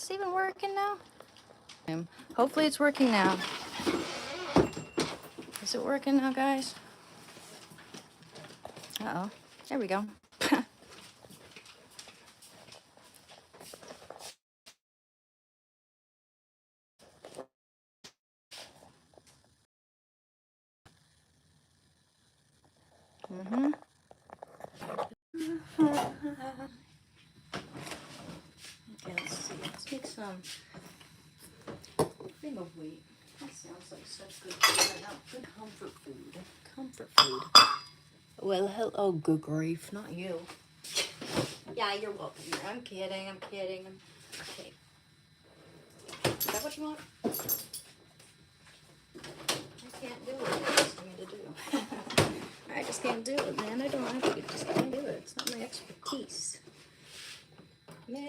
this even working now? Hopefully it's working now. Is it working now, guys? Uh-oh. There we go. Mm-hmm. Okay, let's see. Let's make some cream of wheat. That sounds like such good food right now. Good comfort food. Comfort food. Well, hello, good grief. Not you. Yeah, you're welcome. I'm kidding. I'm kidding. Okay. Is that what you want? I can't do what you're asking me to do. I just can't do it, man. I don't have to. Just can't do it. It's not my expertise. Bit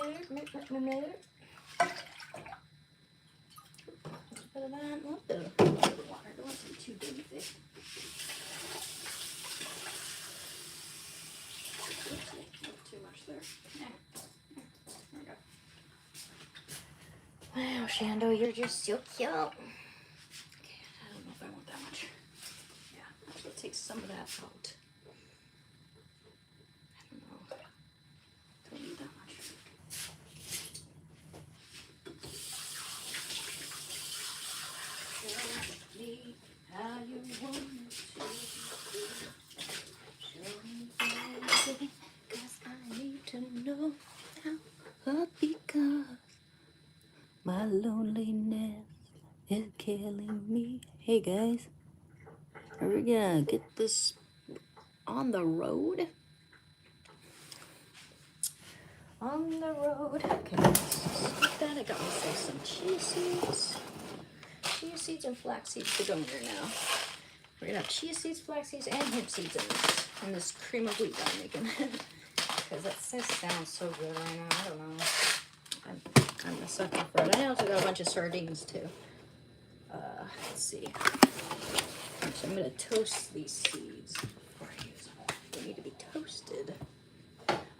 of that. A little bit of water. Don't want to be too dirty. Oopsie, too much there. There we go. Wow, Shando, you're just so cute. Okay, I don't know if I want that much. Yeah, so take some of that out. I don't know. Don't need that much. Show me how you want it to be. Show me everything, 'cause I need to know now. Because my loneliness is killing me. Hey guys, are we gonna get this on the road? On the road. Okay, let's get that. I got myself some chia seeds. Chia seeds and flax seeds to go in there now. We're gonna have chia seeds, flax seeds, and hemp seeds in this cream of wheat that I'm making. Because that sounds so good right now. I don't know. I'm a sucker for it. I also got a bunch of sardines too. Let's see. So I'm gonna toast these seeds before I use them. They need to be toasted.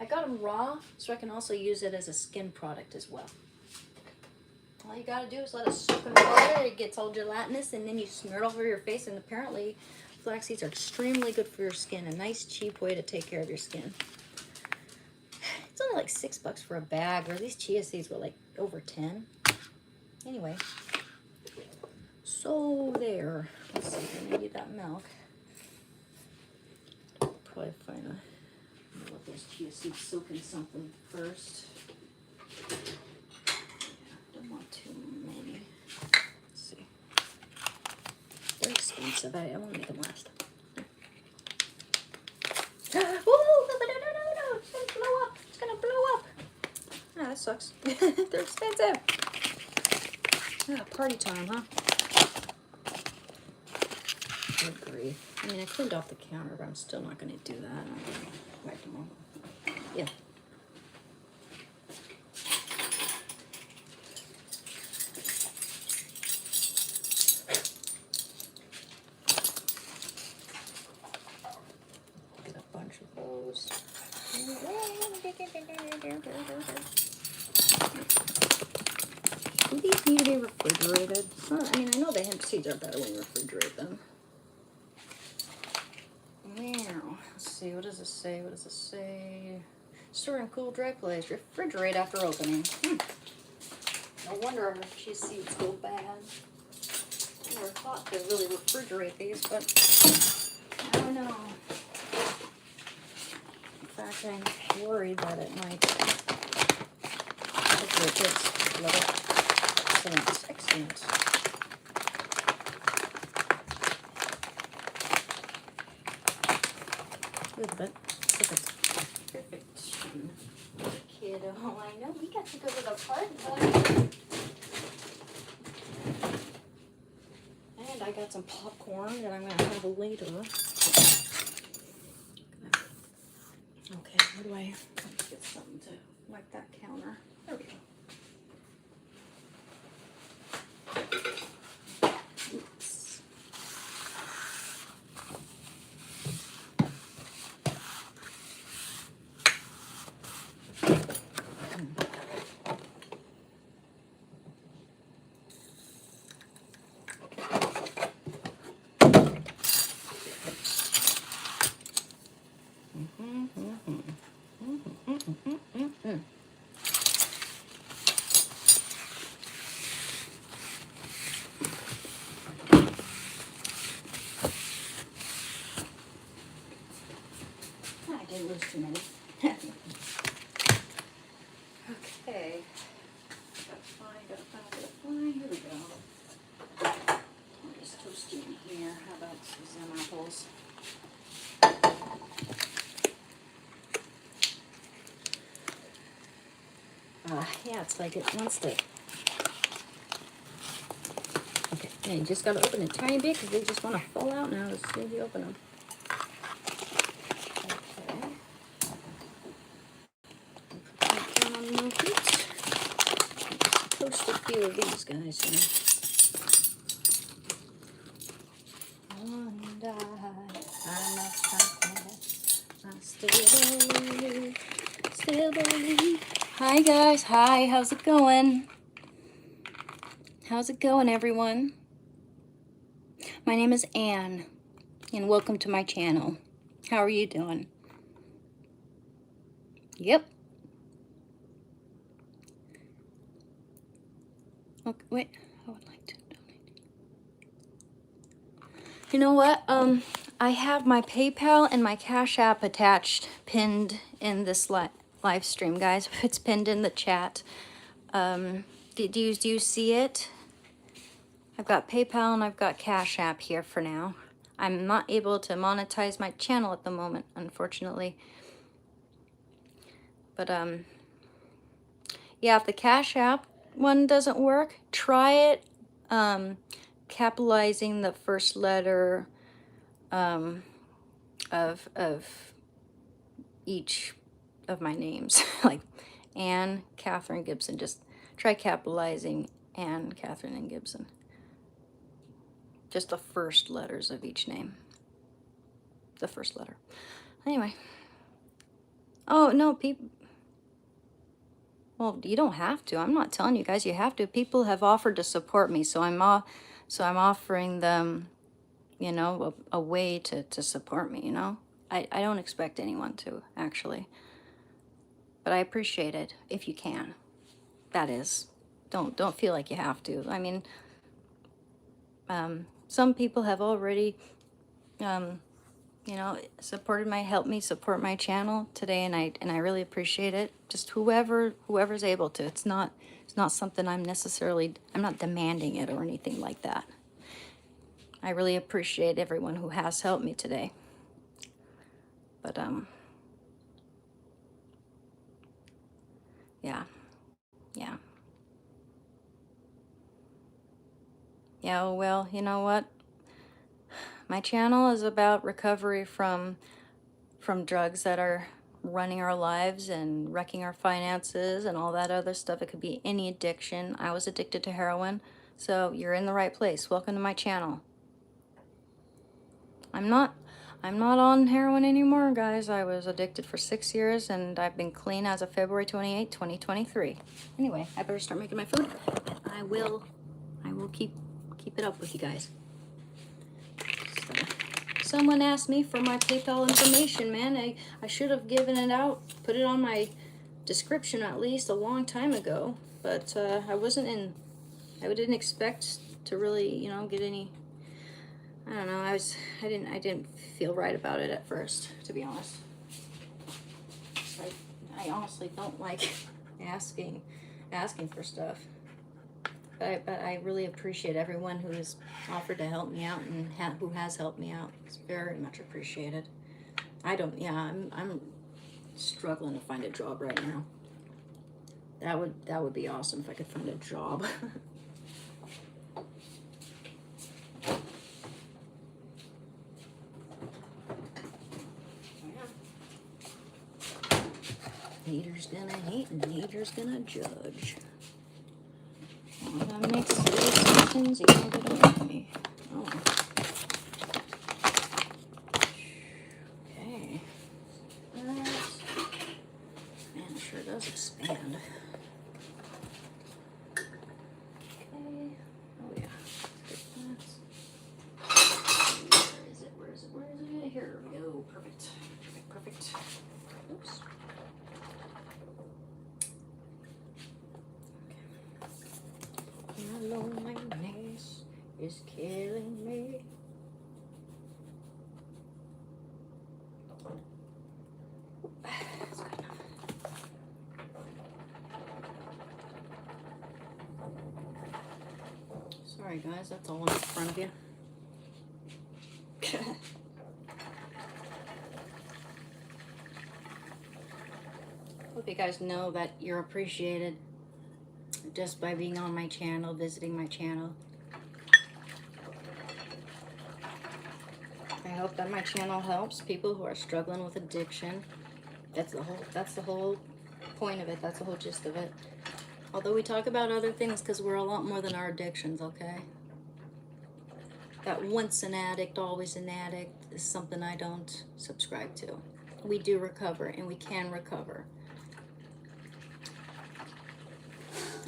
I got them raw, so I can also use it as a skin product as well. All you gotta do is let it soak in water. It gets all gelatinous, and then you smear it all over your face. And apparently, flax seeds are extremely good for your skin. A nice, cheap way to take care of your skin. It's only like $6 for a bag, or these chia seeds were like over 10. Anyway, so there. Let's see. I need that milk. Probably find a. Let those chia seeds soak in something first. Yeah, don't want too many. Let's see. They're expensive. I won't make them last. Oh, no. It's gonna blow up. It's gonna blow up. Ah, that sucks. They're expensive. Ah, party time, huh? Good grief. I mean, I cleaned off the counter, but I'm still not going to do that. I'm going to wipe them all. Yeah. Get a bunch of those. Do these need to be refrigerated? I mean, I know the hemp seeds are better when you refrigerate them. Now, let's see, what does it say? What does it say? Store in cool, dry place. Refrigerate after opening. No wonder our chia seeds go bad. I never thought to really refrigerate these, but I don't know. In fact, I'm worried that it might. Hopefully, kids love it. Excellent, excellent. A little bit. Perfect. Perfection. Kiddo, I know we got to go to the park. And I got some popcorn that I'm going to have later. Okay, where do I get something to wipe that counter? There we go. Oops. Some apples. Yeah, it's like it wants to. Okay, yeah, you just gotta open it tiny bit because they just want to fall out now as soon as you open them. Okay. Put that down on the heat. Toast a few of these guys here. One die, I'm not confident. I still believe. Hi guys, hi, how's it going? How's it going, everyone? My name is Anne, and welcome to my channel. How are you doing? Yep. Okay, wait, I would like to donate. You know what? I have my PayPal and my Cash App attached, pinned in this live stream, guys. It's pinned in the chat. Do you see it? I've got PayPal and I've got Cash App here for now. I'm not able to monetize my channel at the moment, unfortunately. But yeah, if the Cash App one doesn't work, try it capitalizing the first letter of each of my names, like Anne Catherine Gibson. Just try capitalizing Anne Catherine and Gibson. Just the first letters of each name. The first letter. Anyway. Oh no, people. Well, you don't have to. I'm not telling you guys you have to. People have offered to support me, so I'm offering them, you know, a way to support me. You know, I don't expect anyone to actually, but I appreciate it if you can. That is, don't feel like you have to. I mean, some people have already, you know, helped me support my channel today, and I really appreciate it. Just whoever's able to. It's not something I'm not demanding it or anything like that. I really appreciate everyone who has helped me today. But yeah. Yeah, well, you know what? My channel is about recovery from drugs that are running our lives and wrecking our finances and all that other stuff. It could be any addiction. I was addicted to heroin, so you're in the right place. Welcome to my channel. I'm not on heroin anymore, guys. I was addicted for 6 years, and I've been clean as of February 28, 2023. Anyway, I better start making my food. I will keep it up with you guys. So, someone asked me for my PayPal information, man. I should have given it out, put it on my description at least a long time ago, but I didn't expect to really, you know, get any. I don't know. I didn't feel right about it at first, to be honest. I honestly don't like asking for stuff. But I really appreciate everyone who has offered to help me out and who has helped me out. It's very much appreciated. I'm struggling to find a job right now. That would be awesome if I could find a job. Haters gonna hate and haters gonna judge. Well, that makes decisions you can get away from me. Oh. Okay. Man, it sure does expand. Okay. Oh yeah. Where is it? Here we go. Perfect. Oops. My loneliness is killing me. That's good enough. Sorry guys, that's all in front of you. guys know that you're appreciated just by being on my channel, visiting my channel. I hope that my channel helps people who are struggling with addiction. That's the whole point of it. That's the whole gist of it. Although we talk about other things because we're a lot more than our addictions, okay? That once an addict, always an addict is something I don't subscribe to. We do recover, and we can recover.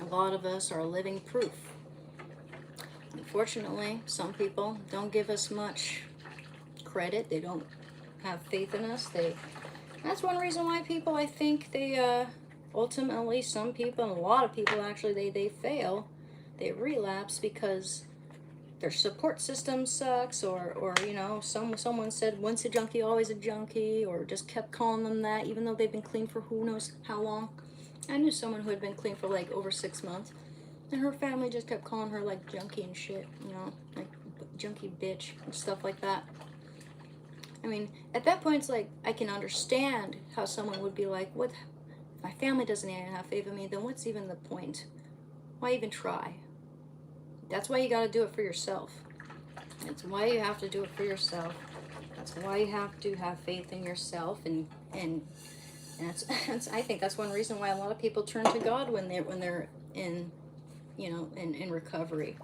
A lot of us are living proof. Unfortunately, some people don't give us much credit. They don't have faith in us. That's one reason why people, I think, they ultimately, some people, and a lot of people actually, they fail. They relapse because their support system sucks, or you know, someone said once a junkie, always a junkie, or just kept calling them that, even though they've been clean for who knows how long. I knew someone who had been clean for like over 6 months, and her family just kept calling her like junkie and shit, you know, like junkie bitch and stuff like that. I mean, at that point, it's like, I can understand how someone would be like, what, if my family doesn't even have faith in me, then what's even the point? Why even try? That's why you got to do it for yourself. That's why you have to do it for yourself. That's why you have to have faith in yourself, and that's I think that's one reason why a lot of people turn to God when they're in, you know, in recovery.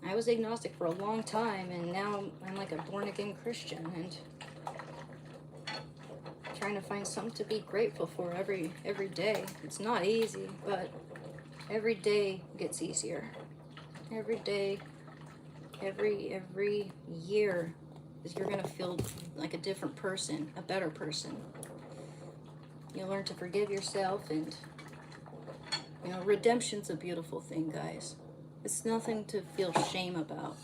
I was agnostic for a long time, and now I'm like a born-again Christian, and trying to find something to be grateful for every day. It's not easy, but every day gets easier. Every day, every year, you're gonna feel like a different person, a better person. You learn to forgive yourself, and you know, redemption's a beautiful thing, guys. It's nothing to feel shame about.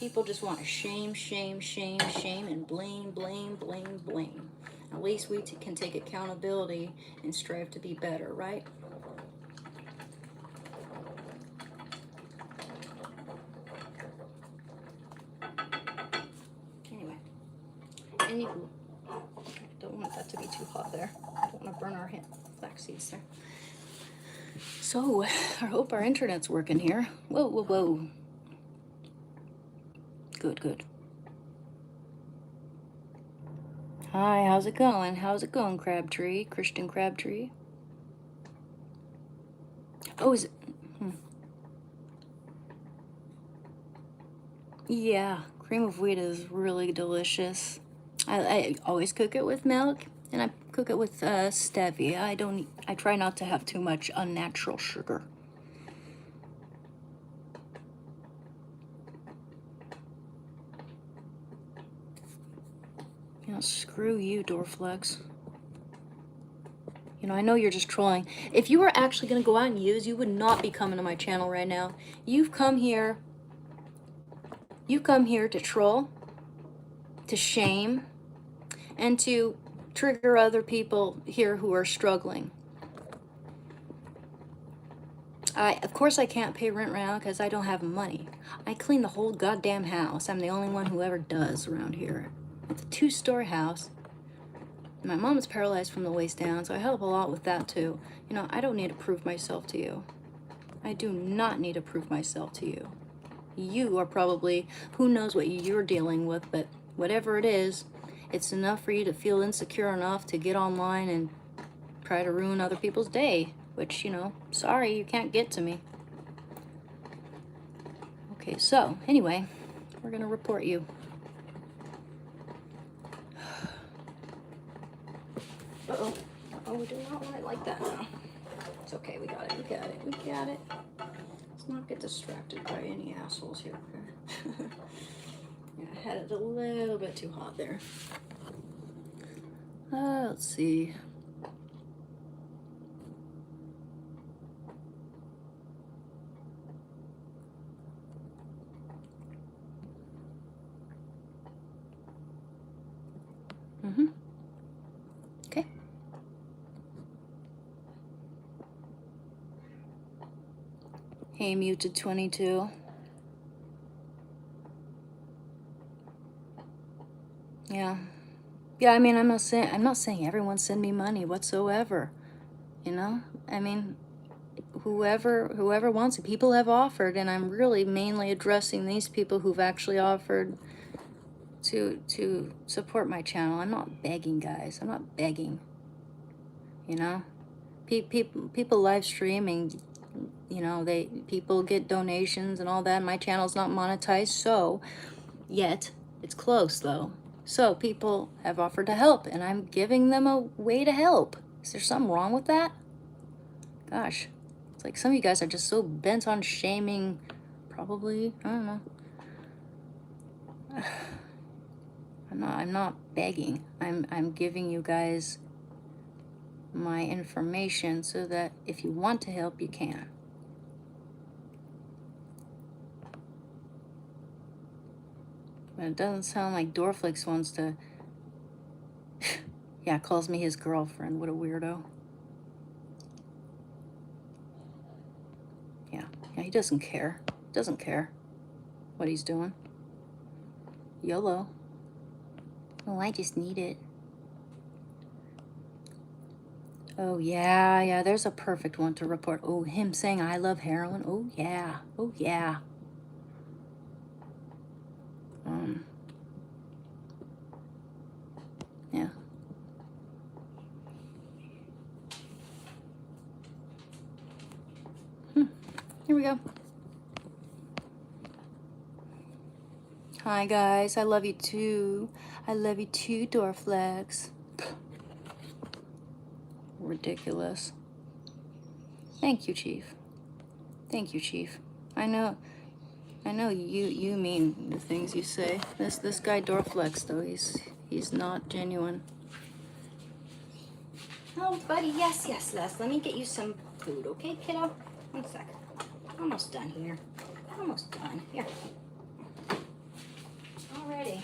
People just want to shame, and blame. At least we can take accountability and strive to be better, right? Anyway, anywho, don't want that to be too hot there. Don't want to burn our flax seeds there. So, I hope our internet's working here. Whoa. Good. Hi, how's it going? Crabtree? Christian Crabtree? Oh, is it? Yeah, cream of wheat is really delicious. I always cook it with milk, and I cook it with stevia. I try not to have too much unnatural sugar. You know, screw you, Dorflex. You know, I know you're just trolling. If you were actually going to go out and use, you would not be coming to my channel right now. You've come here to troll, to shame, and to trigger other people here who are struggling. Of course I can't pay rent right now because I don't have money. I clean the whole goddamn house. I'm the only one who ever does around here. It's a 2-story house. My mom is paralyzed from the waist down, so I help a lot with that too. You know, I don't need to prove myself to you. I do not need to prove myself to you. You are probably, who knows what you're dealing with, but whatever it is, it's enough for you to feel insecure enough to get online and try to ruin other people's day, which, you know, sorry, you can't get to me. Okay, so, anyway, we're gonna report you. Uh-oh. Oh, we do not want it like that now. It's okay, we got it. Let's not get distracted by any assholes here. Yeah, I had it a little bit too hot there. Let's see. Okay. Hey, Muted 22. Yeah. Yeah, I mean, I'm not saying everyone send me money whatsoever. you know? I mean, whoever wants it. People have offered, and I'm really mainly addressing these people who've actually offered to support my channel. I'm not begging, guys. I'm not begging. You know, people live streaming. You know, people get donations and all that. My channel's not monetized, so yet it's close though. So people have offered to help, and I'm giving them a way to help. Is there something wrong with that? Gosh, it's like some of you guys are just so bent on shaming. Probably, I don't know. I'm not begging. I'm giving you guys my information so that if you want to help, you can. But it doesn't sound like Dorflix wants to. Yeah, calls me his girlfriend. What a weirdo. Yeah, he doesn't care. Doesn't care what he's doing. YOLO. Oh, I just need it. Oh, yeah, there's a perfect one to report. Oh, him saying I love heroin. Oh, yeah. Oh, yeah. Yeah. Here we go. Hi, guys. I love you, too. I love you, too, Dorflex. Ridiculous. Thank you, Chief. Thank you, Chief. I know you mean the things you say. This guy Dorflex, though, he's not genuine. Oh, buddy, yes, Les. Let me get you some food, okay, kiddo? 1 sec. Almost done here. Almost done. Here. Already.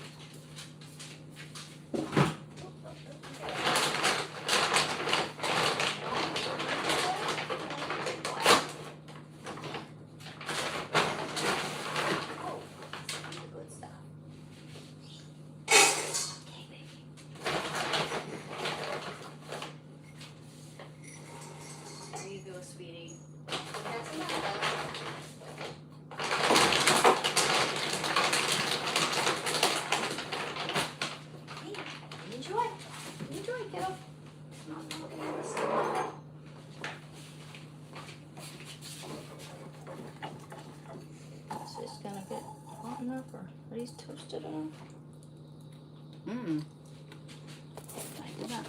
Are these toasted enough? I do that.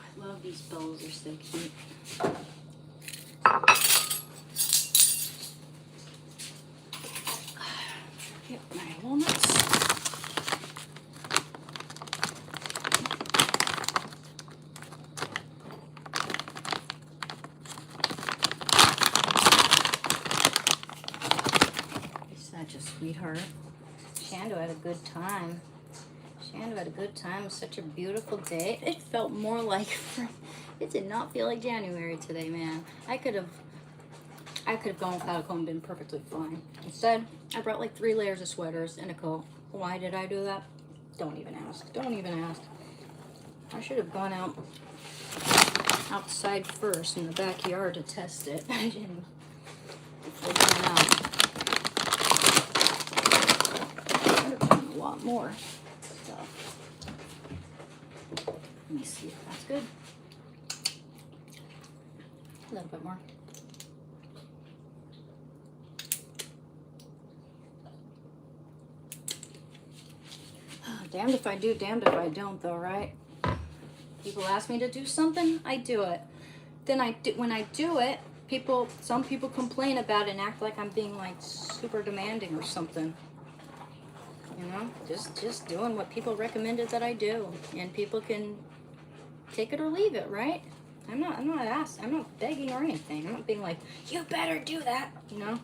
I love these bowls, they're so cute. Get my walnuts. Such a sweetheart. Shando had a good time. Shando had a good time. It was such a beautiful day. It felt more like, it did not feel like January today, man. I could have gone without a coat and been perfectly fine. Instead, I brought like 3 layers of sweaters and a coat. Why did I do that? Don't even ask. Don't even ask. I should have gone outside first in the backyard to test it. I didn't. Before going out. A lot more stuff. Let me see if that's good. A little bit more. Damned if I do, damned if I don't, though, right? People ask me to do something, I do it. Then when I do it, some people complain about it and act like I'm being like super demanding or something. You know, just doing what people recommended that I do, and people can take it or leave it, right? I'm not begging or anything. I'm not being like, you better do that, you know?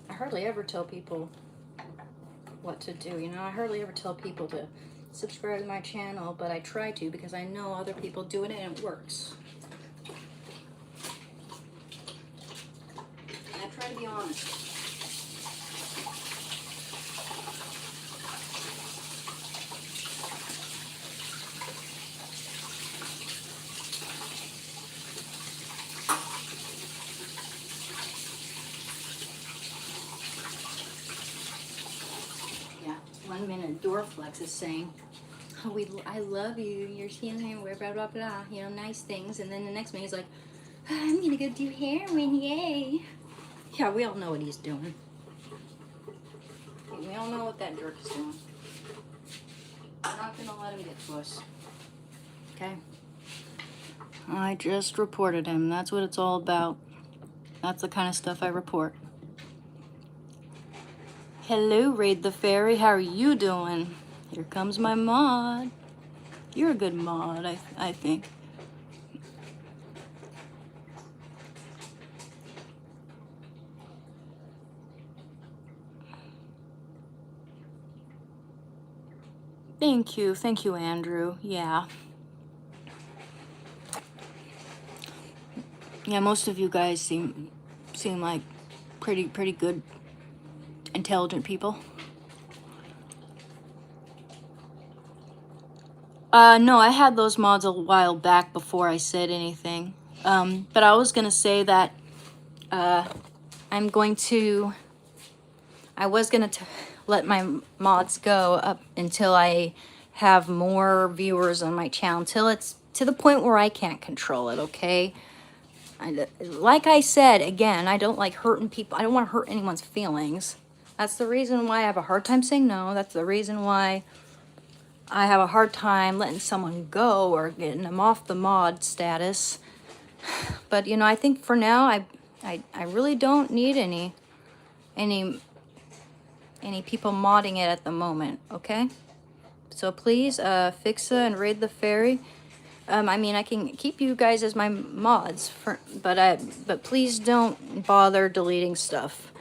I hardly ever tell people what to do, you know? I hardly ever tell people to subscribe to my channel, but I try to because I know other people doing it and it works. And I try to be honest. Dorflex is saying, oh, I love you, you're healing, blah, blah, blah, blah, you know, nice things. And then the next minute he's like, oh, I'm gonna go do heroin, yay. Yeah, we all know what he's doing. We all know what that jerk is doing. We're not gonna let him get to us. Okay? I just reported him. That's what it's all about. That's the kind of stuff I report. Hello, Raid the Fairy. How are you doing? Here comes my mod. You're a good mod, I think. Thank you, Andrew. Yeah. Yeah, most of you guys seem like pretty good, intelligent people. No, I had those mods a while back before I said anything. But I was gonna say that I was gonna let my mods go up until I have more viewers on my channel, until it's to the point where I can't control it, okay? Like I said, again, I don't like hurting people. I don't want to hurt anyone's feelings. That's the reason why I have a hard time saying no. That's the reason why I have a hard time letting someone go or getting them off the mod status. But, you know, I think for now, I really don't need any people modding it at the moment, okay? So please, Fixa and Raid the Fairy. I mean, I can keep you guys as my mods, but please don't bother deleting stuff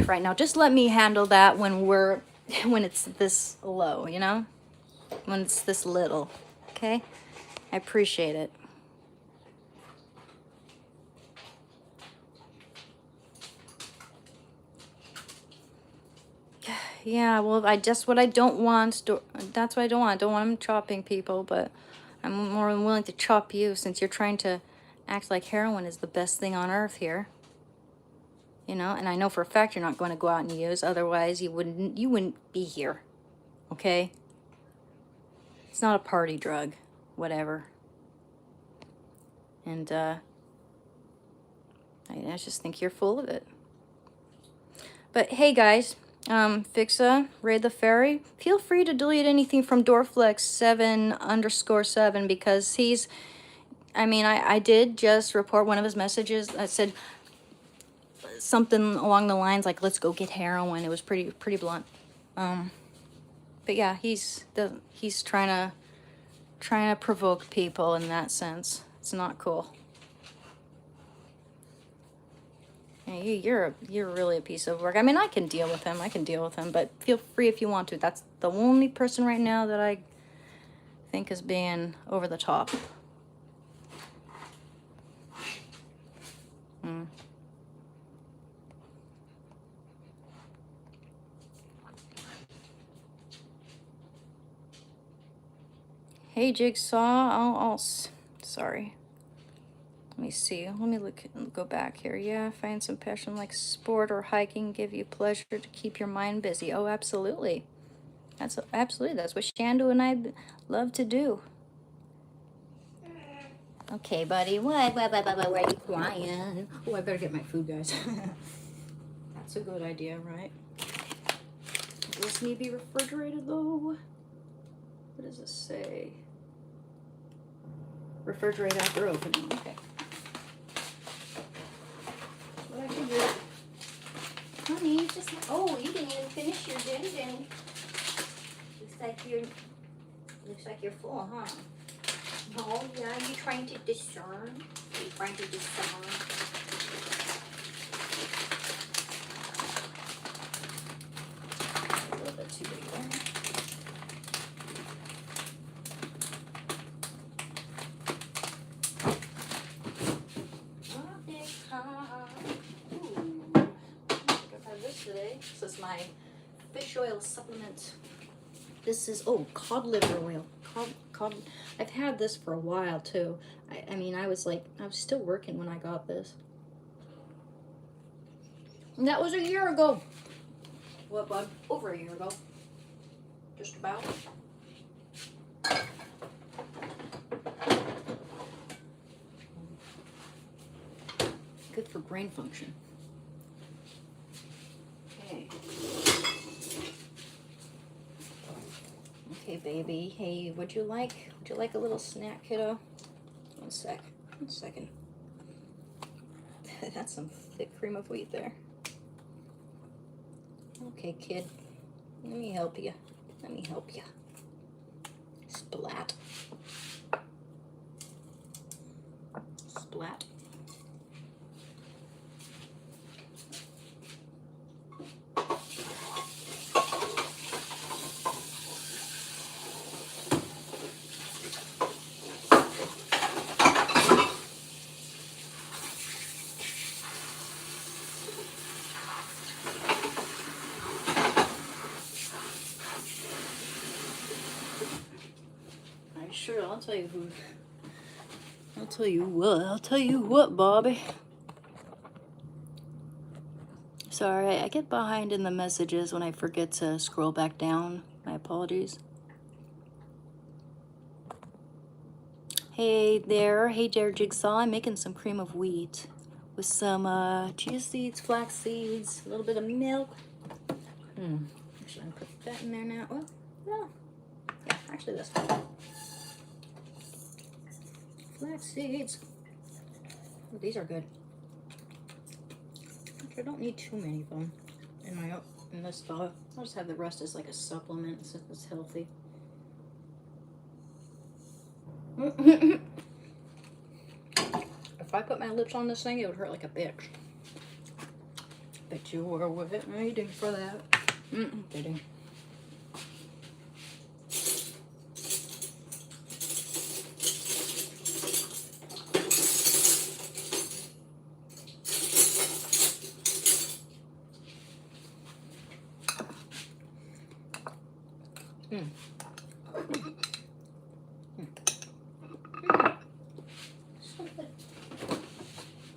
right now. Just let me handle that when it's this low, you know? When it's this little, okay? I appreciate it. Yeah, well, that's what I don't want. That's what I don't want. I don't want them chopping people, but I'm more than willing to chop you since you're trying to act like heroin is the best thing on earth here. You know, and I know for a fact you're not going to go out and use, otherwise you wouldn't be here. Okay? It's not a party drug, whatever. And I just think you're full of it. But hey guys, Fixa, Raid the Fairy, feel free to delete anything from Dorflex 7_7 because he's, I mean, I did just report one of his messages that said something along the lines like, let's go get heroin. It was pretty blunt. But yeah, he's trying to provoke people in that sense. It's not cool. Yeah, you're really a piece of work. I mean, I can deal with him, but feel free if you want to. That's the only person right now that I think is being over the top. Hey, Jigsaw. Sorry. Let me see. Let me go back here. Yeah, find some passion like sport or hiking give you pleasure to keep your mind busy. Oh, absolutely. That's what Shandu and I love to do. Okay, buddy. What? Why are you crying? Oh, I better get my food, guys. That's a good idea, right? Does this need to be refrigerated, though? What does this say? Refrigerate after opening. Okay. What I figured. Honey, you just... Oh, you didn't even finish your din. Looks like you're full, huh? Oh, yeah, you trying to discern? You trying to discern? A little bit too big there. This is my fish oil supplement. This is, cod liver oil. Cod. I've had this for a while too. I mean, I was still working when I got this. And that was a year ago. What, bud? Over a year ago. just about. Good for brain function. Okay. Okay, baby. Hey, would you like a little snack, kiddo? One second. That's some thick cream of wheat there. Okay, kid. Let me help you. Splat. Splat. Sure, I'll tell you who. I'll tell you what, Bobby. Sorry, I get behind in the messages when I forget to scroll back down. My apologies. Hey there, Jigsaw. I'm making some cream of wheat with some chia seeds, flax seeds, a little bit of milk. Actually, I'm gonna put that in there now. Well, no. Yeah, actually that's fine. Flax seeds. Oh, these are good. Actually, I don't need too many of them in this thaw. I'll just have the rest as like a supplement since it's healthy. If I put my lips on this thing, it would hurt like a bitch. Bet you were waiting for that. Kidding.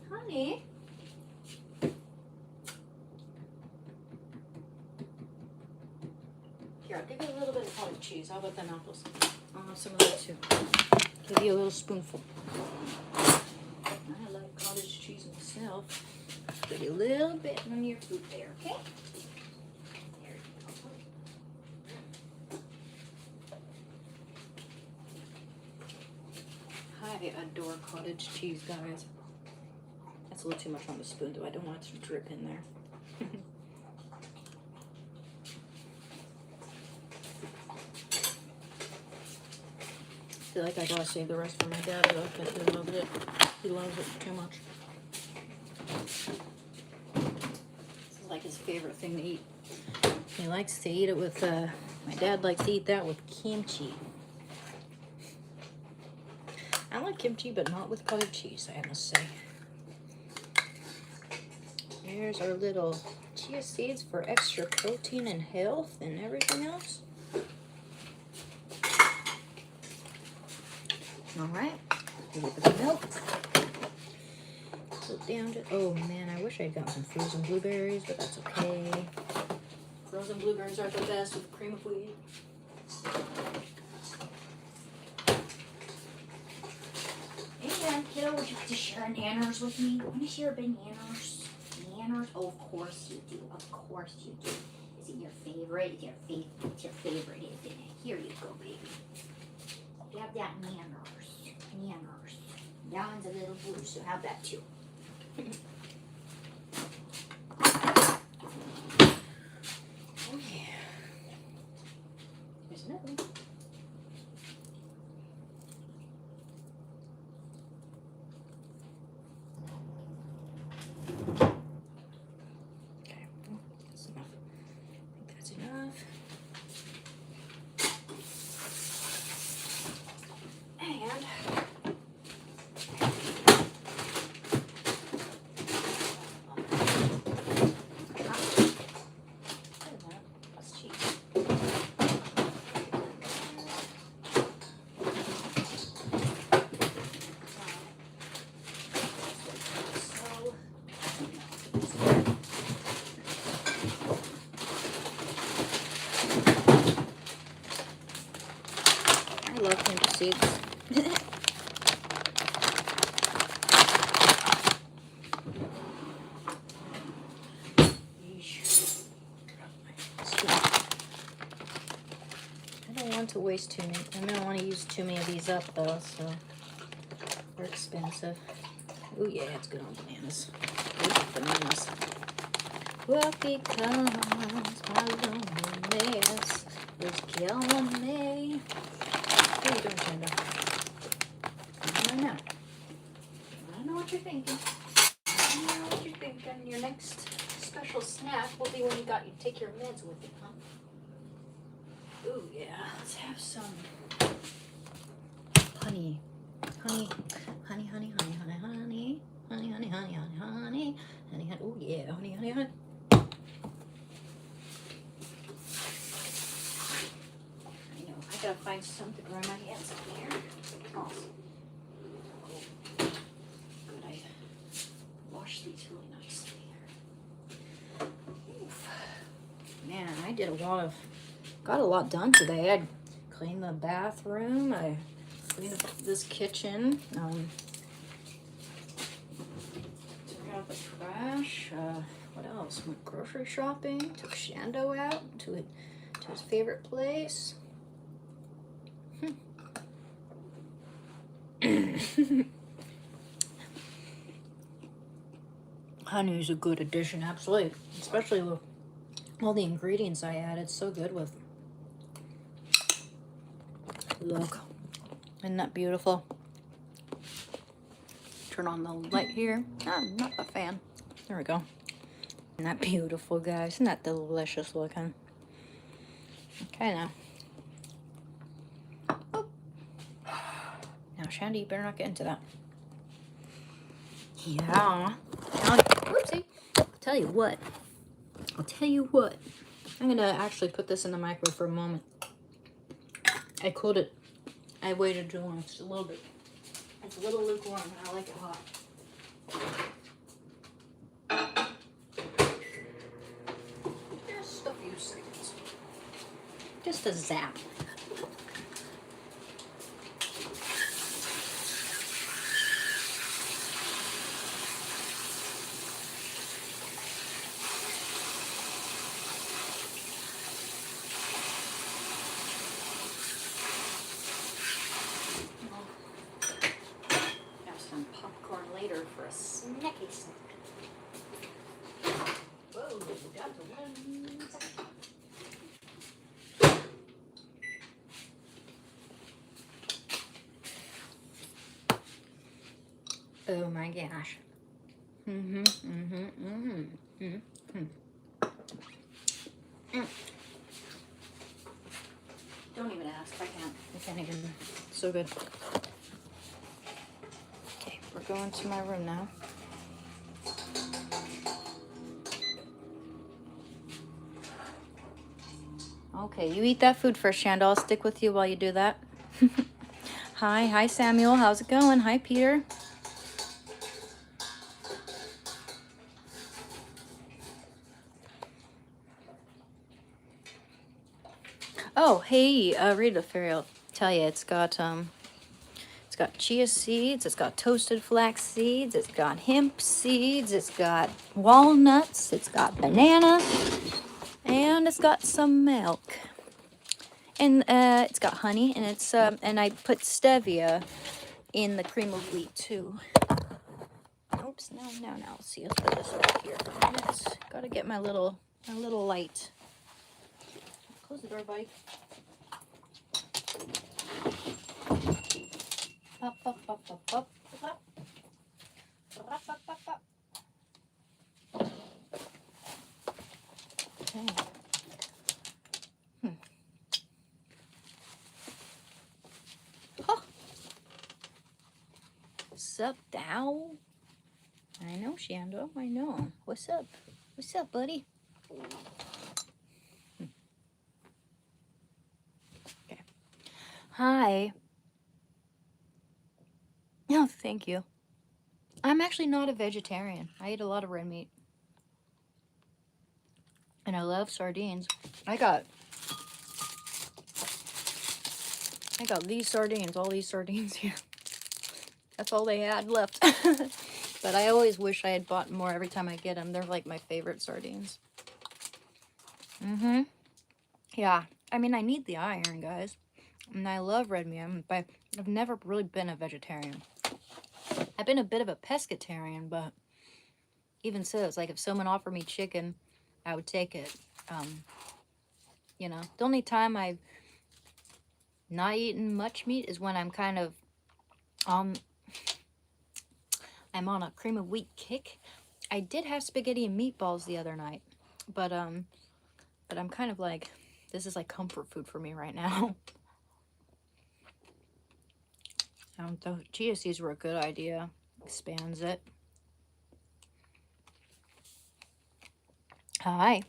Honey. Here, I'll give you a little bit of cottage cheese. How about them apples? I'll have some of that too. Give you a little spoonful. I like cottage cheese myself. Give you a little bit on your food there, okay? There you go. I adore cottage cheese, guys. That's a little too much on the spoon, though. I don't want it to drip in there. I feel like I gotta save the rest for my dad, though, because he loves it. He loves it too much. This is like his favorite thing to eat. He likes to eat it with, my dad likes to eat that with kimchi. I like kimchi, but not with cottage cheese, I must say. Here's our little chia seeds for extra protein and health and everything else. All right, a little bit of milk. Put down to, oh man, I wish I'd gotten some frozen blueberries, but that's okay. Frozen blueberries are the best with cream of wheat. Hey, kiddo, would you like to share nanners with me? Want to share bananas? Nanners? Oh, of course you do. Of course you do. Is it your favorite? It's your favorite, isn't it? Here you go, baby. You have that nanners. Nanners. That one's a little blue, so have that too. Oh yeah. There's another one. Okay, that's enough. I think that's enough. And love hemp seeds. I don't want to waste too many. I don't want to use too many of these up though, so they're expensive. Oh yeah, it's good on bananas. Those are bananas. Well, because my loneliness was killing me. What are you doing, Shanda? I don't know. I don't know what you're thinking. I don't know what you're thinking. Your next special snack will be when you take your meds with you, huh? Ooh, yeah. Let's have some honey. Honey. Oh, yeah. Honey. I know. I gotta find some to dry my hands on here. Awesome. Cool. Good. I wash these really nicely. Oof. Man, I did got a lot done today. I cleaned the bathroom. I cleaned up this kitchen. Took out the trash. What else? Went grocery shopping. Took Shando out to his favorite place. Honey is a good addition, absolutely. Especially with all the ingredients I added. So good with. Look. Isn't that beautiful? Turn on the light here. I'm not a fan. There we go. Isn't that beautiful, guys? Isn't that delicious looking? Okay, now. Oh. Now, Shandy, you better not get into that. Yeah. Now, whoopsie. I'll tell you what. I'm going to actually put this in the microwave for a moment. I cooled it. I waited too long. Just a little bit. It's a little lukewarm, and I like it hot. Just a few seconds. Just a zap. Have some popcorn later for a snacky snack. Whoa, got the 1 second. Oh my gosh. Don't even ask. I can't even. So good. Okay, we're going to my room now. Okay, you eat that food first, Shanda. I'll stick with you while you do that. Hi, Samuel. How's it going? Hi, Peter. Oh, hey, Rita Fairy, I'll tell you, it's got chia seeds, it's got toasted flax seeds, it's got hemp seeds, it's got walnuts, it's got banana, and it's got some milk. And it's got honey, and it's and I put stevia in the cream of wheat too. Oops, no. See, let's put this right here. It's gotta get my little light. Close the door, buddy. Up. Okay. Oh. What's up, Dow? I know, Shando. I know. What's up? What's up, buddy? Okay. Hi. No, thank you. I'm actually not a vegetarian. I eat a lot of red meat. And I love sardines. I got I got these sardines, all these sardines here. That's all they had left. But I always wish I had bought more every time I get them. They're like my favorite sardines. Yeah. I mean, I need the iron, guys. And I love red meat, but I've never really been a vegetarian. I've been a bit of a pescatarian, but even so, it's like if someone offered me chicken, I would take it. You know, the only time I've not eaten much meat is when I'm kind of, I'm on a cream of wheat kick. I did have spaghetti and meatballs the other night, but I'm kind of like, this is like comfort food for me right now. The chia seeds were a good idea. Expands it. Hi.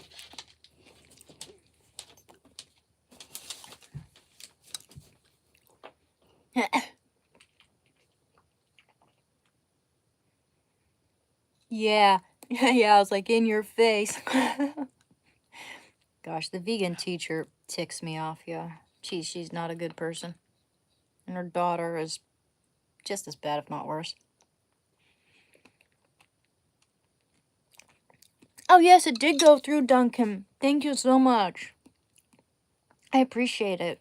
Yeah. Yeah, I was like, in your face. Gosh, the vegan teacher ticks me off, yeah. She's not a good person. And her daughter is just as bad, if not worse. Oh, yes, it did go through, Duncan. Thank you so much. I appreciate it.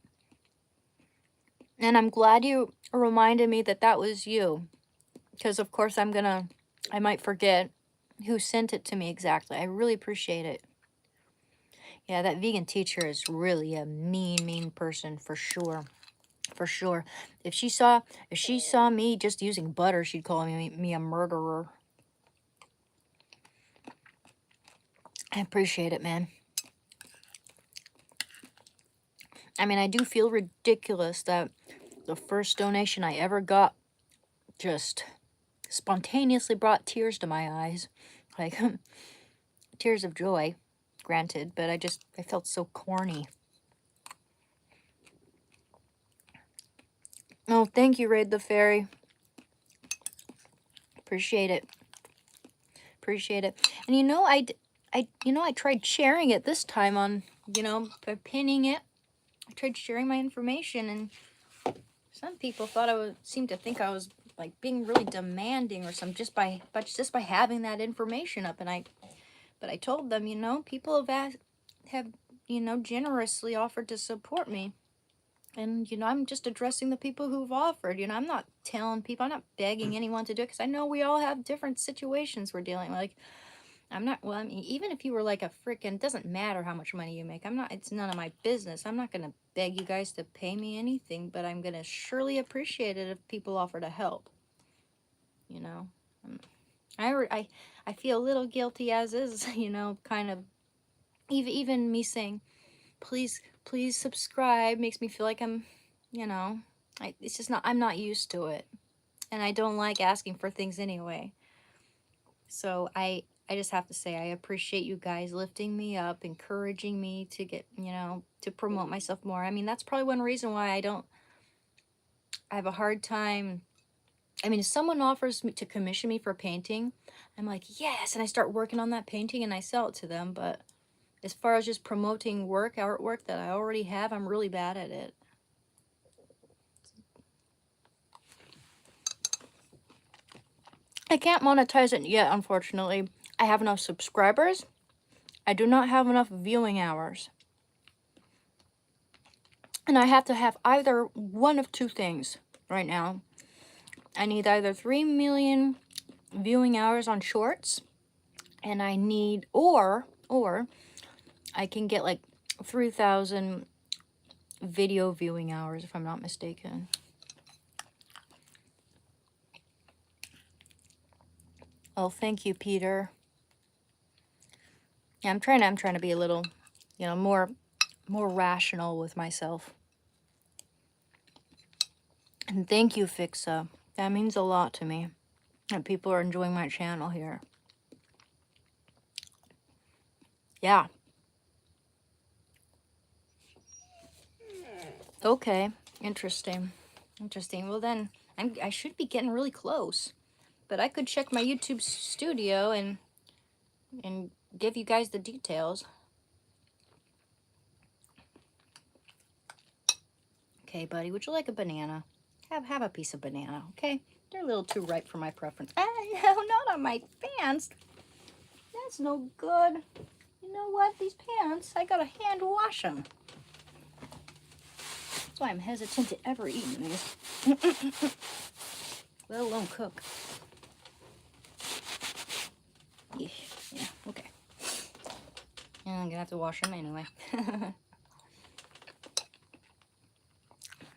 And I'm glad you reminded me that that was you. Because, of course, I might forget who sent it to me exactly. I really appreciate it. Yeah, that vegan teacher is really a mean person for sure. For sure. If she saw me just using butter, she'd call me a murderer. I appreciate it, man. I mean, I do feel ridiculous that the first donation I ever got just spontaneously brought tears to my eyes. Like, tears of joy, granted, but I felt so corny. Oh, thank you, Raid the Fairy. Appreciate it. Appreciate it. And you know, I tried sharing it this time on, by pinning it. I tried sharing my information, and some people seemed to think I was like being really demanding or something just by having that information up. But I told them, people have generously offered to support me. And, I'm just addressing the people who've offered. I'm not telling people, I'm not begging anyone to do it, because I know we all have different situations we're dealing with. Like, I mean, even if you were like a freaking, it doesn't matter how much money you make. It's none of my business. I'm not going to beg you guys to pay me anything, but I'm going to surely appreciate it if people offer to help. I feel a little guilty as is, kind of, even me saying, please subscribe makes me feel like I'm, it's just not, I'm not used to it. And I don't like asking for things anyway. So I just have to say, I appreciate you guys lifting me up, encouraging me to get, to promote myself more. I mean, that's probably one reason why I have a hard time. I mean, if someone offers me to commission me for painting, I'm like, yes, and I start working on that painting and I sell it to them. But as far as just promoting artwork that I already have, I'm really bad at it. I can't monetize it yet, unfortunately. I have enough subscribers. I do not have enough viewing hours. And I have to have either one of two things right now. I need either 3 million viewing hours on shorts, and I need, or I can get like 3,000 video viewing hours, if I'm not mistaken. Oh, thank you, Peter. Yeah, I'm trying to be a little, more rational with myself. And thank you, Fixa. That means a lot to me, that people are enjoying my channel here. Yeah. Okay. Interesting. Well, then I should be getting really close, but I could check my YouTube studio and give you guys the details. Okay, buddy, would you like a banana? Have a piece of banana, okay? They're a little too ripe for my preference. No, not on my pants. That's no good. You know what? These pants, I gotta hand wash them. That's why I'm hesitant to ever eat these. Let alone cook. Yeah, okay. And I'm gonna have to wash them anyway.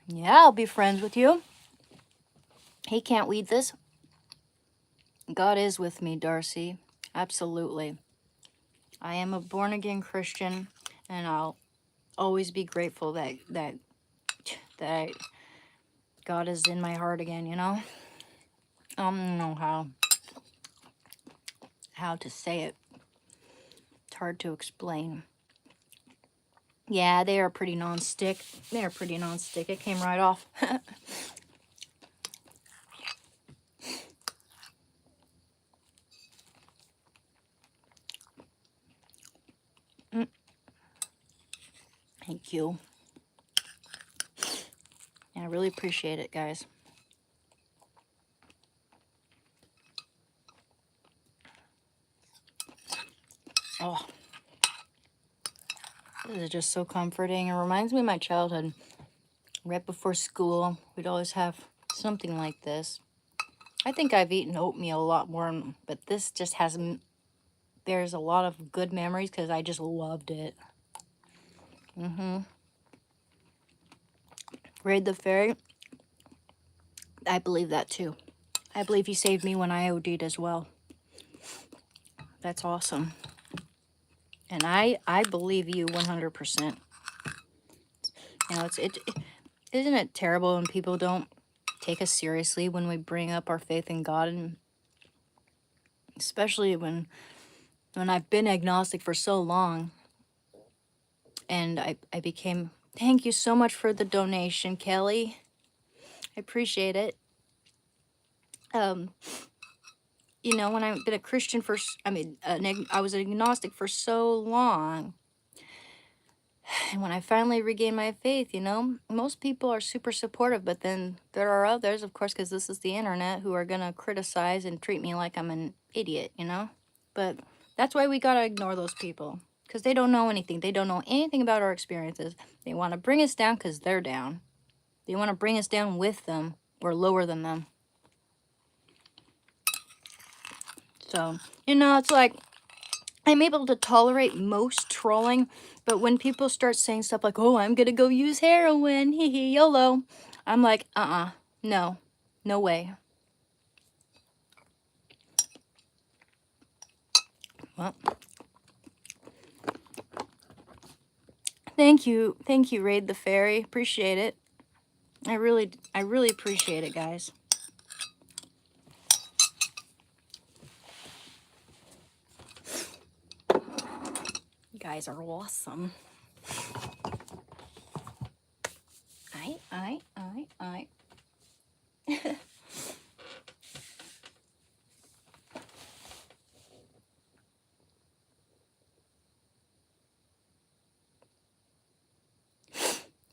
Yeah, I'll be friends with you. He can't weed this. God is with me, Darcy. Absolutely. I am a born-again Christian, and I'll always be grateful that God is in my heart again, you know? I don't know how to say it. It's hard to explain. Yeah, they are pretty non-stick. They are pretty non-stick. It came right off. Thank you. Yeah, I really appreciate it, guys. Oh, this is just so comforting. It reminds me of my childhood. Right before school, we'd always have something like this. I think I've eaten oatmeal a lot more, but this just has, there's a lot of good memories because I just loved it. Raid the Fairy, I believe that too. I believe he saved me when I OD'd as well. That's awesome. And I believe you 100%. You know, isn't it terrible when people don't take us seriously when we bring up our faith in God, and especially when I've been agnostic for so long, and I became, thank you so much for the donation, Kelly. I appreciate it. You know, when I've been a Christian for, I was agnostic for so long. And when I finally regained my faith, you know, most people are super supportive, but then there are others, of course, because this is the internet, who are going to criticize and treat me like I'm an idiot, you know? But that's why we got to ignore those people, because they don't know anything. They don't know anything about our experiences. They want to bring us down because they're down. They want to bring us down with them or lower than them. So, you know, it's like, I'm able to tolerate most trolling, but when people start saying stuff like, oh, I'm gonna go use heroin, hee hee, YOLO, I'm like, no way. Well, thank you, Raid the Fairy, appreciate it. I really appreciate it, guys. You guys are awesome. I.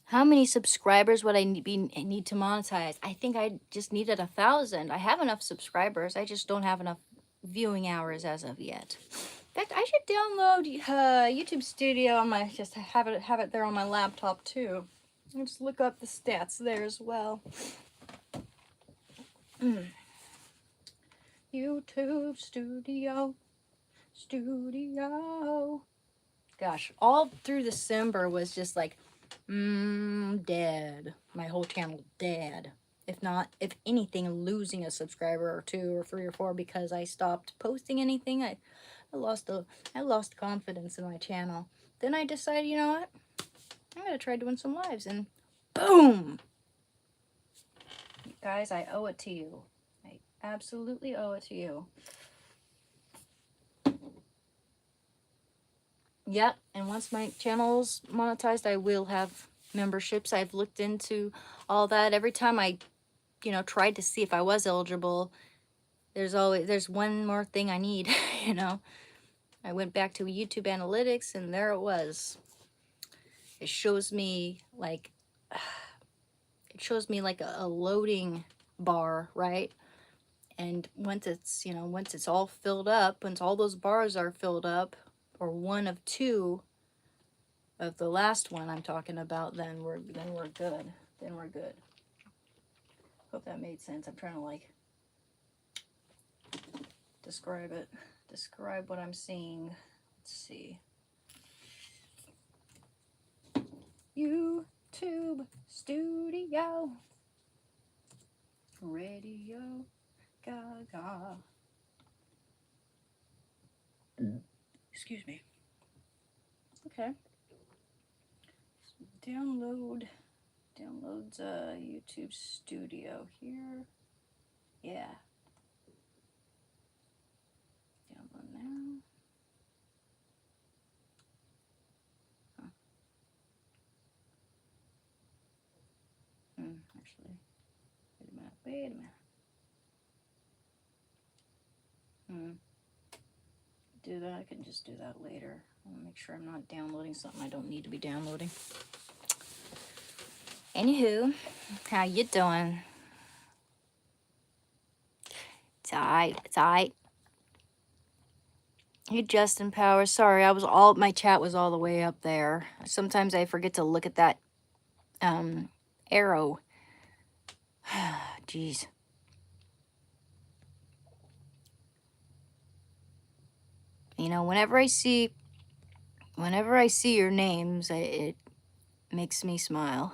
How many subscribers would I need to monetize? I think I just needed 1,000. I have enough subscribers. I just don't have enough viewing hours as of yet. In fact, I should download YouTube Studio on my, just have it there on my laptop too. I'll just look up the stats there as well. YouTube Studio. Gosh, all through December was just like, dead. My whole channel dead. If anything, losing a subscriber or 2 or 3 or 4 because I stopped posting anything. I lost confidence in my channel. Then I decided, you know what? I'm gonna try doing some lives, and boom! Guys, I owe it to you. I absolutely owe it to you. Yep, and once my channel's monetized, I will have memberships. I've looked into all that. Every time I, you know, tried to see if I was eligible, there's one more thing I need, you know. I went back to YouTube Analytics, and there it was. It shows me, like, it shows me like a loading bar, right? And once it's, you know, once it's all filled up, once all those bars are filled up, or one of two of the last one I'm talking about, then we're good. Then we're good. Hope that made sense. I'm trying to like describe it. Describe what I'm seeing. Let's see. YouTube Studio. Radio Gaga. Excuse me. Okay. Downloads YouTube Studio here. Yeah. Download now. Actually, wait a minute. Do that. I can just do that later. I'll make sure I'm not downloading something I don't need to be downloading. Anywho, how you doing? It's alright. It's alright. Hey, Justin Powers. Sorry, my chat was all the way up there. Sometimes I forget to look at that arrow. Jeez. You know, whenever I see your names, it makes me smile.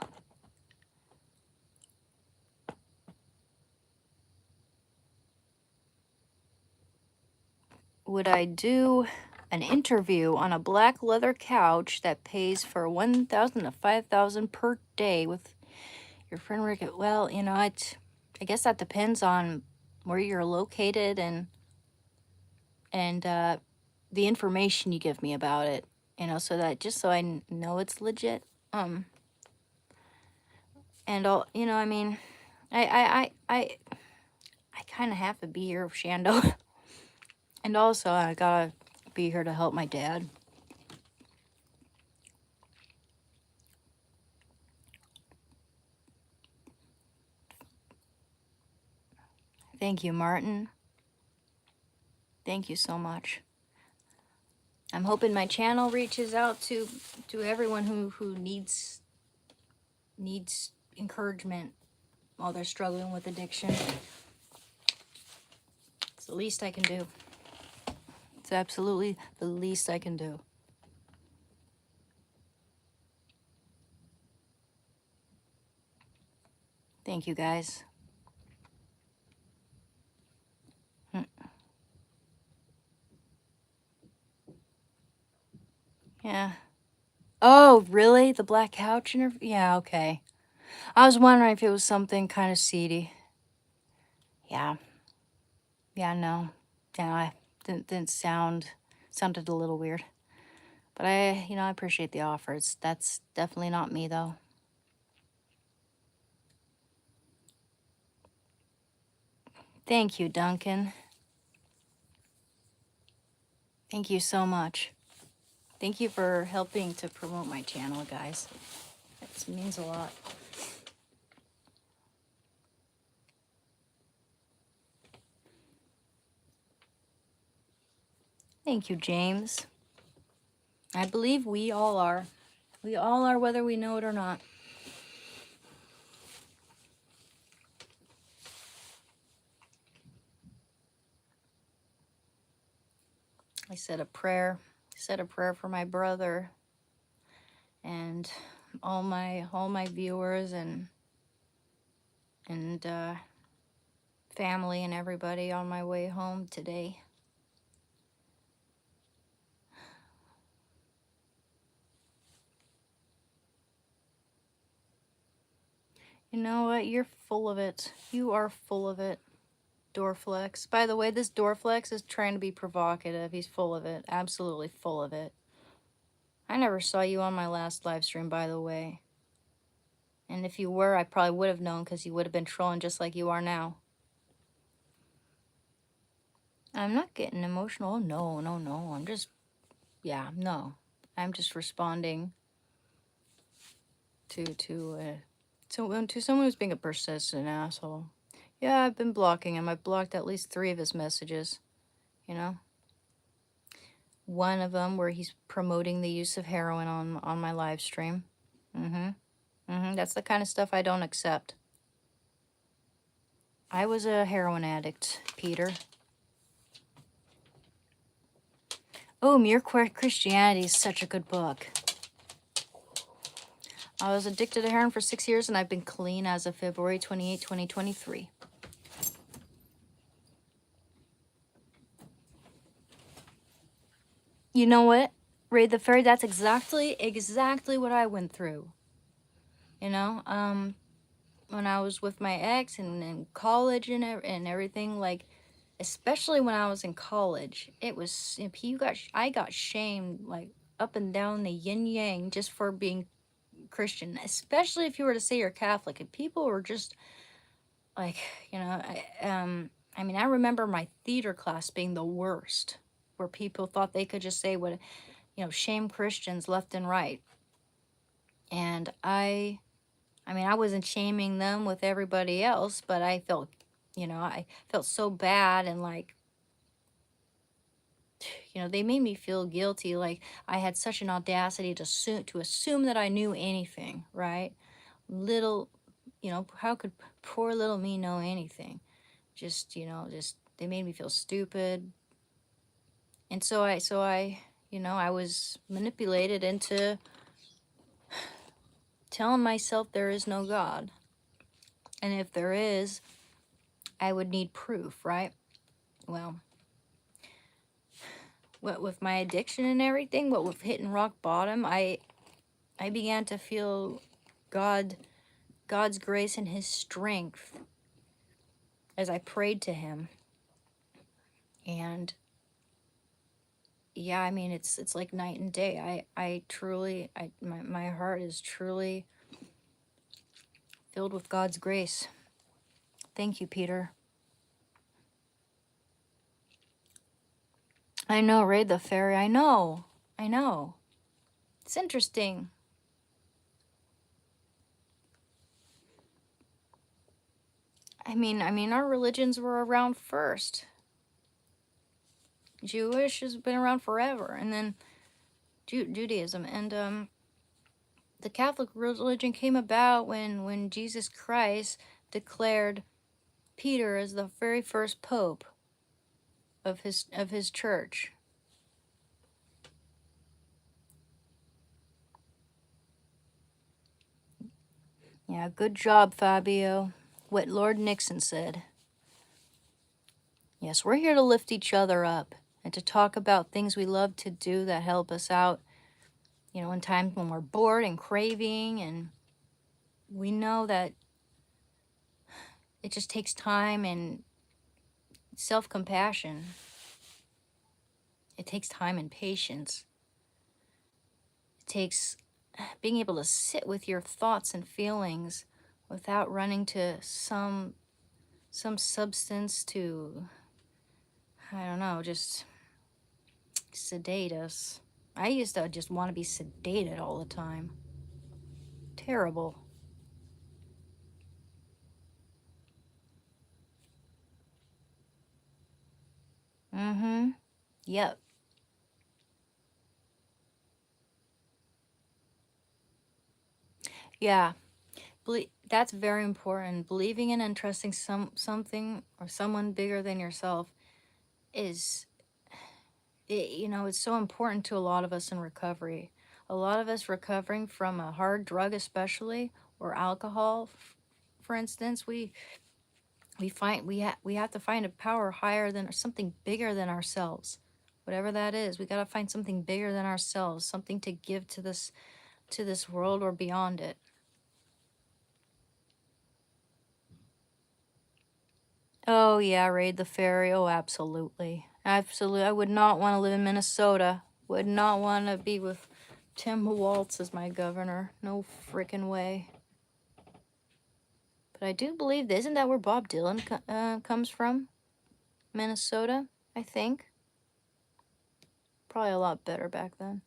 Would I do an interview on a black leather couch that pays for $1,000 to $5,000 per day with your friend Rick? Well, you know, I guess that depends on where you're located and the information you give me about it. You know, so that just so I know it's legit. And all, you know, I mean, I kind of have to be here with Shando. And also, I gotta be here to help my dad. Thank you, Martin. Thank you so much. I'm hoping my channel reaches out to everyone who needs encouragement while they're struggling with addiction. It's the least I can do. It's absolutely the least I can do. Thank you, guys. Yeah. Oh, really? The black couch interview? Yeah, okay. I was wondering if it was something kind of seedy. Yeah. Yeah, no. Yeah, I didn't sounded a little weird. But I appreciate the offers. That's definitely not me, though. Thank you, Duncan. Thank you so much. Thank you for helping to promote my channel, guys. It means a lot. Thank you, James. I believe we all are. We all are, whether we know it or not. I said a prayer for my brother and all my viewers and family and everybody on my way home today. You know what? You're full of it. You are full of it, Dorflex. By the way, this Dorflex is trying to be provocative. He's full of it. Absolutely full of it. I never saw you on my last live stream, by the way. And if you were, I probably would have known because you would have been trolling just like you are now. I'm not getting emotional. No. I'm just, yeah, no. I'm just responding to to someone who's being a persistent asshole. Yeah, I've been blocking him. I've blocked at least 3 of his messages, you know? One of them where he's promoting the use of heroin on my live stream. Mm-hmm. Mm-hmm. That's the kind of stuff I don't accept. I was a heroin addict, Peter. Oh, Mere Christianity is such a good book. I was addicted to heroin for 6 years, and I've been clean as of February 28, 2023. You know what? Raid the Fairy, that's exactly what I went through. You know, when I was with my ex and in college and everything, like, especially when I was in college, it was, if I got shamed, like, up and down the yin yang just for being Christian, especially if you were to say you're Catholic, and people were just like, you know, I mean, I remember my theater class being the worst, where people thought they could just say what, you know, shame Christians left and right. And I mean, I wasn't shaming them with everybody else, but I felt, you know, I felt so bad, and like, you know, they made me feel guilty. Like I had such an audacity to assume that I knew anything, right? Little, you know, how could poor little me know anything? Just, you know, just they made me feel stupid. And so I, you know, I was manipulated into telling myself there is no God. And if there is, I would need proof, right? Well, what with my addiction and everything, what with hitting rock bottom, I began to feel God's grace and his strength as I prayed to him. And yeah, I mean, it's like night and day. I truly, my heart is truly filled with God's grace. Thank you, Peter. I know, Raid the Fairy. I know. It's interesting. I mean, our religions were around first. Jewish has been around forever, and then Judaism, and the Catholic religion came about when Jesus Christ declared Peter as the very first pope of his church. Yeah, good job, Fabio. What Lord Nixon said. Yes, we're here to lift each other up and to talk about things we love to do that help us out, you know, in times when we're bored and craving, and we know that it just takes time and self-compassion. It takes time and patience. It takes being able to sit with your thoughts and feelings without running to some substance to, I don't know, just sedate us. I used to just want to be sedated all the time. Terrible. Mm-hmm. Yep. Yeah. That's very important. Believing in and trusting something or someone bigger than yourself is, you know, it's so important to a lot of us in recovery. A lot of us recovering from a hard drug, especially, or alcohol, for instance, we have to find a power higher than, or something bigger than ourselves, whatever that is. We got to find something bigger than ourselves, something to give to this world or beyond it. Oh yeah, Raid the Fairy. Oh, absolutely. Absolutely. I would not want to live in Minnesota. Would not want to be with Tim Walz as my governor. No freaking way. But I do believe, isn't that where Bob Dylan comes from? Minnesota, I think. Probably a lot better back then.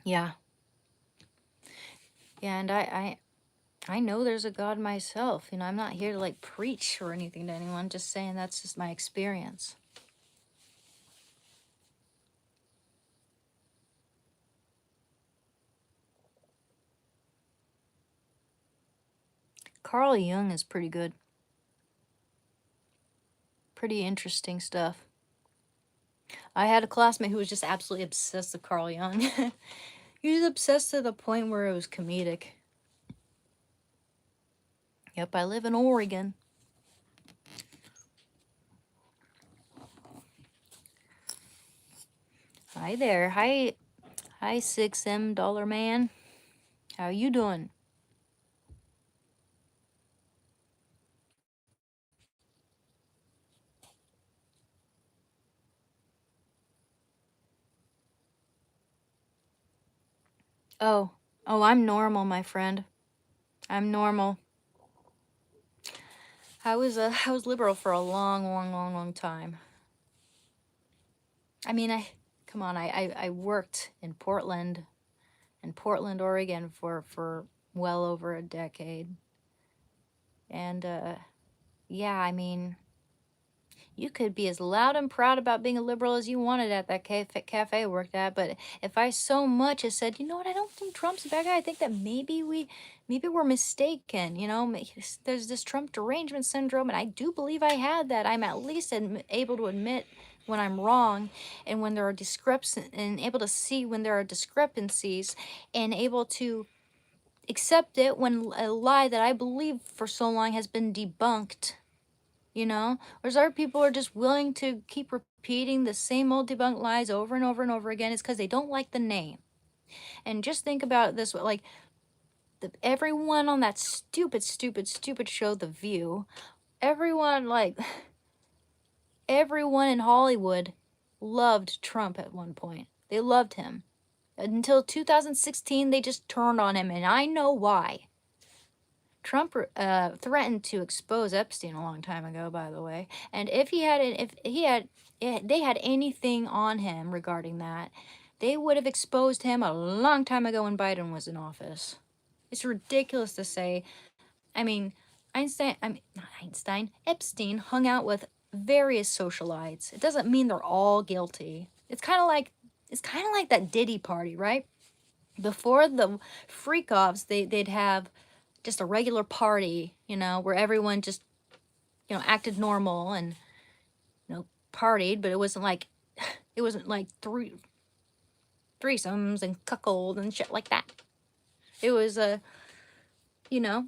Yeah. Yeah, and I know there's a God myself. You know, I'm not here to like preach or anything to anyone, just saying that's just my experience. Carl Jung is pretty good. Pretty interesting stuff. I had a classmate who was just absolutely obsessed with Carl Jung. He was obsessed to the point where it was comedic. Yep, I live in Oregon. Hi there. Hi, 6M Dollar Man. How you doing? Oh, I'm normal, my friend. I'm normal. I was liberal for a long time. I mean, come on, I worked in Portland, Oregon for well over a decade. And yeah, I mean, you could be as loud and proud about being a liberal as you wanted at that cafe I worked at, but if I so much as said, you know what, I don't think Trump's a bad guy. I think that maybe we're mistaken. You know, there's this Trump derangement syndrome, and I do believe I had that. I'm at least able to admit when I'm wrong, and when there are discrepancies, and able to see when there are discrepancies, and able to accept it when a lie that I believed for so long has been debunked. You know, whereas other people are just willing to keep repeating the same old debunked lies over and over and over again. It's because they don't like the name. And just think about it this way, like everyone on that stupid show, The View, everyone like everyone in Hollywood loved Trump at one point. They loved him. Until 2016, they just turned on him, and I know why. Trump threatened to expose Epstein a long time ago, by the way. And if they had anything on him regarding that, they would have exposed him a long time ago when Biden was in office. It's ridiculous to say. I mean, Epstein hung out with various socialites. It doesn't mean they're all guilty. It's kind of like that Diddy party, right? Before the freak-offs, they'd have just a regular party, you know, where everyone just, you know, acted normal and, you know, partied, but it wasn't like threesomes and cuckold and shit like that. It was you know,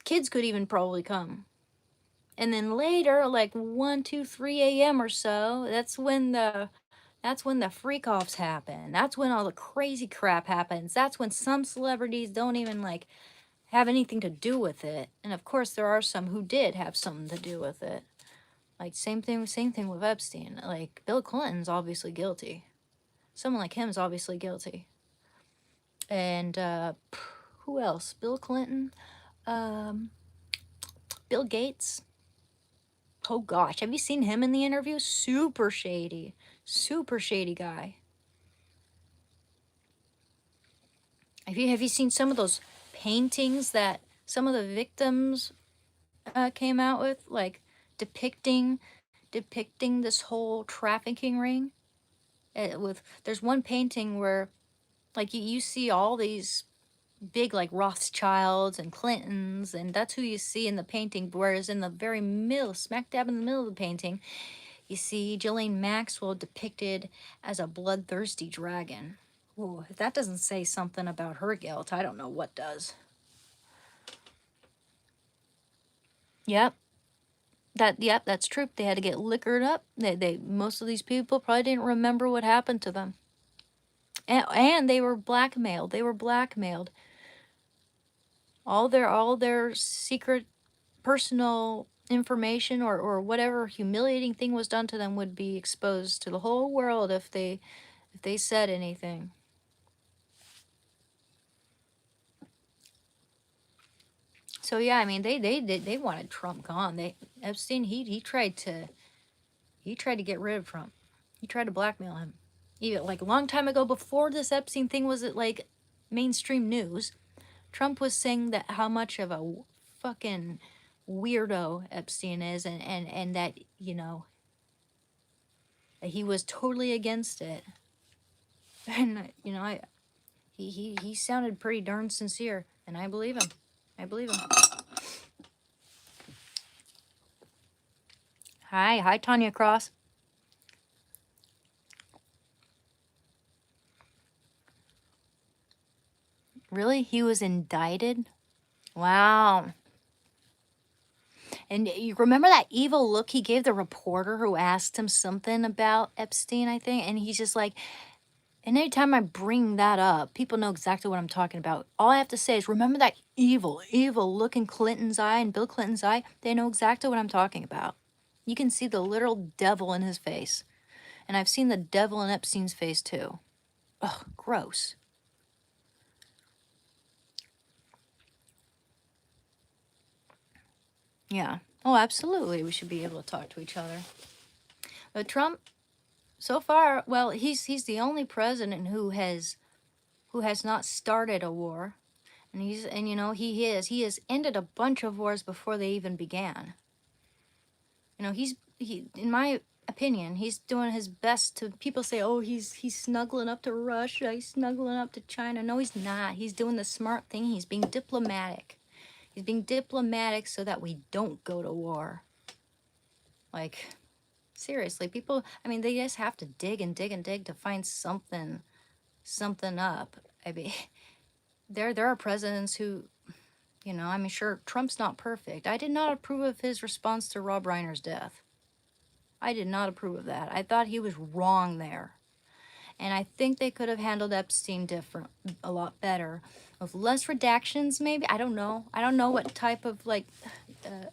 kids could even probably come. And then later, like 1, 2, 3 a.m. or so, that's when the freak offs happen. That's when all the crazy crap happens. That's when some celebrities don't even like have anything to do with it. And of course there are some who did have something to do with it. Like same thing with Epstein. Like Bill Clinton's obviously guilty. Someone like him is obviously guilty. And who else? Bill Clinton, um, Bill Gates. Oh gosh, have you seen him in the interview? Super shady guy. Have you seen some of those paintings that some of the victims came out with, like depicting this whole trafficking ring? There's one painting where like you see all these big like Rothschilds and Clintons, and that's who you see in the painting, whereas in the very middle, smack dab in the middle of the painting, you see Ghislaine Maxwell depicted as a bloodthirsty dragon. Ooh, if that doesn't say something about her guilt, I don't know what does. Yep. Yep, that's true. They had to get liquored up. They most of these people probably didn't remember what happened to them. And they were blackmailed. All their secret personal information or whatever humiliating thing was done to them would be exposed to the whole world if they said anything. So yeah, I mean they wanted Trump gone. Epstein he tried to get rid of Trump. He tried to blackmail him. even like a long time ago, before this Epstein thing was like mainstream news, Trump was saying that how much of a fucking weirdo Epstein is, and that, you know, that he was totally against it. And you know, he sounded pretty darn sincere, and I believe him. I believe him. Hi, Tanya Cross. Really? He was indicted? Wow. And you remember that evil look he gave the reporter who asked him something about Epstein, I think? And he's just like, and anytime I bring that up, people know exactly what I'm talking about. All I have to say is, remember that evil look in Clinton's eye and Bill Clinton's eye? They know exactly what I'm talking about. You can see the literal devil in his face. And I've seen the devil in Epstein's face too. Ugh, gross. Yeah. Oh, absolutely. We should be able to talk to each other. But Trump, so far, well, he's the only president who has not started a war. And you know, he has ended a bunch of wars before they even began. You know, he in my opinion, he's doing his best to, people say, "Oh, he's snuggling up to Russia, he's snuggling up to China." No, he's not. He's doing the smart thing. He's being diplomatic. He's being diplomatic so that we don't go to war. Like, seriously, people, I mean, they just have to dig and dig and dig to find something up. I mean, there are presidents who, you know, I mean, sure, Trump's not perfect. I did not approve of his response to Rob Reiner's death. I did not approve of that. I thought he was wrong there. And I think they could have handled Epstein a lot better, with less redactions maybe. I don't know. I don't know what type of like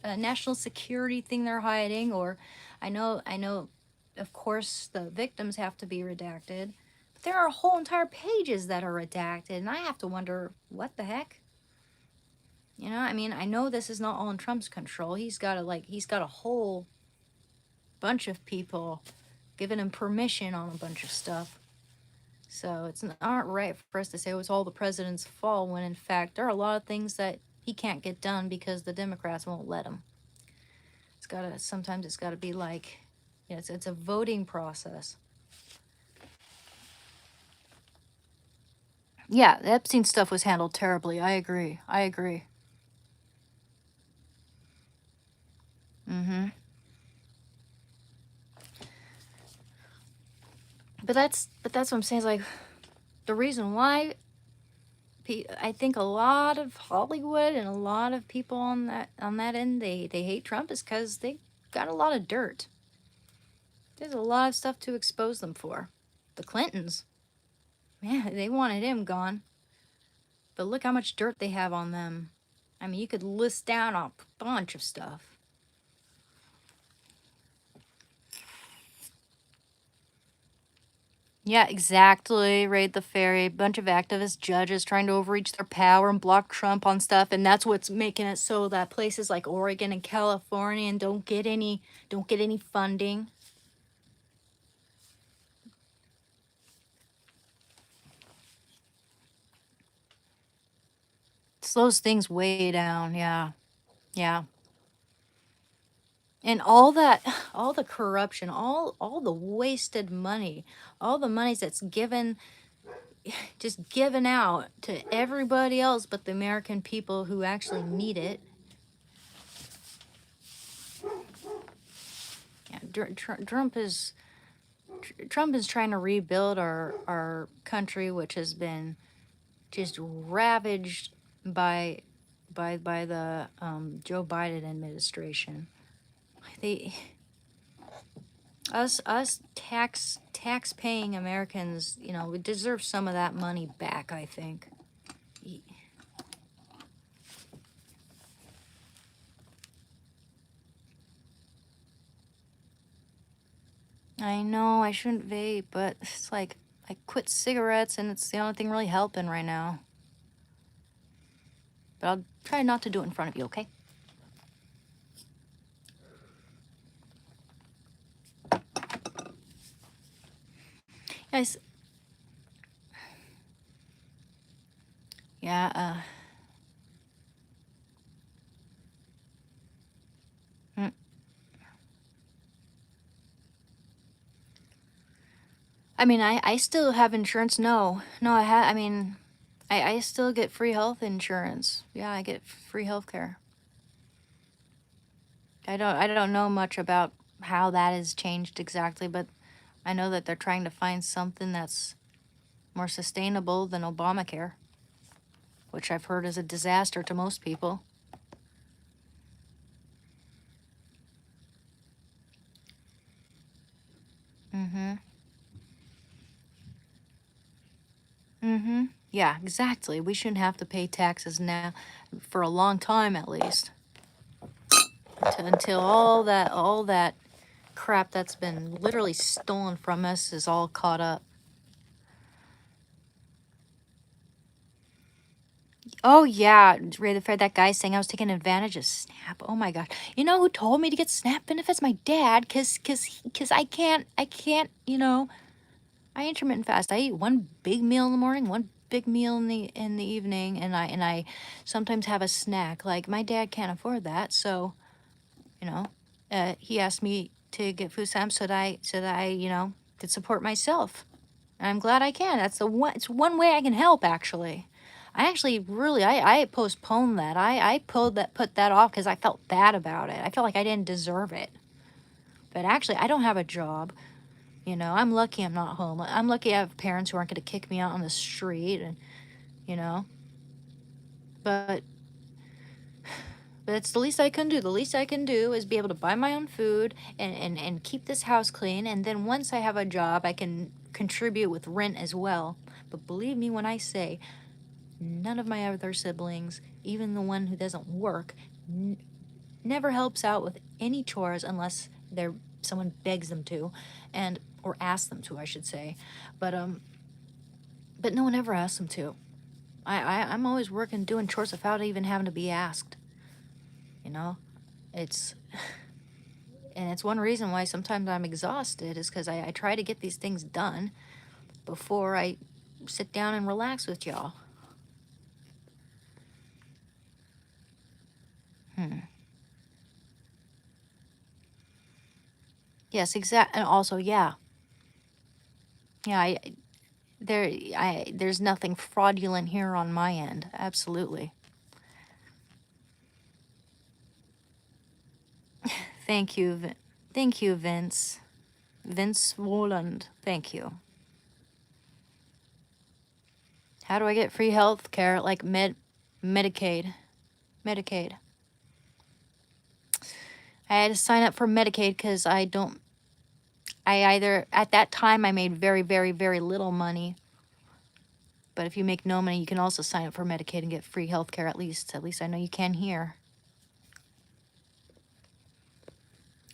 a national security thing they're hiding, or I know of course the victims have to be redacted. But there are whole entire pages that are redacted, and I have to wonder what the heck. You know, I mean, I know this is not all in Trump's control. He's got a whole bunch of people giving him permission on a bunch of stuff. So it's not right for us to say it was all the president's fault, when in fact there are a lot of things that he can't get done because the Democrats won't let him. Sometimes it's gotta be like, you know, it's a voting process. Yeah, the Epstein stuff was handled terribly. I agree. Mm-hmm. But that's what I'm saying, is like, the reason why I think a lot of Hollywood and a lot of people on that end, they hate Trump, is because they got a lot of dirt. There's a lot of stuff to expose them for. The Clintons, man, they wanted him gone. But look how much dirt they have on them. I mean, you could list down a bunch of stuff. Yeah, exactly. Raid the ferry. Bunch of activist judges trying to overreach their power and block Trump on stuff, and that's what's making it so that places like Oregon and California and don't get any funding. Slows things way down. Yeah. Yeah. And all that, all the corruption, all the wasted money, all the money that's just given out to everybody else but the American people who actually need it. Yeah, Trump is trying to rebuild our country, which has been just ravaged by the Joe Biden administration. They us tax paying Americans, you know, we deserve some of that money back, I think. I know I shouldn't vape, but it's like I quit cigarettes and it's the only thing really helping right now. But I'll try not to do it in front of you, okay? Guys, yeah, mm, I mean, I still have insurance. No, I mean, I still get free health insurance. Yeah, I get free health care. I don't know much about how that has changed exactly, but I know that they're trying to find something that's more sustainable than Obamacare, which I've heard is a disaster to most people. Mm-hmm. Mm-hmm. Yeah, exactly. We shouldn't have to pay taxes now for a long time at least. Until all that crap that's been literally stolen from us is all caught up. Oh yeah, Ray the Fair, that guy saying I was taking advantage of SNAP. Oh my gosh. You know who told me to get SNAP benefits? My dad, cause I can't, I intermittent fast. I eat one big meal in the morning, one big meal in the evening, and I sometimes have a snack. Like my dad can't afford that, so you know, he asked me to get food stamps so that I could support myself. And I'm glad I can. That's the one. It's one way I can help actually. I actually really I postponed that. I put that off because I felt bad about it. I felt like I didn't deserve it. But actually, I don't have a job. I'm lucky I'm not home. I'm lucky I have parents who aren't going to kick me out on the street, and you know. But it's the least I can do. The least I can do is be able to buy my own food and keep this house clean. And then once I have a job, I can contribute with rent as well. But believe me when I say, none of my other siblings, even the one who doesn't work, never helps out with any chores unless someone begs them to, or asks them to, I should say. But no one ever asks them to. I'm always working, doing chores without even having to be asked. It's and it's one reason why sometimes I'm exhausted is because I try to get these things done before I sit down and relax with y'all. Yes, exact. And also, yeah, yeah. There's nothing fraudulent here on my end. Absolutely. Thank you, thank you, Vince. Vince Woland. Thank you. How do I get free health care like Medicaid? Medicaid. I had to sign up for Medicaid because at that time I made very, very, very little money. But if you make no money, you can also sign up for Medicaid and get free health care at least. At least I know you can here.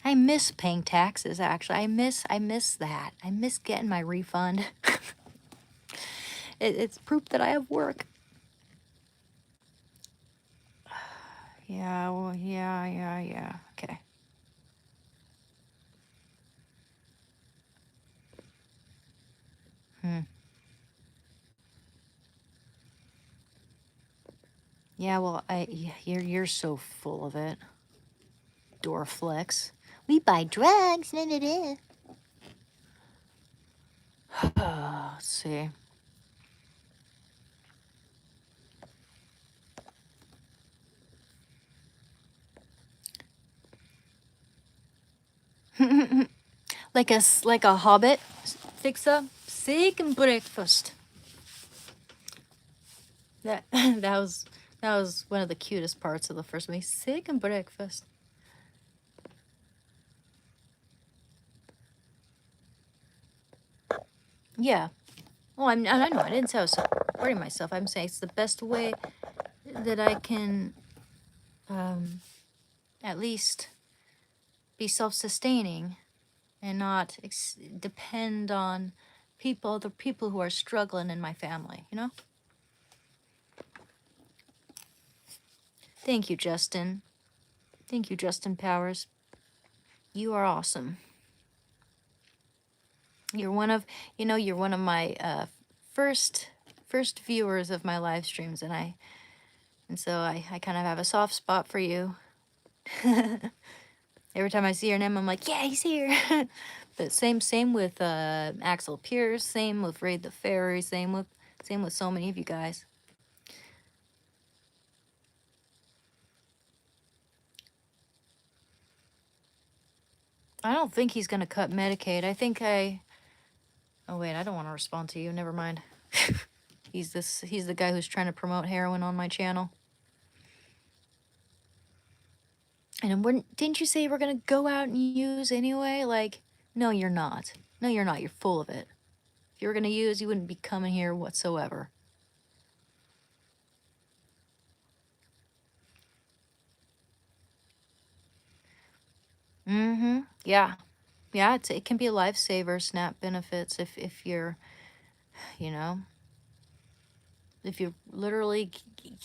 I miss paying taxes, actually. I miss that. I miss getting my refund. It's proof that I have work. Yeah, well, yeah. Okay. Yeah, well, you're so full of it. Dorflex. We buy drugs. Nah, nah, nah. Let's see. Like a hobbit. Fix a second breakfast. That that was one of the cutest parts of the first movie. Second breakfast. Yeah. Well, I know I didn't say I was supporting myself. I'm saying it's the best way that I can at least be self-sustaining and not depend on other people who are struggling in my family, Thank you, Justin. Thank you, Justin Powers. You are awesome. You're one of, you're one of my first first viewers of my live streams, and so I kind of have a soft spot for you. Every time I see your name, I'm like, yeah, he's here. But same with Axel Pierce, same with Raid the Fairy, same with so many of you guys. I don't think he's gonna cut Medicaid. Oh wait, I don't want to respond to you. Never mind. He's the guy who's trying to promote heroin on my channel. And didn't you say you were gonna go out and use anyway? Like, no, you're not. No, you're not. You're full of it. If you were gonna use, you wouldn't be coming here whatsoever. Mm-hmm. Yeah. Yeah, it can be a lifesaver, SNAP benefits, if you're, you know, if you literally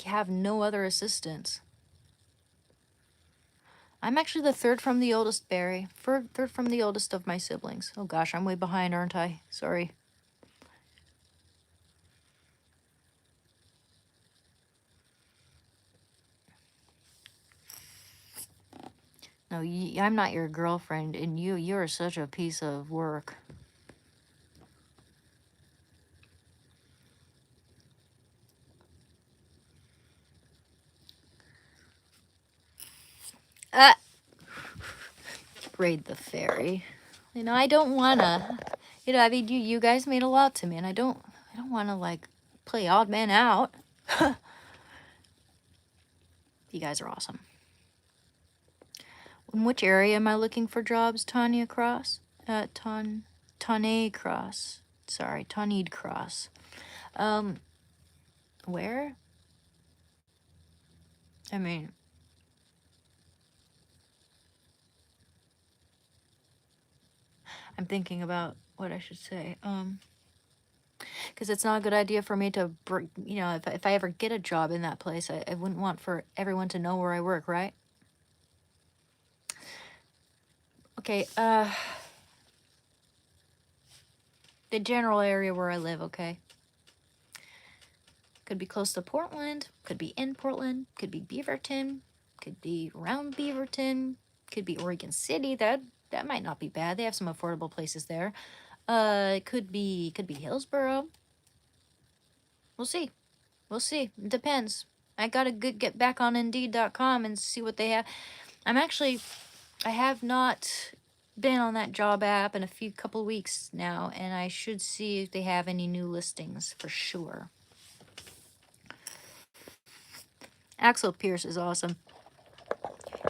have no other assistance. I'm actually the third from the oldest, Barry. Third from the oldest of my siblings. Oh gosh, I'm way behind, aren't I? Sorry. No, I'm not your girlfriend, and you're such a piece of work. Raid the Fairy. I don't wanna. I mean, you guys made a lot to me, and I don't wanna like play odd man out. You guys are awesome. In which area am I looking for jobs, Tanya Cross? Tane Cross. Sorry, Tanid Cross. Where? I mean, I'm thinking about what I should say. Because it's not a good idea for me to, if I ever get a job in that place, I wouldn't want for everyone to know where I work, right? Okay, the general area where I live, okay? Could be close to Portland, could be in Portland, could be Beaverton, could be around Beaverton, could be Oregon City. That might not be bad. They have some affordable places there. It could be Hillsboro. We'll see. We'll see. It depends. I gotta get back on Indeed.com and see what they have. I have not been on that job app in a couple weeks now, and I should see if they have any new listings for sure. Axel Pierce is awesome.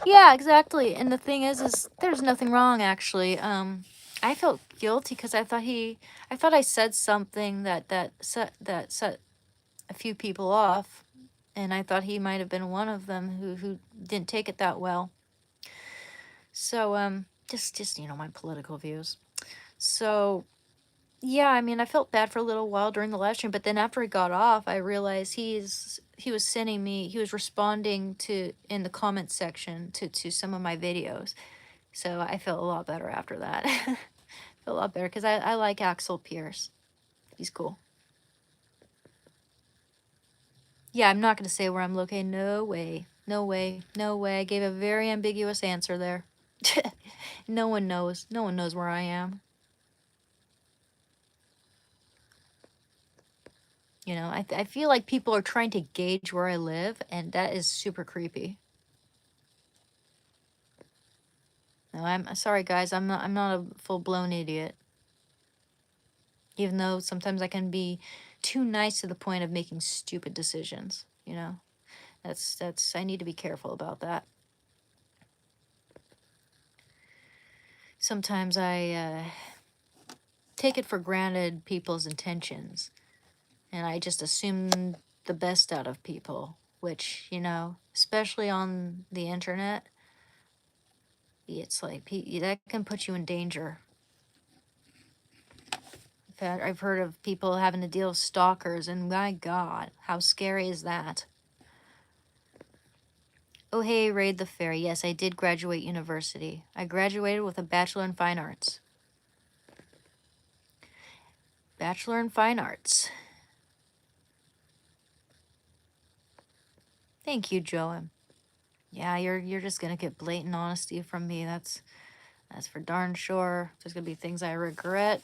Yeah, exactly. And the thing is there's nothing wrong actually. I felt guilty because I thought I said something that set a few people off, and I thought he might have been one of them who didn't take it that well. So just my political views. So yeah, I mean, I felt bad for a little while during the live stream, but then after he got off, I realized he was responding in the comment section to some of my videos. So I felt a lot better after that. Felt a lot better because I like Axel Pierce. He's cool. Yeah, I'm not going to say where I'm located. No way. No way. No way. I gave a very ambiguous answer there. No one knows. No one knows where I am. I feel like people are trying to gauge where I live, and that is super creepy. No, I'm sorry, guys. I'm not a full-blown idiot. Even though sometimes I can be too nice to the point of making stupid decisions. I need to be careful about that. Sometimes I take it for granted people's intentions, and I just assume the best out of people, which, especially on the internet, it's like that can put you in danger. I've heard of people having to deal with stalkers, and my God, how scary is that? Oh, hey, Raid the Fairy. Yes, I did graduate university. I graduated with a Bachelor in Fine Arts. Bachelor in Fine Arts. Thank you, Joem. Yeah, you're just gonna get blatant honesty from me. That's for darn sure. There's gonna be things I regret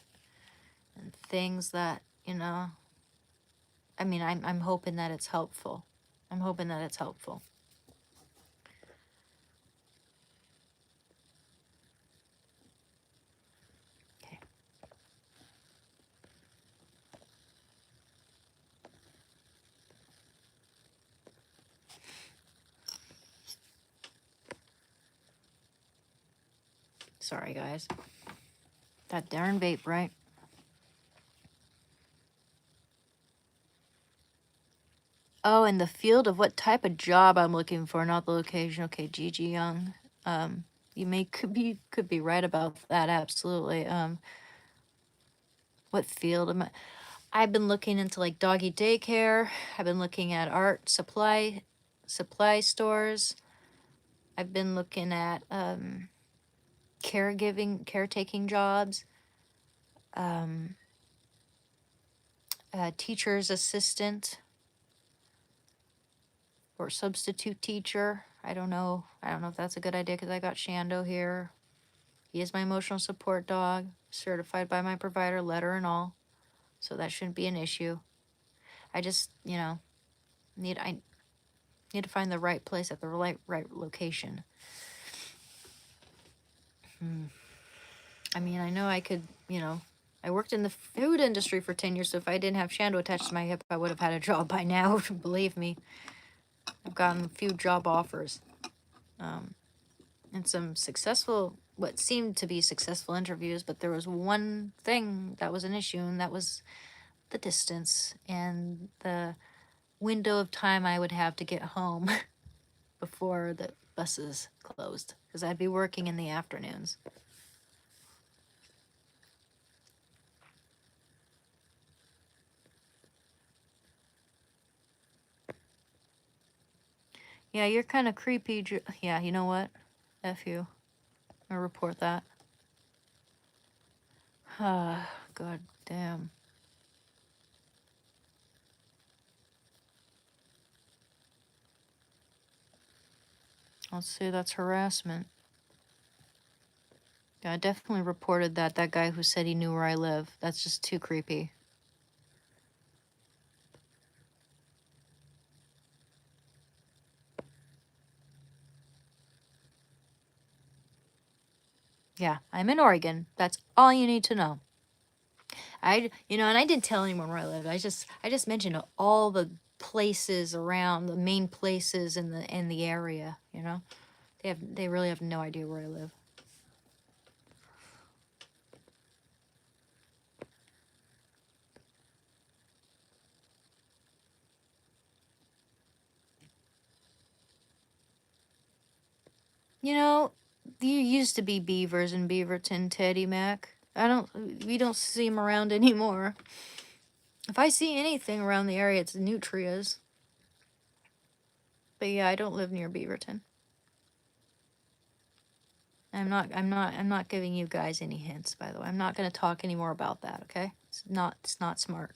and things that, you know, I mean, I'm hoping that it's helpful. I'm hoping that it's helpful. Okay. Sorry, guys. That darn vape, right? Oh, in the field of what type of job I'm looking for, not the location. Okay, Gigi Young. You could be right about that. Absolutely. What field am I? I've been looking into like doggy daycare. I've been looking at art supply stores. I've been looking at caretaking jobs. Teacher's assistant or substitute teacher. I don't know if that's a good idea because I got Shando here. He is my emotional support dog, certified by my provider, letter and all. So that shouldn't be an issue. I just, need to find the right place at the right location. I mean, I know I could, I worked in the food industry for 10 years, so if I didn't have Shando attached to my hip, I would have had a job by now. Believe me. I've gotten a few job offers. And some successful, what seemed to be successful interviews, but there was one thing that was an issue, and that was the distance and the window of time I would have to get home before the buses closed, because I'd be working in the afternoons. Yeah, you're kind of creepy. Yeah, you know what? F you. I'll report that. Ah, god damn. Let's say that's harassment. Yeah, I definitely reported that guy who said he knew where I live. That's just too creepy. Yeah, I'm in Oregon. That's all you need to know. And I didn't tell anyone where I lived. I just mentioned all the places around, the main places in the area. They really have no idea where I live. You used to be beavers in Beaverton, Teddy Mac. We don't see them around anymore. If I see anything around the area, it's nutrias. But yeah, I don't live near Beaverton. I'm not giving you guys any hints, by the way. I'm not going to talk anymore about that, okay? It's not smart.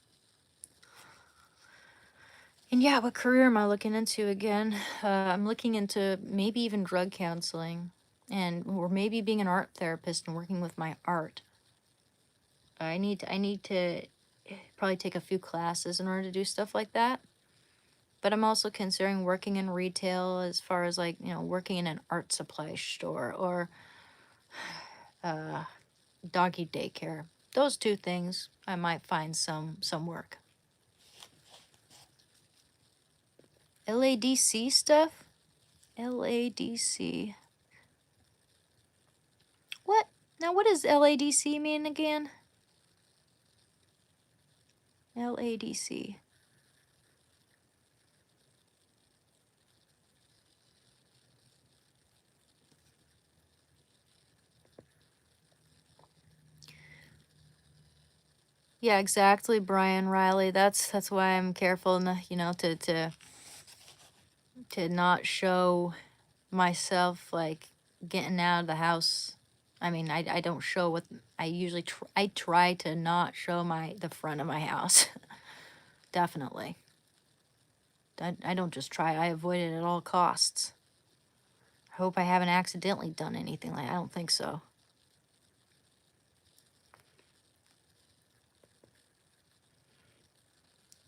And yeah, what career am I looking into again? I'm looking into maybe even drug counseling, or maybe being an art therapist and working with my art. I need to probably take a few classes in order to do stuff like that. But I'm also considering working in retail, as far as like, working in an art supply store or doggy daycare. Those two things, I might find some work. LADC stuff? LADC. What? Now, what does LADC mean again? LADC. Yeah, exactly, Brian Riley. That's why I'm careful, to not show myself like getting out of the house. I mean, I don't show what I usually I try to not show the front of my house. Definitely. I don't just try, I avoid it at all costs. I hope I haven't accidentally done anything like I don't think so.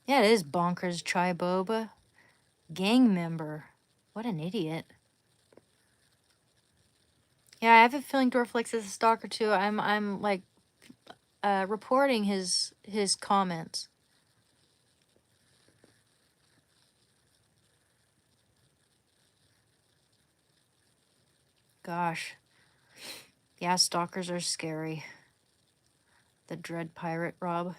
Yeah, it is bonkers, Chai Boba. Gang member. What an idiot. Yeah, I have a feeling Dorflex is a stalker too. I'm like reporting his comments. Gosh. Yeah, stalkers are scary. The Dread Pirate Rob.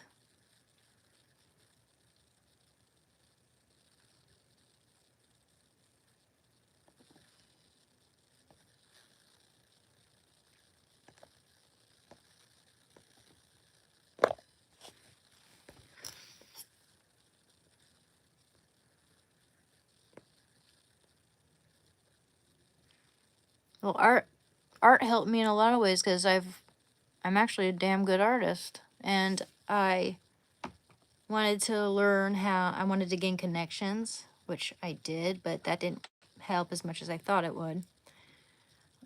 Well, art helped me in a lot of ways because I'm actually a damn good artist, and I wanted to learn how I wanted to gain connections, which I did, but that didn't help as much as I thought it would.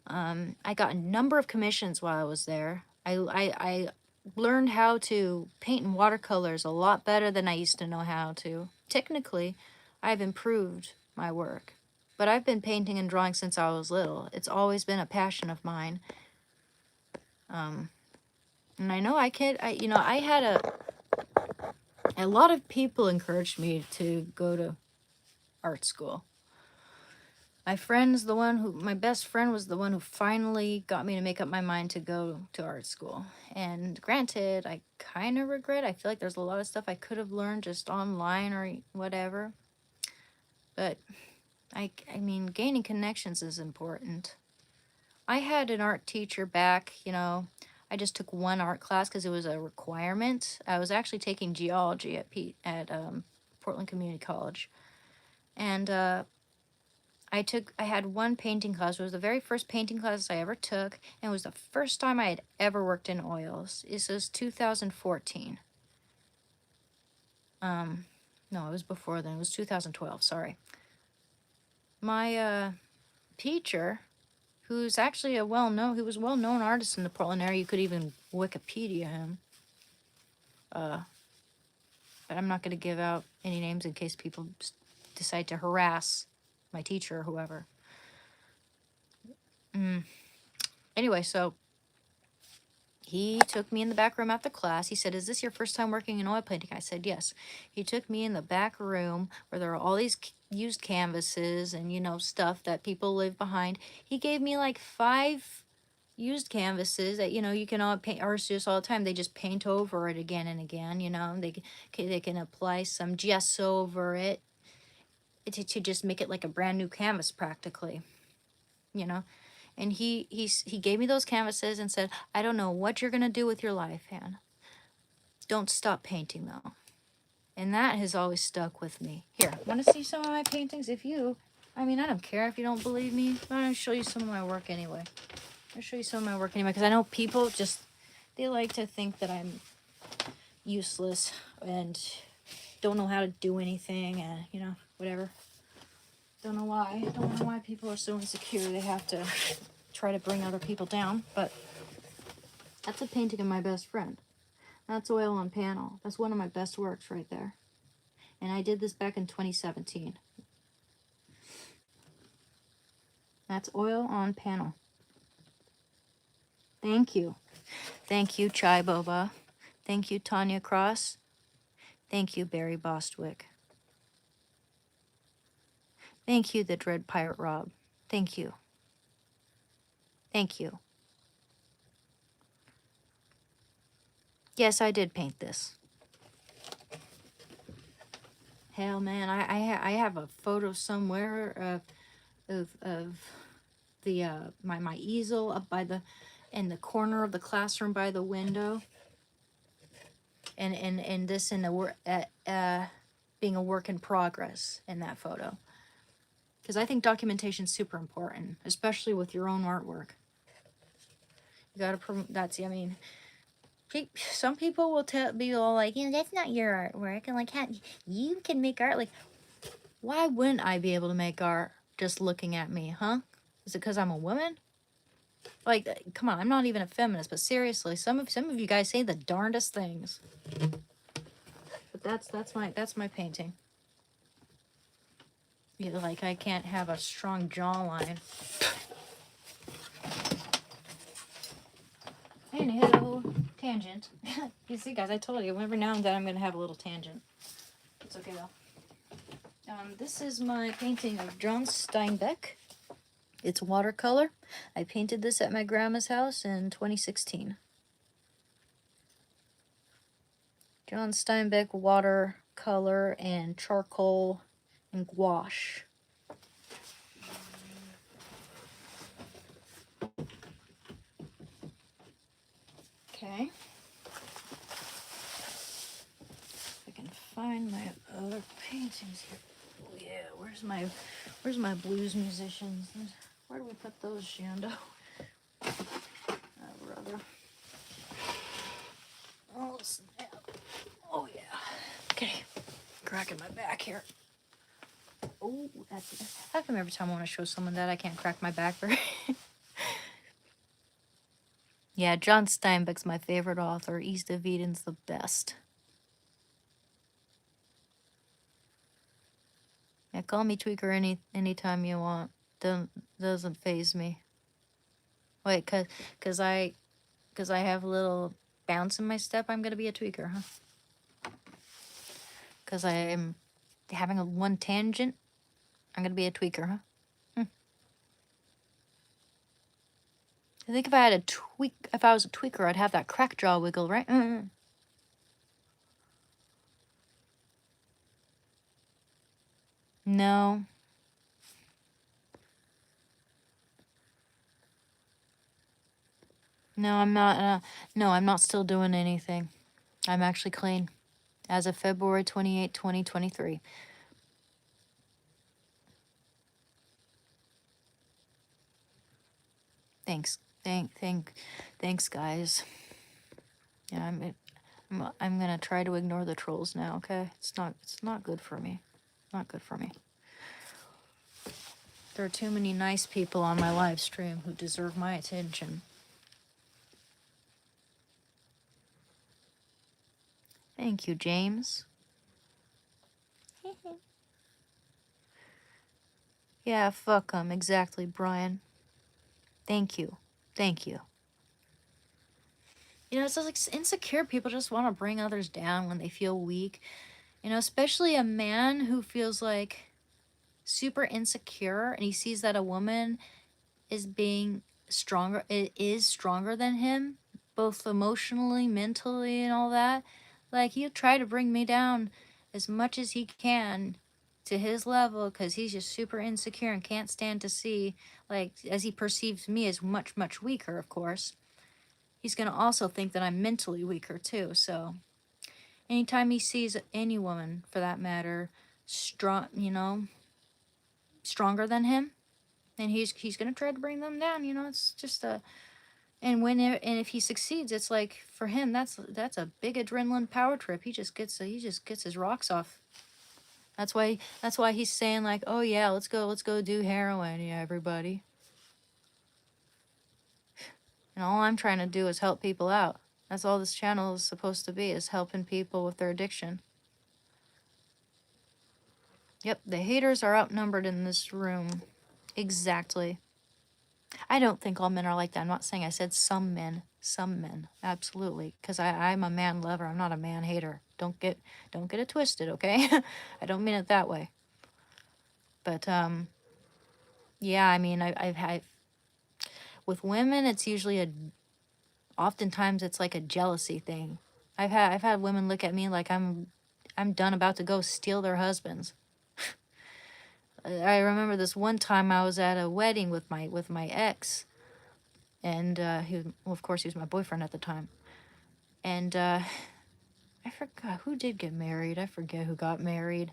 I got a number of commissions while I was there. I learned how to paint in watercolors a lot better than I used to know how to. Technically, I've improved my work, but I've been painting and drawing since I was little. It's always been a passion of mine. And I know I can't, you know, I had a lot of people encouraged me to go to art school. My best friend was the one who finally got me to make up my mind to go to art school. And granted, I kind of regret, I feel like there's a lot of stuff I could have learned just online or whatever. But I mean, gaining connections is important. I had an art teacher back, you know, I just took one art class because it was a requirement. I was actually taking geology at Portland Community College. And I had one painting class. It was the very first painting class I ever took, and it was the first time I had ever worked in oils. This was 2014. No, it was before then. It was 2012, sorry. My teacher, who's actually he was a well-known artist in the Portland area. You could even Wikipedia him. But I'm not going to give out any names in case people decide to harass my teacher or whoever. Anyway, so he took me in the back room after class. He said, "Is this your first time working in oil painting?" I said, "Yes." He took me in the back room where there are all these used canvases and, you know, stuff that people leave behind. He gave me like 5 used canvases that, you know, you can all paint, artists do this all the time. They just paint over it again and again, you know. They can apply some gesso over it to just make it like a brand new canvas practically, you know. And he gave me those canvases and said, "I don't know what you're going to do with your life, Hannah. Don't stop painting, though." And that has always stuck with me. Here, want to see some of my paintings? I mean, I don't care if you don't believe me. I'm going to show you some of my work anyway. Because I know people they like to think that I'm useless and don't know how to do anything and, you know, whatever. Don't know why people are so insecure they have to try to bring other people down, but that's a painting of my best friend. That's oil on panel. That's one of my best works right there. And I did this back in 2017. That's oil on panel. Thank you. Thank you, Chai Boba. Thank you, Tanya Cross. Thank you, Barry Bostwick. Thank you, the Dread Pirate Rob. Thank you. Thank you. Yes, I did paint this. Hell, man, I have a photo somewhere of the my easel up in the corner of the classroom by the window, and this in the work being a work in progress in that photo, because I think documentation is super important, especially with your own artwork. You gotta that's, I mean, some people will be all like, you know, that's not your artwork, and like, how you can make art. Like, why wouldn't I be able to make art just looking at me, huh? Is it because I'm a woman? Like, come on, I'm not even a feminist, but seriously, some of you guys say the darndest things. But that's my painting. Yeah, like I can't have a strong jawline. Anywho, tangent. You see, guys, I told you, every now and then I'm gonna have a little tangent. It's okay though. This is my painting of John Steinbeck. It's watercolor. I painted this at my grandma's house in 2016. John Steinbeck watercolor and charcoal and gouache. Okay. If I can find my other paintings here. Oh yeah, where's my blues musicians? Where do we put those, Shando? Brother. Oh snap. Oh yeah. Okay. Cracking my back here. Oh, how come every time I want to show someone that I can't crack my back very Yeah, John Steinbeck's my favorite author. East of Eden's the best. Yeah, call me tweaker anytime you want. Doesn't phase me. Wait, cause I have a little bounce in my step. I'm gonna be a tweaker, huh? Cause I am having one tangent. I'm gonna be a tweaker, huh? I think if I was a tweaker, I'd have that crack jaw wiggle, right? No. No, I'm not. No, I'm not still doing anything. I'm actually clean. As of February 28, 2023. Thanks. Thanks, guys. Yeah, I'm gonna try to ignore the trolls now, okay? It's not good for me. Not good for me. There are too many nice people on my live stream who deserve my attention. Thank you, James. Yeah, fuck 'em. Exactly, Brian. Thank you. Thank you. You know, it's just like insecure people just want to bring others down when they feel weak. You know, especially a man who feels like super insecure and he sees that a woman is being stronger, it is stronger than him, both emotionally, mentally, and all that. Like, he'll try to bring me down as much as he can to his level because he's just super insecure and can't stand to see, like, as he perceives me as much, much weaker, of course. He's going to also think that I'm mentally weaker, too. So, anytime he sees any woman, for that matter, strong, you know, stronger than him, and he's gonna try to bring them down. You know, it's just a and if he succeeds, it's like for him that's a big adrenaline power trip. He just gets his rocks off. That's why he's saying like, oh yeah, let's go do heroin, yeah, everybody. And all I'm trying to do is help people out. That's all this channel is supposed to be, is helping people with their addiction. Yep, the haters are outnumbered in this room. Exactly. I don't think all men are like that. I'm not saying, I said some men. Some men. Absolutely. Because I'm a man lover. I'm not a man hater. Don't get it twisted, okay? I don't mean it that way. But yeah, I mean I've had with women it's usually oftentimes it's like a jealousy thing. I've had women look at me like I'm done about to go steal their husbands. I remember this one time I was at a wedding with my ex, and well, of course he was my boyfriend at the time, and I forgot who did get married. I forget who got married,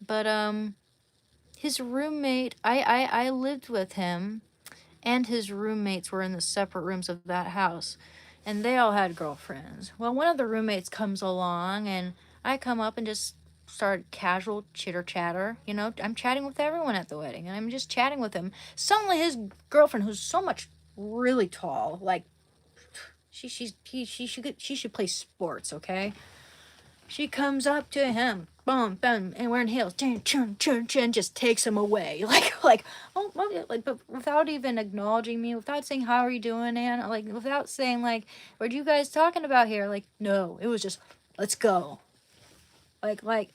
but his roommate, I lived with him, and his roommates were in the separate rooms of that house, and they all had girlfriends. Well, one of the roommates comes along, and I come up and just start casual chitter chatter. You know, I'm chatting with everyone at the wedding, and I'm just chatting with him. Suddenly, his girlfriend, who's so much really tall, like she should play sports, okay? She comes up to him, boom, boom, and wearing heels, chun, chun, chun, chun, just takes him away, oh, like, but without even acknowledging me, without saying, "How are you doing, Anna?" Like, without saying, like, "What are you guys talking about here?" Like, no, it was just, "Let's go," like,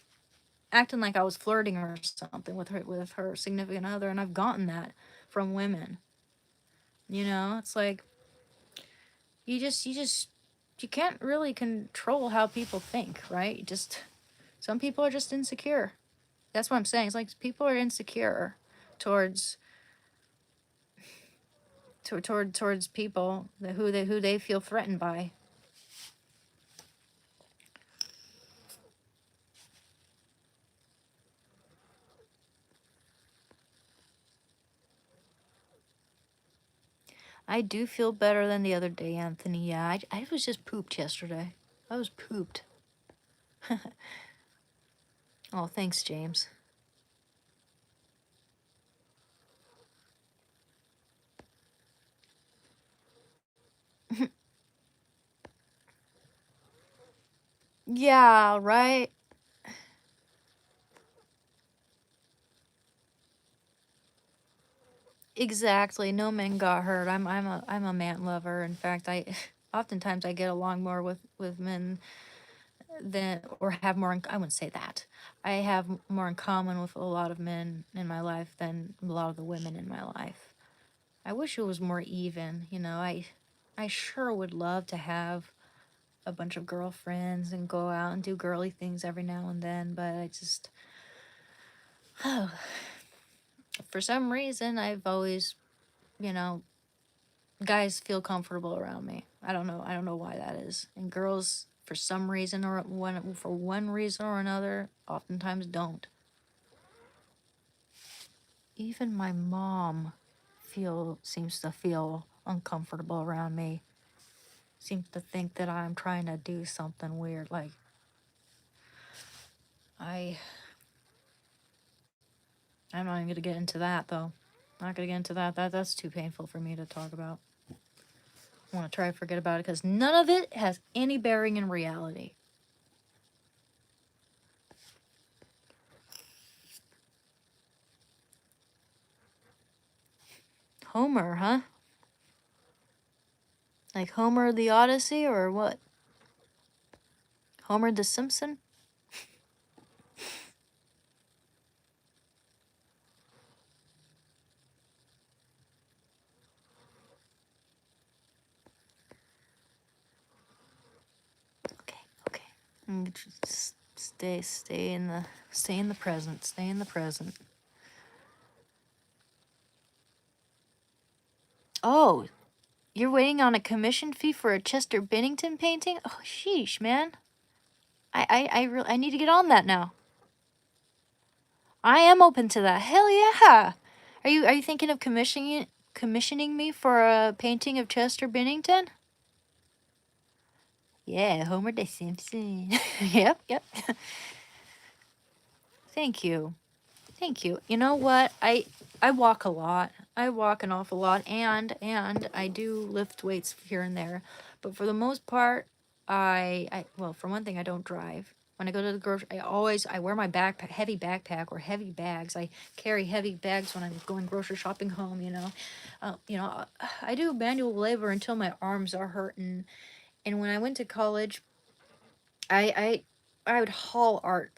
acting like I was flirting or something with her significant other, and I've gotten that from women. You know, it's like you can't really control how people think, right? Some people are just insecure. That's what I'm saying. It's like people are insecure towards towards people who they feel threatened by. I do feel better than the other day, Anthony. Yeah, I was just pooped yesterday. I was pooped. Oh, thanks, James. Yeah, right. Exactly. No men got hurt. I'm a man lover. In fact, I oftentimes I get along more with men than or have more in, I wouldn't say that. I have more in common with a lot of men in my life than a lot of the women in my life. I wish it was more even, you know. I sure would love to have a bunch of girlfriends and go out and do girly things every now and then, but I just for some reason I've always, you know, guys feel comfortable around me. I don't know why that is. And girls for some reason or for one reason or another oftentimes don't. Even my mom seems to feel uncomfortable around me. Seems to think that I'm trying to do something weird. Like I I'm not even gonna get into that though. Not gonna get into that. That's too painful for me to talk about. I want to try to forget about it because none of it has any bearing in reality. Homer, huh? Like Homer the Odyssey or what? Homer the Simpson? Okay, okay. Just stay in the present. Stay in the present. Oh, you're waiting on a commission fee for a Chester Bennington painting? Oh, sheesh, man. I need to get on that now. I am open to that. Hell yeah. Are you thinking of commissioning me for a painting of Chester Bennington? Yeah, Homer the Simpson. Yep. Thank you. Thank you. You know what? I walk a lot. I walk an awful lot and I do lift weights here and there. But for the most part, I well, for one thing, I don't drive. When I go to the grocery, I wear my heavy backpack or heavy bags. I carry heavy bags when I'm going grocery shopping home, you know. I do manual labor until my arms are hurting. And when I went to college, I would haul art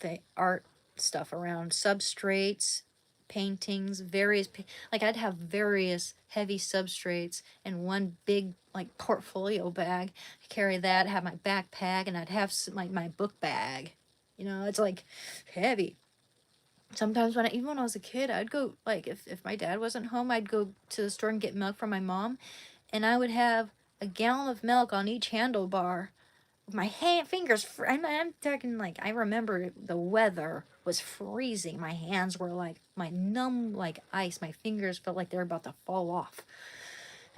stuff around, substrates, paintings, like I'd have various heavy substrates in one big like portfolio bag. Carry that, have my backpack, and I'd have my book bag. You know, it's like heavy. Sometimes even when I was a kid, I'd go like if my dad wasn't home, I'd go to the store and get milk from my mom, and I would have a gallon of milk on each handlebar my fingers, I'm talking like, I remember the weather was freezing. My hands were like, my numb like ice. My fingers felt like they're about to fall off.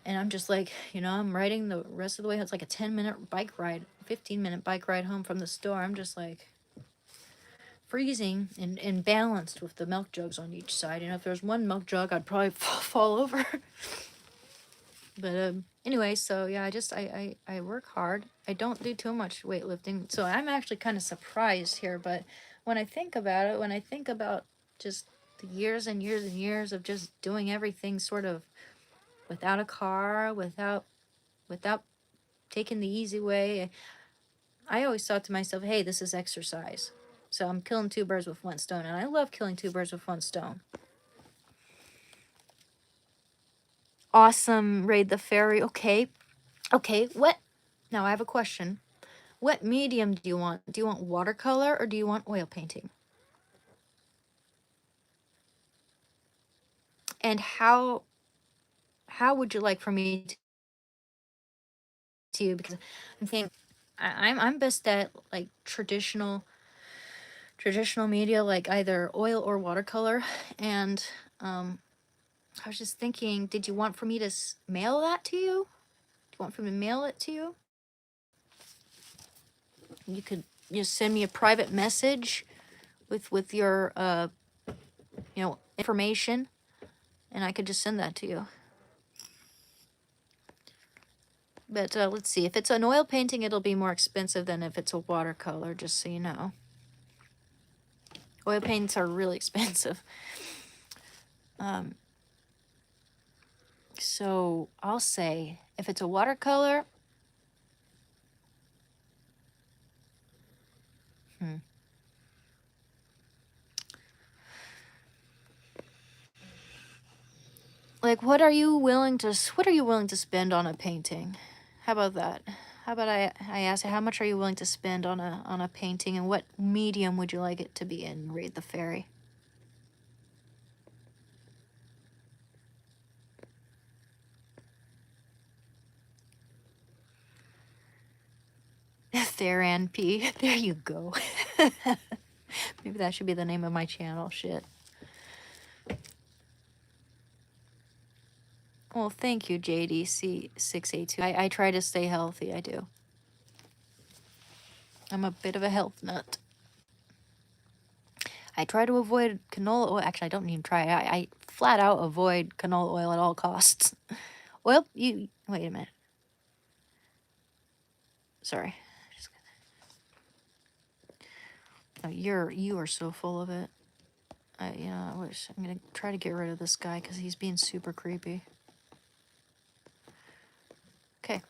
And I'm just like, I'm riding the rest of the way. It's like a 10-minute bike ride, 15-minute bike ride home from the store. I'm just like freezing and balanced with the milk jugs on each side. If there's one milk jug, I'd probably fall over. But anyway, so yeah, I work hard. I don't do too much weightlifting, so I'm actually kind of surprised here. But when I think about it, when I think about just the years and years and years of just doing everything sort of without a car, without taking the easy way, I always thought to myself, hey, this is exercise. So I'm killing two birds with one stone, and I love killing two birds with one stone. Awesome, Raid the Fairy. Okay, what? Now I have a question. What medium do you want? Do you want watercolor or do you want oil painting? And how would you like for me to, because I'm thinking I'm best at like traditional media, like either oil or watercolor. And I was just thinking, did you want for me to mail that to you? Do you want for me to mail it to you? You could just send me a private message with your information, and I could just send that to you. But let's see, if it's an oil painting, it'll be more expensive than if it's a watercolor, just so you know. Oil paints are really expensive. So I'll say, if it's a watercolor, like, what are you willing to spend on a painting? How about that? How about I ask you, how much are you willing to spend on a painting, and what medium would you like it to be in? Raid the Fairy. Theran P. There you go. Maybe that should be the name of my channel. Shit. Well, thank you, JDC682. I try to stay healthy. I do. I'm a bit of a health nut. I try to avoid canola oil. Actually, I don't even try. I flat out avoid canola oil at all costs. Well, wait a minute. Sorry. Oh, you are so full of it. I'm gonna try to get rid of this guy because he's being super creepy. Okay.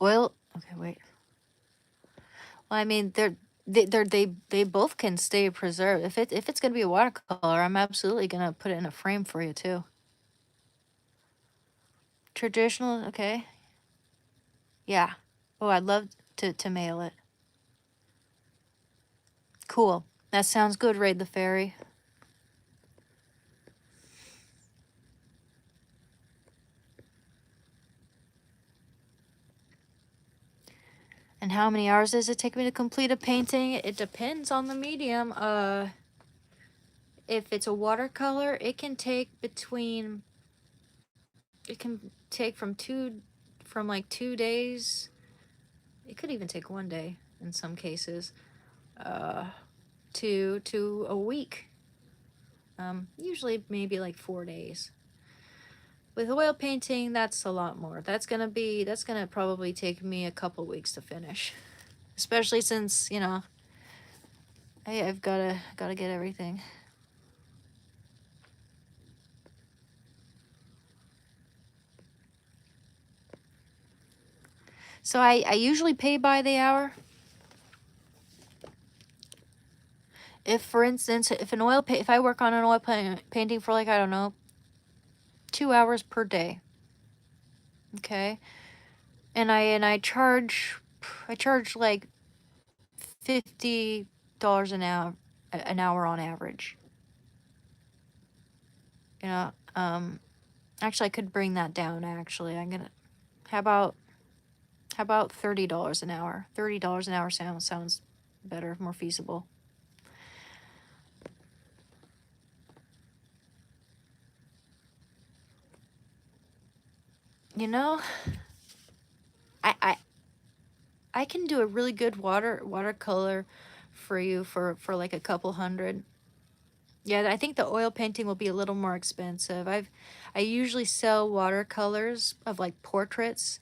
Oil. Okay, wait. Well, I mean, they both can stay preserved. If it's gonna be a watercolor, I'm absolutely gonna put it in a frame for you too. Traditional, okay. Yeah. Oh, I'd love to mail it. Cool. That sounds good, Raid the Fairy. And how many hours does it take me to complete a painting? It depends on the medium. If it's a watercolor, it can take from like 2 days. It could even take 1 day in some cases. To a week. Usually maybe like 4 days. With oil painting, that's a lot more. That's gonna probably take me a couple weeks to finish. Especially since, I've gotta get everything. So I usually pay by the hour. If, for instance, if I work on an oil painting for like, I don't know, 2 hours per day. Okay. And I charge like $50 an hour on average. Actually I could bring that down. Actually, I'm gonna How about $30 an hour? $30 an hour sounds better, more feasible. You know, I can do a really good watercolor for you for like a couple hundred. Yeah, I think the oil painting will be a little more expensive. I usually sell watercolors of like portraits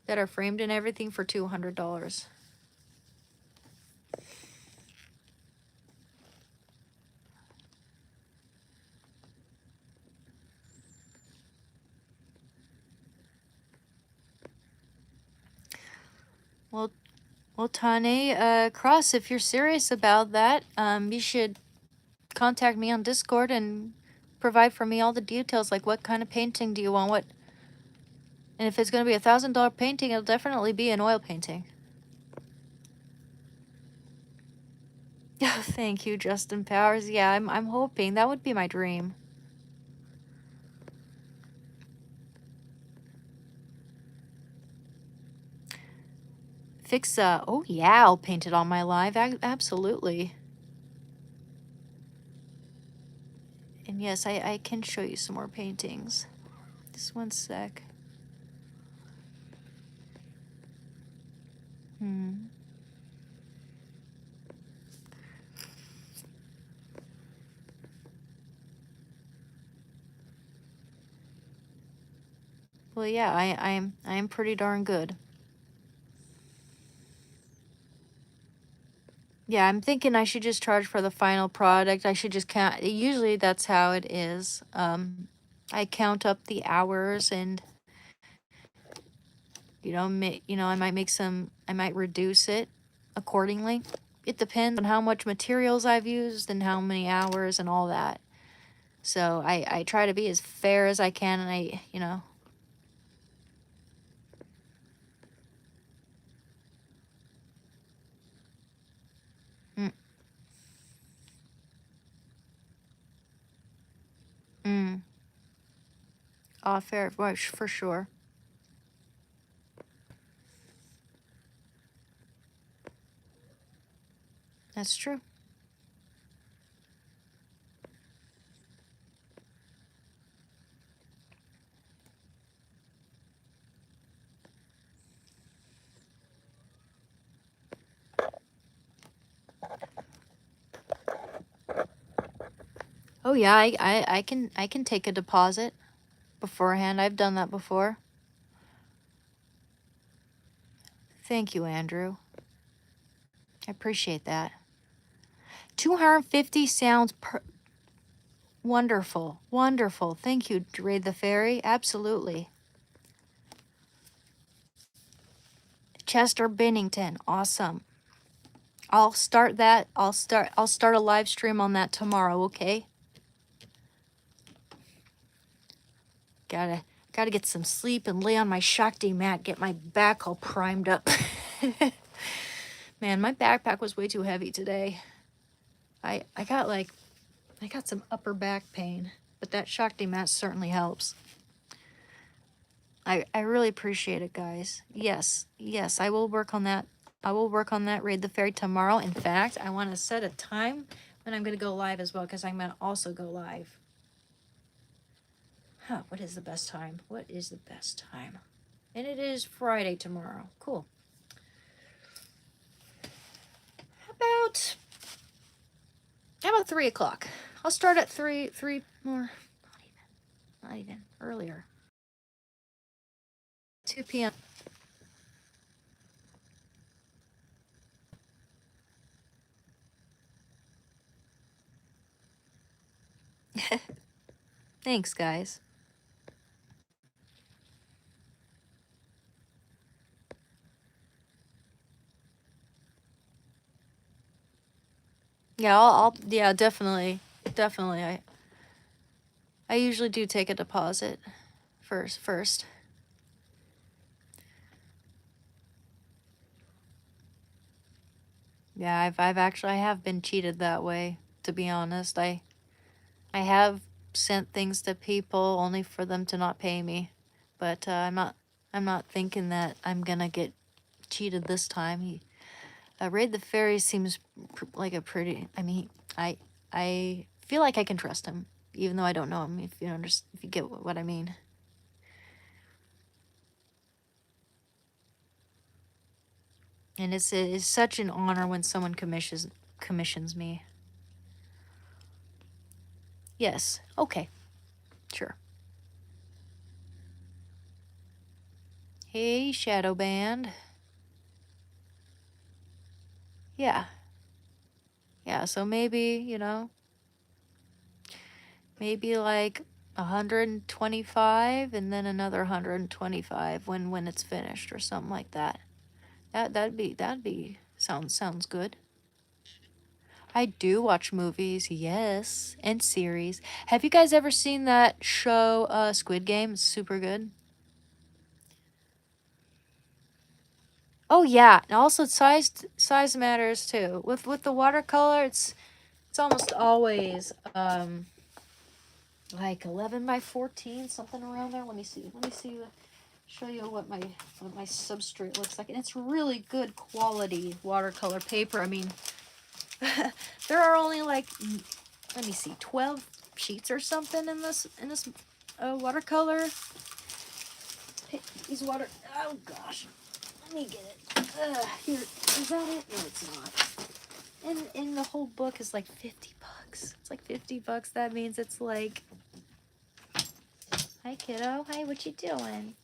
that are framed and everything for $200. Well, Tane, Cross, if you're serious about that, you should contact me on Discord and provide for me all the details, like what kind of painting do you want, and if it's going to be $1,000 painting, it'll definitely be an oil painting. Thank you, Justin Powers. Yeah, I'm hoping that would be my dream. Fix, oh yeah, I'll paint it on my live. Absolutely. And yes, I can show you some more paintings. Just one sec. Well, yeah, I'm pretty darn good. Yeah, I'm thinking I should just charge for the final product. I should just count. Usually that's how it is. I count up the hours and, I might reduce it accordingly. It depends on how much materials I've used and how many hours and all that. So I try to be as fair as I can, and mm, mm, fair, for sure. That's true. Oh yeah, I can take a deposit beforehand. I've done that before. Thank you, Andrew. I appreciate that. 250 sounds wonderful. Wonderful. Thank you, Raid the Fairy. Absolutely. Chester Bennington. Awesome. I'll start that. I'll start a live stream on that tomorrow, okay? Gotta get some sleep and lay on my Shakti mat, get my back all primed up. Man, my backpack was way too heavy today. I got some upper back pain, but that Shakti mat certainly helps. I really appreciate it, guys. Yes, I will work on that. I will work on that Raid the Fairy tomorrow. In fact, I want to set a time when I'm going to go live as well, because I'm going to also go live. What is the best time? What is the best time? And it is Friday tomorrow. Cool. How about 3 o'clock? I'll start at 3 more. Not even. Earlier. 2 p.m. Thanks, guys. Yeah, yeah, definitely. I usually do take a deposit first. Yeah, I have been cheated that way, to be honest. I have sent things to people only for them to not pay me, but I'm I'm not thinking that I'm gonna get cheated this time. Raid the Fairy seems like a pretty. I mean, I feel like I can trust him, even though I don't know him. If you understand, if you get what I mean. And it's such an honor when someone commissions me. Yes. Okay. Sure. Hey, Shadow Band. Yeah. Yeah, so maybe, you know, maybe like 125 and then another 125 when it's finished or something like that. That'd be sounds good. I do watch movies, yes, and series. Have you guys ever seen that show Squid Game? It's super good. Oh yeah, and also size matters too. With the watercolor, it's almost always like 11 by 14, something around there. Let me see. Show you what my substrate looks like, and it's really good quality watercolor paper. I mean, there are only like, let me see, 12 sheets or something in this watercolor. Hey, these water. Oh gosh, let me get it. Here, is that it? No, it's not. And the whole book is like $50. It's like $50. That means it's like, hi kiddo, hi, what you doing?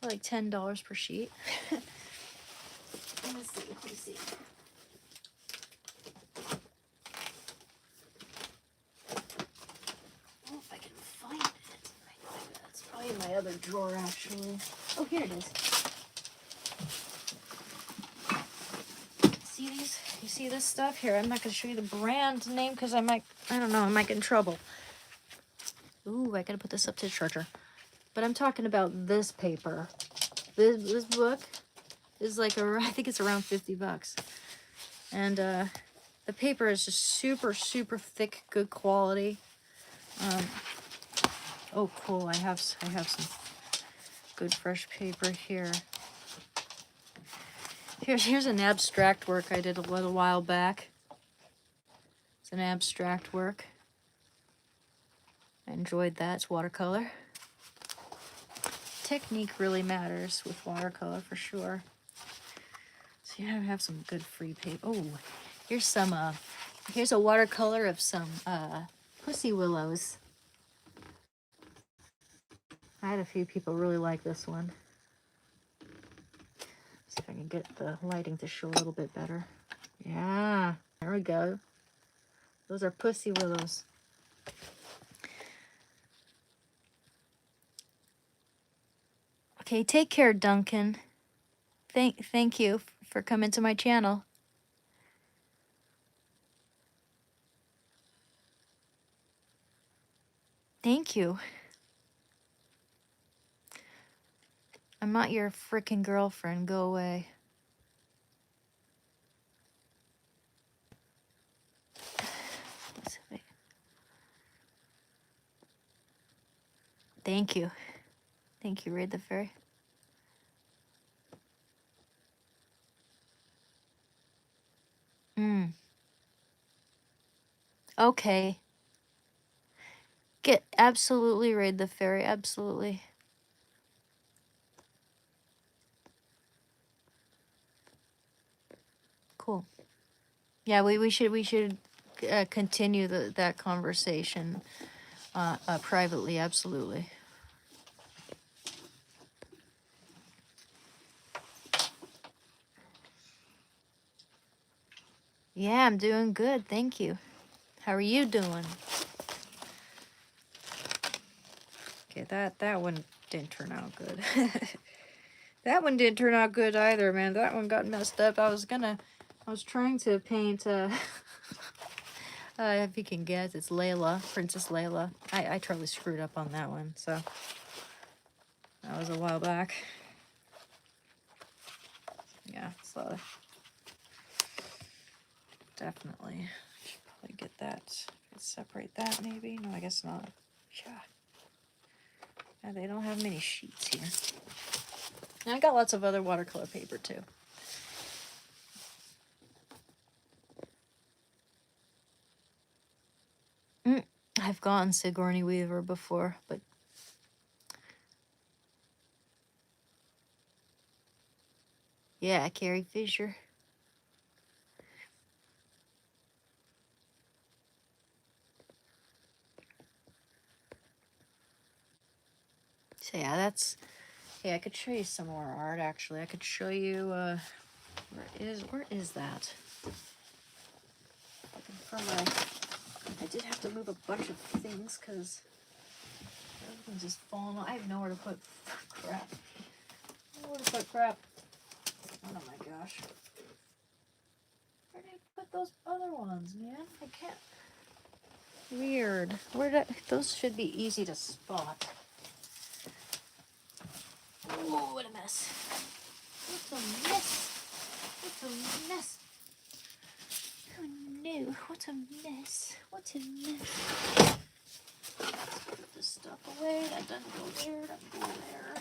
Like $10 per sheet. Let me see. Oh, if I can find it. It's probably in my other drawer, actually. Oh, here it is. See these? You see this stuff? Here, I'm not going to show you the brand name because I don't know, I might get in trouble. Ooh, I got to put this up to the charger. But I'm talking about this paper. This book is like, I think it's around $50. And the paper is just super, super thick, good quality. Oh, cool. I have some good fresh paper here. Here's an abstract work I did a little while back. It's an abstract work. I enjoyed that. It's watercolor. Technique really matters with watercolor for sure. So you have some good free paper. Oh, here's a watercolor of some pussy willows. I had a few people really like this one. See if I can get the lighting to show a little bit better. Yeah, there we go. Those are pussy willows. Okay, take care, Duncan. Thank you for coming to my channel. Thank you. I'm not your frickin' girlfriend. Go away. Thank you. Thank you, Raid the Fairy. Okay. Get absolutely Raid the Fairy. Absolutely. Cool. Yeah, we should continue that conversation privately. Absolutely. Yeah, I'm doing good. Thank you. How are you doing? Okay, that one didn't turn out good. That one didn't turn out good either, man. That one got messed up. I was trying to paint, if you can guess, it's Layla, Princess Layla. I totally screwed up on that one, so that was a while back. Yeah, so definitely should probably get that. Separate that maybe. No, I guess not. Yeah. God, they don't have many sheets here. And I got lots of other watercolor paper too. I've gotten Sigourney Weaver before, but yeah, Carrie Fisher. So yeah, that's, hey, I could show you some more art actually. I could show you where is that? Looking for my, I did have to move a bunch of things because everything's just falling off. I have nowhere to put crap. Nowhere to put crap. Oh my gosh. Where did I put those other ones, man? I can't. Weird. Where did those should be easy to spot. Oh, what a mess. What a mess. What a mess. Oh no, what a mess. What a mess. Let's put this stuff away. That doesn't go there. Doesn't go there.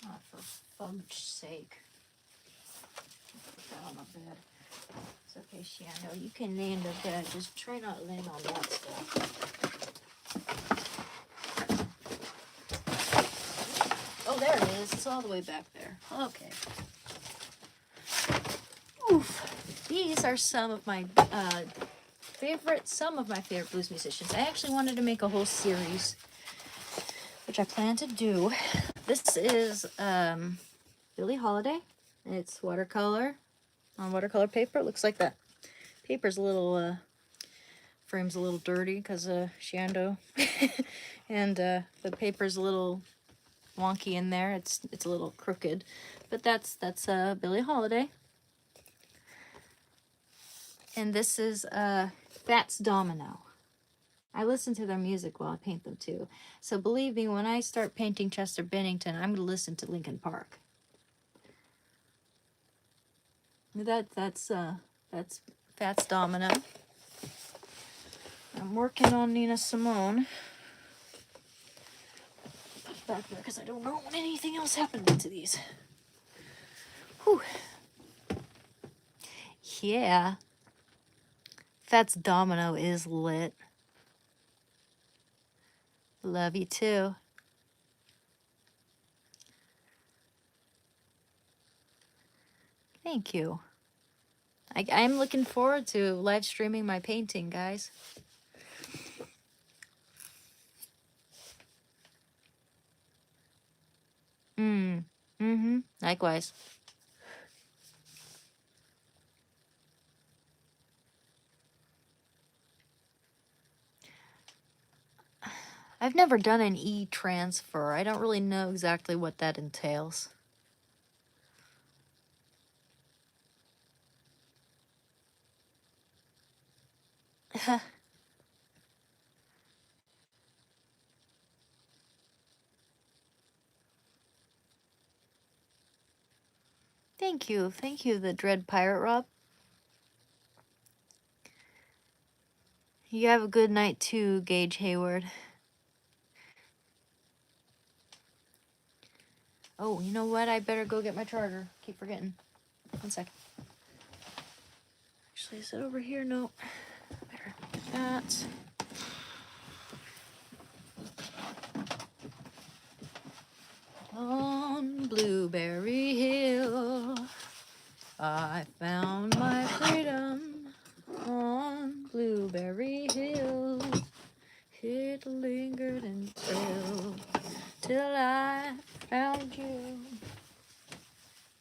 Oh, for fudge's sake. Put that on the bed. It's okay, Shando. You can lay in the bed. Just try not to land on that stuff. Oh, there it is. It's all the way back there. Okay. Oof. These are some of my favorite blues musicians. I actually wanted to make a whole series, which I plan to do. This is Billie Holiday. It's watercolor on watercolor paper. It looks like that paper's a little frame's a little dirty because of Shando, and the paper's a little wonky in there. It's a little crooked, but that's Billie Holiday. And this is Fats Domino. I listen to their music while I paint them too. So believe me, when I start painting Chester Bennington, I'm gonna listen to Linkin Park. That's Fats Domino. I'm working on Nina Simone. Back there because I don't know when anything else happened to these. Whew. Yeah. Fats Domino is lit. Love you too. Thank you. I'm looking forward to live streaming my painting, guys. Likewise. I've never done an e-transfer. I don't really know exactly what that entails. Thank you, the Dread Pirate Rob. You have a good night too, Gage Hayward. Oh, you know what? I better go get my charger. Keep forgetting. 1 second. Actually, is it over here? No. Better get that. On Blueberry Hill, I found my freedom. On Blueberry Hill, it lingered till I found you.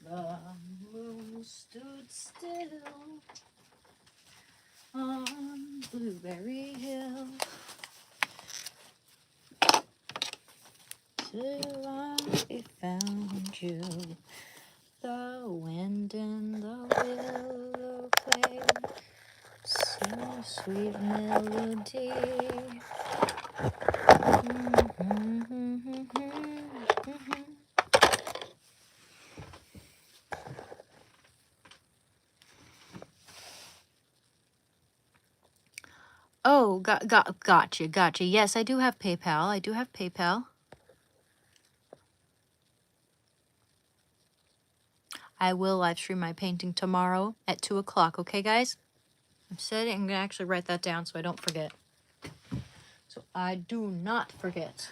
The moon stood still on Blueberry Hill till I found you. The wind and the willow played so sweet melody. Oh, gotcha. Yes, I do have PayPal. I do have PayPal. I will live stream my painting tomorrow at 2 o'clock. Okay, guys? I'm setting. I'm gonna actually write that down so I don't forget. So I do not forget.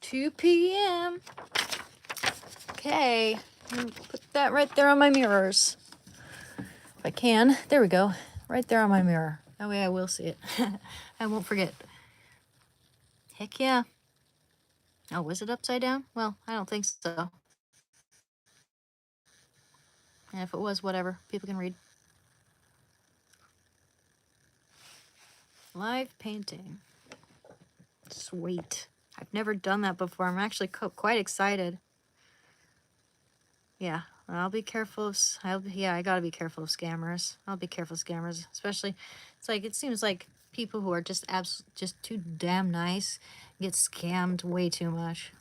2 p.m. Okay, put that right there on my mirrors. If I can. There we go. Right there on my mirror. That way I will see it. I won't forget. Heck yeah. Oh, was it upside down? Well, I don't think so. And if it was, whatever. People can read. Live painting. Sweet. I've never done that before. I'm actually quite excited. Yeah, I'll be careful of, I gotta be careful of scammers. I'll be careful of scammers, especially, it's like, it seems like people who are just just too damn nice get scammed way too much.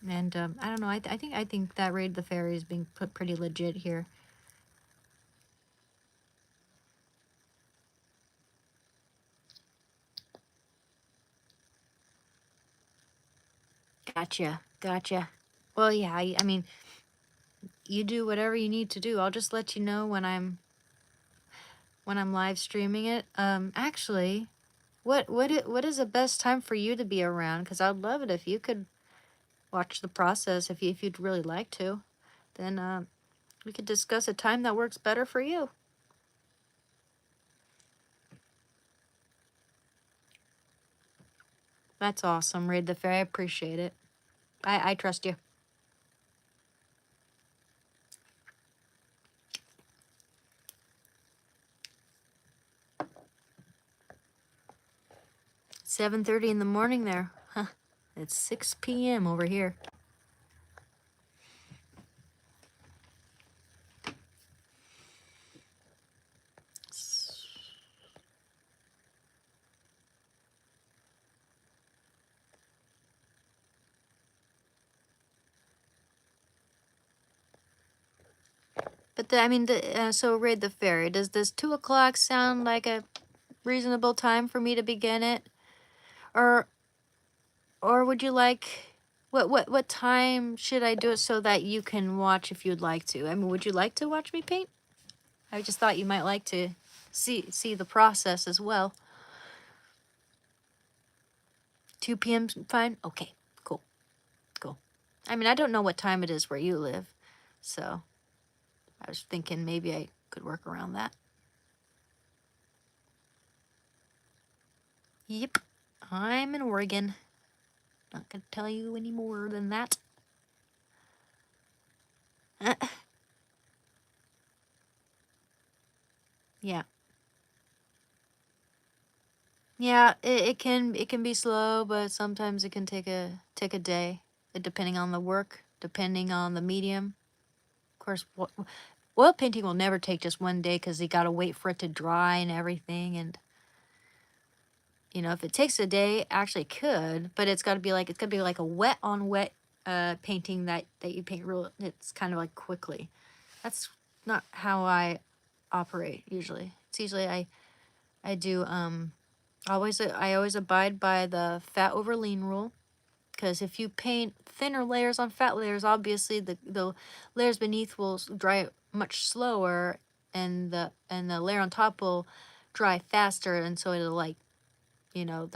And I don't know, I think that Raid the Fairy is being put pretty legit here. Gotcha. Well, yeah, I mean, you do whatever you need to do. I'll just let you know when I'm live streaming it. Actually, what is the best time for you to be around? Because I'd love it if you could watch the process. If you'd really like to, then we could discuss a time that works better for you. That's awesome, Raid the Fairy. I appreciate it. I trust you. $7:30 in the morning there. Huh. It's 6 p.m. over here. But I mean, so Raid the Fairy, does this 2 o'clock sound like a reasonable time for me to begin it? Or would you like, what time should I do it so that you can watch if you'd like to? I mean, would you like to watch me paint? I just thought you might like to see the process as well. 2 p.m. fine? Okay, cool. I mean, I don't know what time it is where you live, so I was thinking maybe I could work around that. Yep, I'm in Oregon. Not gonna tell you any more than that. Yeah. Yeah, it can be slow, but sometimes it can take a day, depending on the work, depending on the medium. Of course, oil painting will never take just one day because you got to wait for it to dry and everything. And you know, if it takes a day, actually could, but it's got to be like a wet on wet painting that you paint real. It's kind of like quickly. That's not how I operate usually. It's usually I do I always abide by the fat over lean rule, because if you paint thinner layers on fat layers, obviously the layers beneath will dry much slower, and the layer on top will dry faster, and so it'll, like, you know,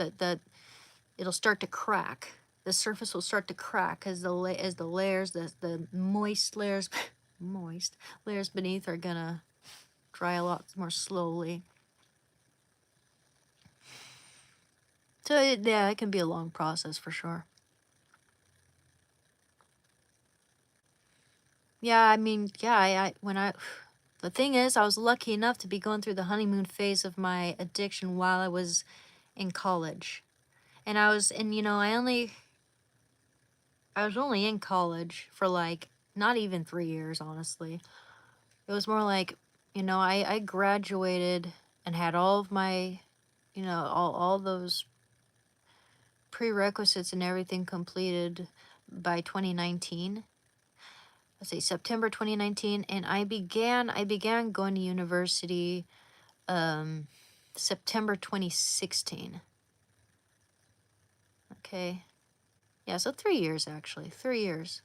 it'll start to crack. The surface will start to crack as the layers, the moist layers moist layers beneath are gonna dry a lot more slowly. So yeah, it can be a long process for sure. Yeah, I mean, yeah, I when I the thing is, I was lucky enough to be going through the honeymoon phase of my addiction while I was in college. And I was only in college for like not even 3 years, honestly. It was more like, I graduated and had all of my, all those prerequisites and everything completed by 2019. Let's say September 2019, and I began going to university um September 2016. Okay. Yeah, so 3 years actually. 3 years.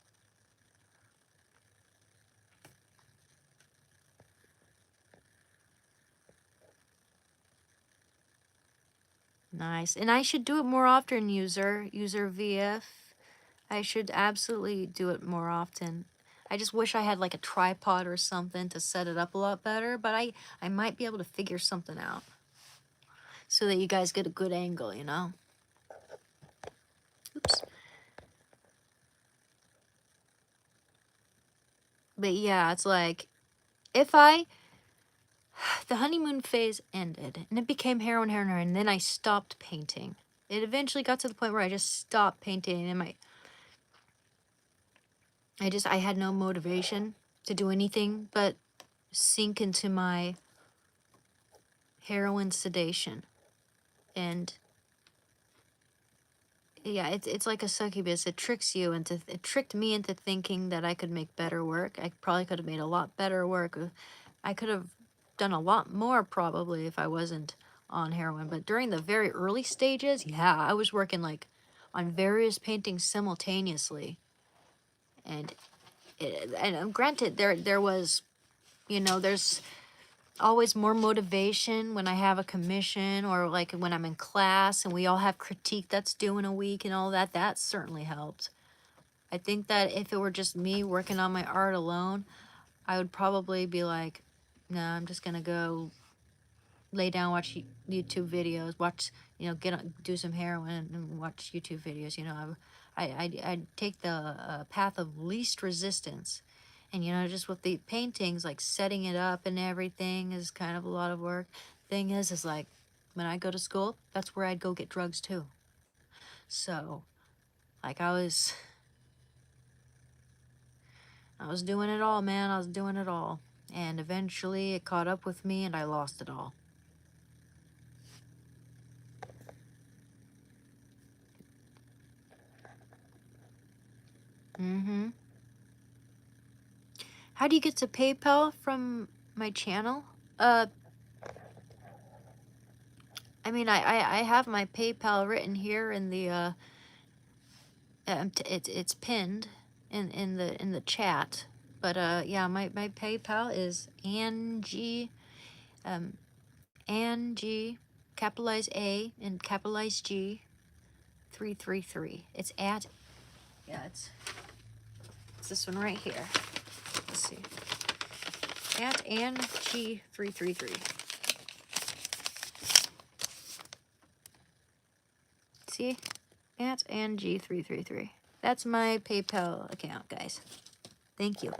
Nice. And I should do it more often, user VF. I should absolutely do it more often. I just wish I had like a tripod or something to set it up a lot better, but I might be able to figure something out so that you guys get a good angle, you know? Oops. But yeah, it's like if I the honeymoon phase ended and it became heroin, and then I stopped painting. It eventually got to the point where I just stopped painting and I had no motivation to do anything but sink into my heroin sedation. And yeah, it's like a succubus. It tricked me into thinking that I could make better work. I probably could have made a lot better work. I could have done a lot more probably if I wasn't on heroin. But during the very early stages, yeah, I was working like on various paintings simultaneously. And granted, there was, there's always more motivation when I have a commission or like when I'm in class and we all have critique that's due in a week and all that. That certainly helped. I think that if it were just me working on my art alone, I would probably be like, no, I'm just gonna go lay down, watch YouTube videos, watch, do some heroin and watch YouTube videos. I'd take the path of least resistance. And, just with the paintings, like setting it up and everything is kind of a lot of work. Thing is like when I go to school, that's where I'd go get drugs too. So, like I was doing it all, man. I was doing it all. And eventually it caught up with me and I lost it all. Mm-hmm. How do you get to PayPal from my channel? Uh, I mean, I have my PayPal written here in the it's pinned in the chat. But yeah, my PayPal is Angie, capitalize A and capitalize G, 333. It's at yeah, it's this one right here. Let's see. At Angie 333. See? At Angie 333. That's my PayPal account, guys. Thank you.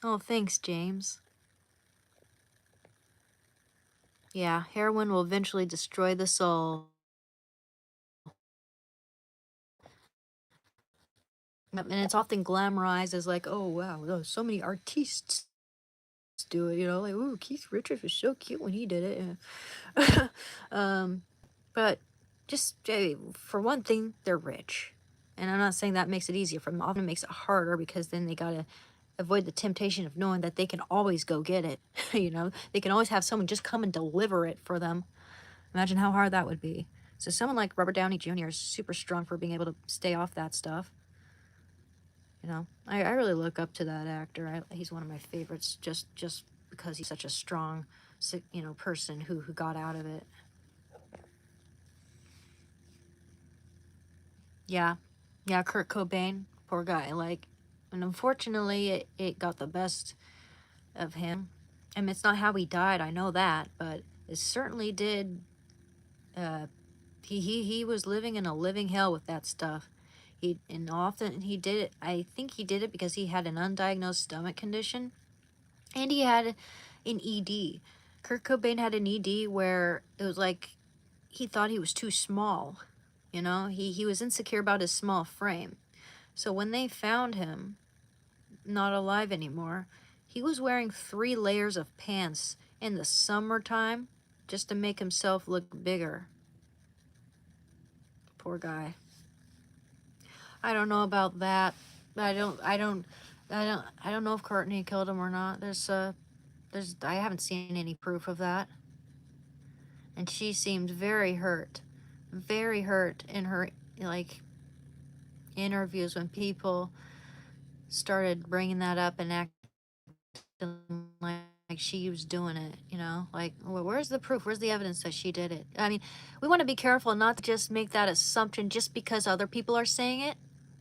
Oh, thanks, James. Yeah, heroin will eventually destroy the soul. And it's often glamorized as like, oh wow, so many artists do it, like, ooh, Keith Richards was so cute when he did it. Yeah. But just for one thing, they're rich. And I'm not saying that makes it easier for them. Often it makes it harder because then they gotta avoid the temptation of knowing that they can always go get it. They can always have someone just come and deliver it for them. Imagine how hard that would be. So someone like Robert Downey Jr. is super strong for being able to stay off that stuff. I really look up to that actor. He's one of my favorites just because he's such a strong, person who got out of it. Yeah. Yeah, Kurt Cobain, poor guy. Like, And unfortunately, it got the best of him. I mean, it's not how he died, I know that, but it certainly did. Uh, he was living in a living hell with that stuff. And often he did it. I think he did it because he had an undiagnosed stomach condition, and he had an ED. Kurt Cobain had an ED where it was like he thought he was too small. You know, he was insecure about his small frame. So when they found him not alive anymore, he was wearing 3 layers of pants in the summertime just to make himself look bigger. Poor guy. I don't know about that. I don't know if Courtney killed him or not. I haven't seen any proof of that. And she seemed very hurt in her, like, interviews when people started bringing that up and acting like she was doing it, you know? Like, where's the proof? Where's the evidence that she did it? I mean, we want to be careful not to just make that assumption just because other people are saying it,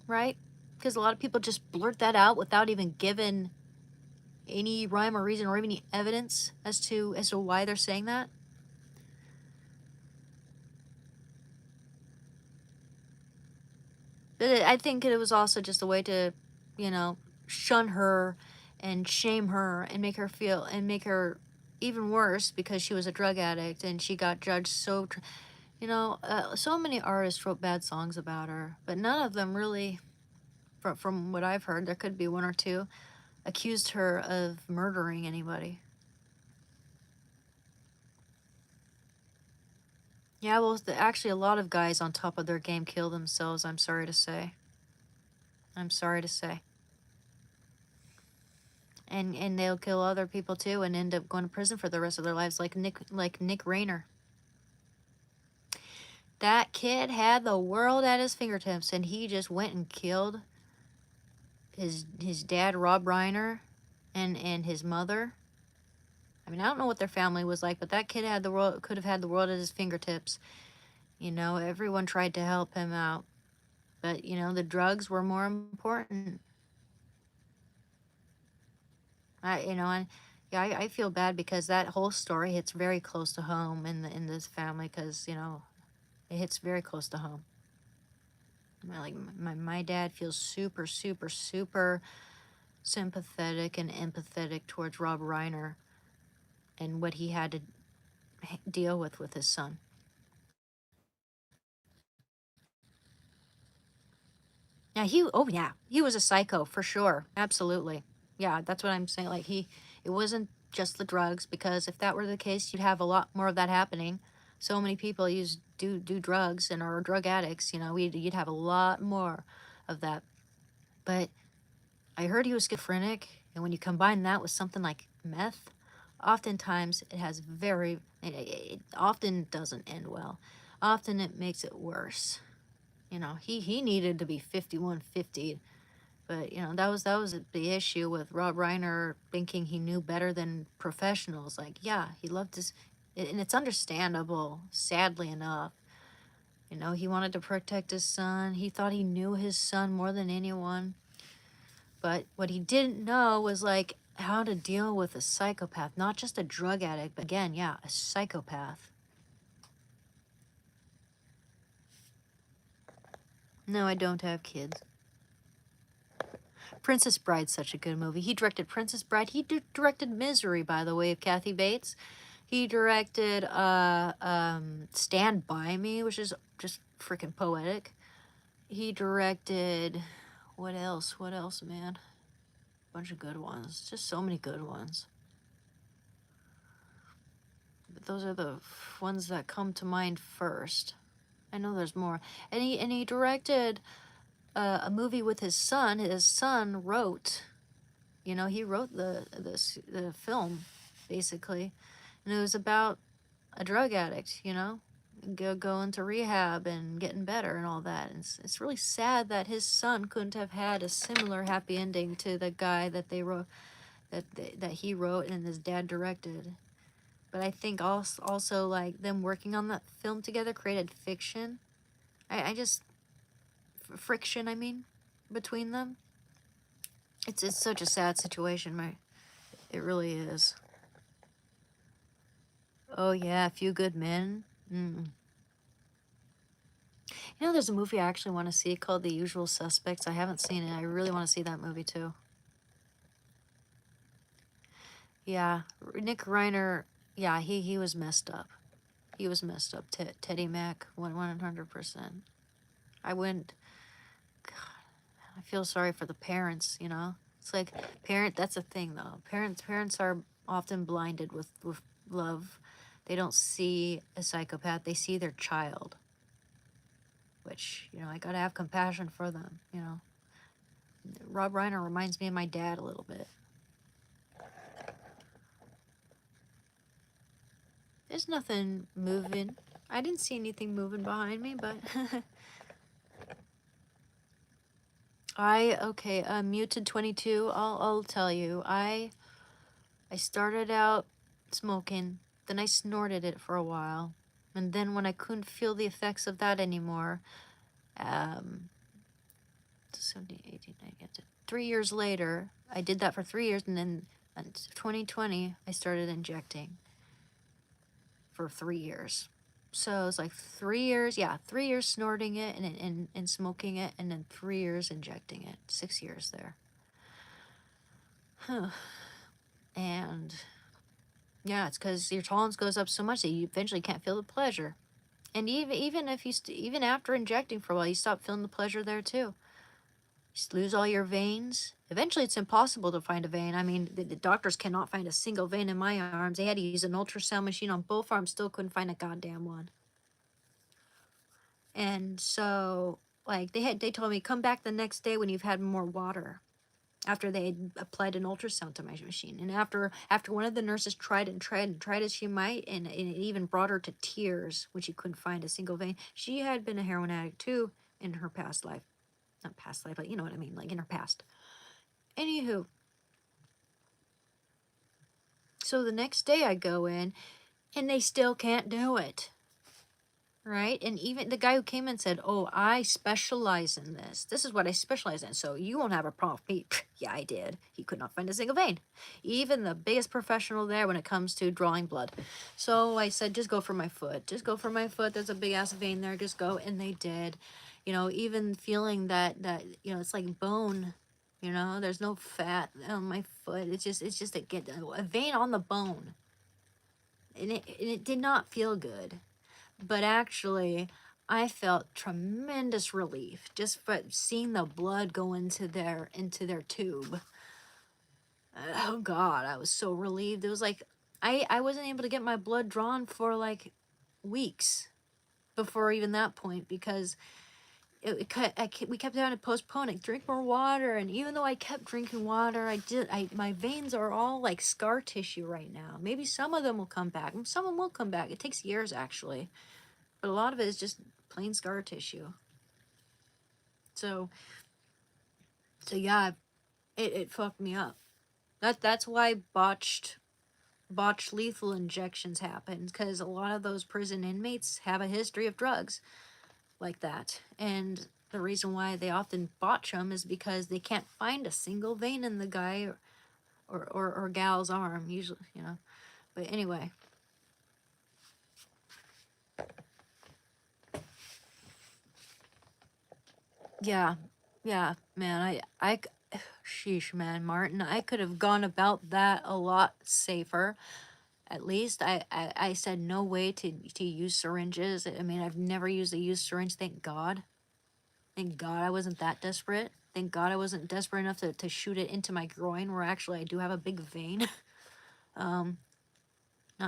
right? Because a lot of people just blurt that out without even giving any rhyme or reason or even any evidence as to why they're saying that. But I think it was also just a way to, you know, shun her and shame her and make her even worse because she was a drug addict and she got judged so, so many artists wrote bad songs about her, but none of them really, from what I've heard, there could be one or two, accused her of murdering anybody. Yeah, well, actually, a lot of guys on top of their game kill themselves, I'm sorry to say. I'm sorry to say. And they'll kill other people too and end up going to prison for the rest of their lives, like Nick Rayner. That kid had the world at his fingertips, and he just went and killed his dad, Rob Reiner, and his mother. I mean, I don't know what their family was like, but that kid could have had the world at his fingertips. You know, everyone tried to help him out, but you know, the drugs were more important. And yeah, I feel bad because that whole story hits very close to home in this family because, you know, it hits very close to home. Like my dad feels super, super, super sympathetic and empathetic towards Rob Reiner and what he had to deal with his son. Yeah, he was a psycho for sure. Absolutely. Yeah, that's what I'm saying. Like it wasn't just the drugs, because if that were the case, you'd have a lot more of that happening. So many people do drugs and are drug addicts, you know, you'd have a lot more of that. But I heard he was schizophrenic, and when you combine that with something like meth, oftentimes it often doesn't end well. Often it makes it worse. You know, he needed to be 5150, but you know, that was the issue with Rob Reiner thinking he knew better than professionals. Like, yeah, he loved and it's understandable, sadly enough. You know, he wanted to protect his son. He thought he knew his son more than anyone. But what he didn't know was like how to deal with a psychopath, not just a drug addict, but again, yeah, a psychopath. No, I don't have kids. Princess Bride's such a good movie. He directed Princess Bride. He directed Misery, by the way, of Kathy Bates. He directed Stand By Me, which is just freaking poetic. He directed what else? What else, man? Bunch of good ones. Just so many good ones. But those are the ones that come to mind first. I know there's more. And he directed a movie with his son. His son wrote, you know, he wrote the film, basically, and it was about a drug addict, you know, going to rehab and getting better and all that. And it's really sad that his son couldn't have had a similar happy ending to the guy that they wrote, that he wrote and his dad directed. But I think also like them working on that film together created fiction. I just friction, I mean, between them. It's such a sad situation, my it really is. Oh yeah, A Few Good Men. Mm. You know, there's a movie I actually want to see called The Usual Suspects. I haven't seen it. I really want to see that movie too. Yeah, Nick Reiner. Yeah, he was messed up. He was messed up. Teddy Mack, 100%. I wouldn't. I feel sorry for the parents. You know, it's like That's a thing though. Parents are often blinded with love. They don't see a psychopath. They see their child, which I gotta have compassion for them. Rob Reiner reminds me of my dad a little bit. There's nothing moving. I didn't see anything moving behind me, but Muted 22. I'll tell you. I started out smoking, then I snorted it for a while, and then when I couldn't feel the effects of that anymore, 17, 18, 19, 3 years later, I did that for 3 years, and then in 2020, I started injecting for 3 years. So it was like 3 years, 3 years snorting it and smoking it, and then 3 years injecting it. 6 years there. Huh. And yeah, it's because your tolerance goes up so much that you eventually can't feel the pleasure. And even if even after injecting for a while, you stop feeling the pleasure there too. You lose all your veins. Eventually, it's impossible to find a vein. I mean, the doctors cannot find a single vein in my arms. They had to use an ultrasound machine on both arms, still couldn't find a goddamn one. And so, like, they told me, come back the next day when you've had more water. After they had applied an ultrasound to my machine, and after one of the nurses tried as she might, and it even brought her to tears when she couldn't find a single vein. She had been a heroin addict too in her past life, not past life, but you know what I mean, like in her past. Anywho, so the next day I go in, and they still can't do it. Right? And even the guy who came in said, oh, I specialize in this. This is what I specialize in. So you won't have a problem. Yeah, I did. He could not find a single vein. Even the biggest professional there when it comes to drawing blood. So I said, just go for my foot. Just go for my foot. There's a big ass vein there. Just go. And they did. Even feeling that it's like bone. There's no fat on my foot. It's just a vein on the bone. And it did not feel good. But actually, I felt tremendous relief just for seeing the blood go into their tube. Oh God, I was so relieved. It was like I wasn't able to get my blood drawn for like weeks before even that point, because we kept having to postpone it. Drink more water, and even though I kept drinking water, my veins are all like scar tissue right now. Maybe some of them will come back. Some of them will come back. It takes years actually. But a lot of it is just plain scar tissue. So yeah, it fucked me up. That's why botched lethal injections happen, because a lot of those prison inmates have a history of drugs like that. And the reason why they often botch them is because they can't find a single vein in the guy or gal's arm, usually, But anyway. Yeah, man, sheesh, man, Martin, I could have gone about that a lot safer. At least I said no way to use syringes. I mean, I've never used a used syringe, thank God. Thank God I wasn't that desperate. Thank God I wasn't desperate enough to shoot it into my groin, where actually I do have a big vein. Not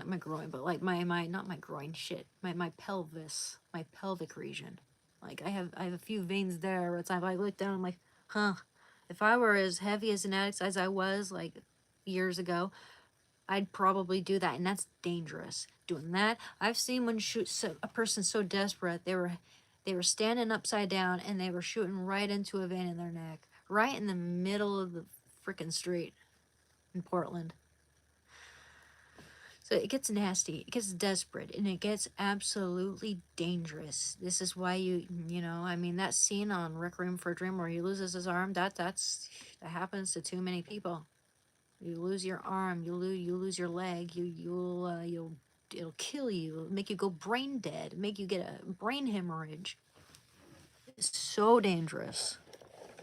my groin, but like my not my groin, shit. My pelvis, my pelvic region. Like I have a few veins there where it's like I look down, I'm like, huh. If I were as heavy as an addict as I was like years ago, I'd probably do that, and that's dangerous. Doing that, I've seen when a person so desperate they were standing upside down and they were shooting right into a vein in their neck, right in the middle of the freaking street in Portland. So it gets nasty, it gets desperate, and it gets absolutely dangerous. This is why I mean, that scene on Requiem for a Dream where he loses his arm, that happens to too many people. You lose your arm, you lose your leg, you'll it'll kill you, it'll make you go brain dead, make you get a brain hemorrhage. It's so dangerous.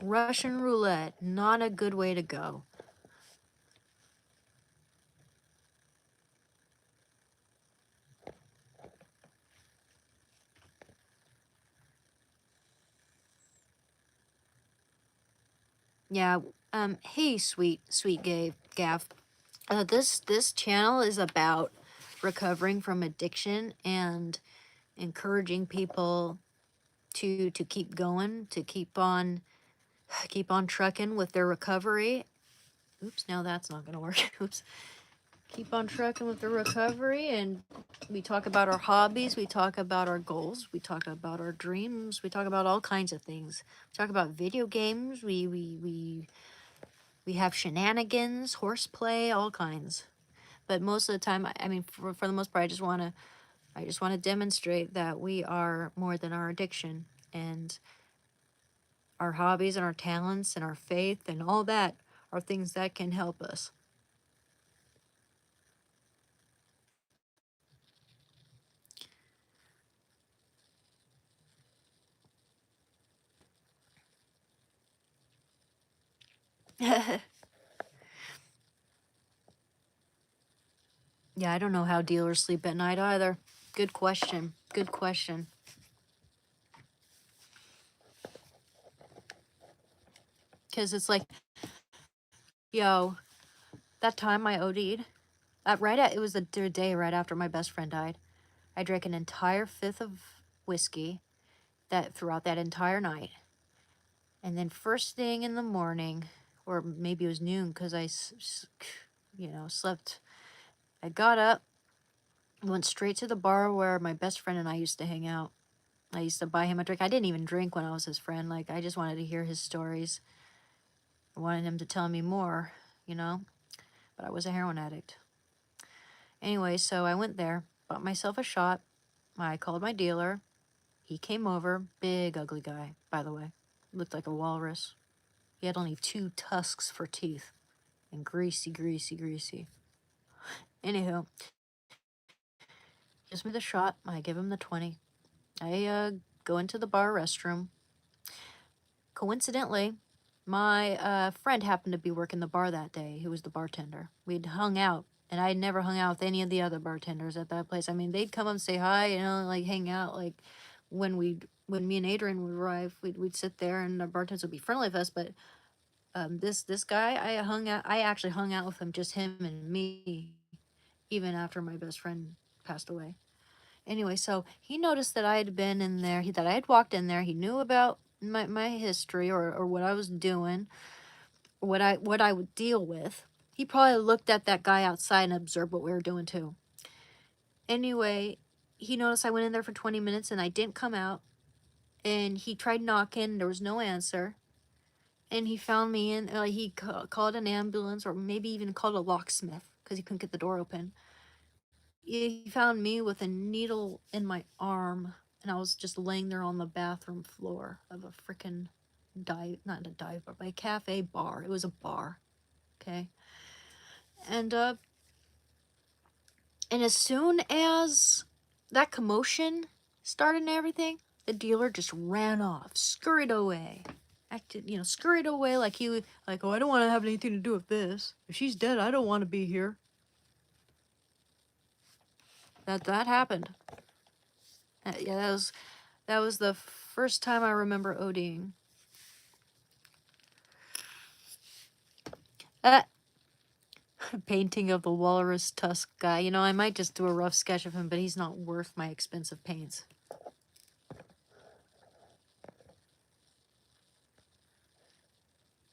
Russian roulette, not a good way to go. Yeah. Hey, sweet Gav. This channel is about recovering from addiction and encouraging people to keep going, to keep on trucking with their recovery. Oops, now that's not gonna work. Oops. Keep on trucking with the recovery, and we talk about our hobbies, we talk about our goals, we talk about our dreams, we talk about all kinds of things. We talk about video games, we have shenanigans, horseplay, all kinds. But most of the time, I mean, for the most part, I just want to demonstrate that we are more than our addiction, and our hobbies and our talents and our faith and all that are things that can help us. Yeah, I don't know how dealers sleep at night either. Good question. Good question. Because it's like, yo, that time I OD'd, it was the day right after my best friend died. I drank an entire fifth of whiskey that throughout that entire night. And then first thing in the morning, or maybe it was noon because slept. I got up, went straight to the bar where my best friend and I used to hang out. I used to buy him a drink. I didn't even drink when I was his friend. Like, I just wanted to hear his stories. I wanted him to tell me more, you know? But I was a heroin addict. Anyway, so I went there, bought myself a shot. I called my dealer. He came over. Big, ugly guy, by the way. Looked like a walrus. He had only 2 tusks for teeth. And greasy. Anywho, gives me the shot. I give him the 20. I go into the bar restroom. Coincidentally, my friend happened to be working the bar that day. He was the bartender. We'd hung out, and I'd never hung out with any of the other bartenders at that place. I mean, they'd come up and say hi, like hang out. Like when me and Adrian would arrive, we'd sit there, and the bartenders would be friendly with us. But this guy, I actually hung out with him, just him and me, even after my best friend passed away. Anyway, so he noticed that I had been in there, that I had walked in there. He knew about my history, or what I was doing, what I would deal with. He probably looked at that guy outside and observed what we were doing too. Anyway, he noticed I went in there for 20 minutes and I didn't come out. And he tried knocking, there was no answer. And he found me, and he called an ambulance, or maybe even called a locksmith because he couldn't get the door open. He found me with a needle in my arm, and I was just laying there on the bathroom floor of a freaking not a dive bar, but a cafe bar. It was a bar, okay? And as soon as that commotion started and everything, the dealer just ran off, scurried away. Scurried away like oh, I don't want to have anything to do with this. If she's dead, I don't want to be here. That happened. Yeah, that was the first time I remember ODing. Painting of the walrus tusk guy. I might just do a rough sketch of him, but he's not worth my expensive paints.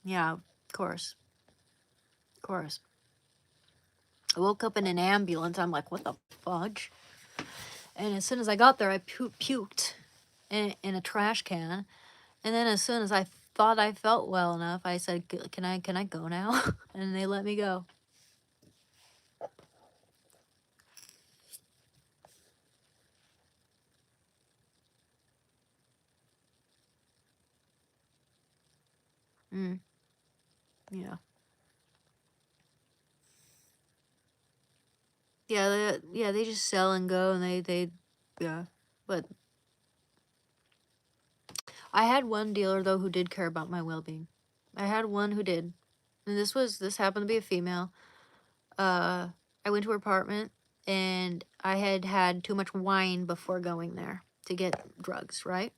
Yeah, of course. Of course. I woke up in an ambulance. I'm like, what the fudge? And as soon as I got there, I puked in a trash can. And then as soon as I thought I felt well enough, I said, can I go now? And they let me go. Mm, yeah. Yeah, they just sell and go, and yeah. But I had one dealer though who did care about my well-being. I had one who did, and this happened to be a female. I went to her apartment, and I had had too much wine before going there to get drugs, right?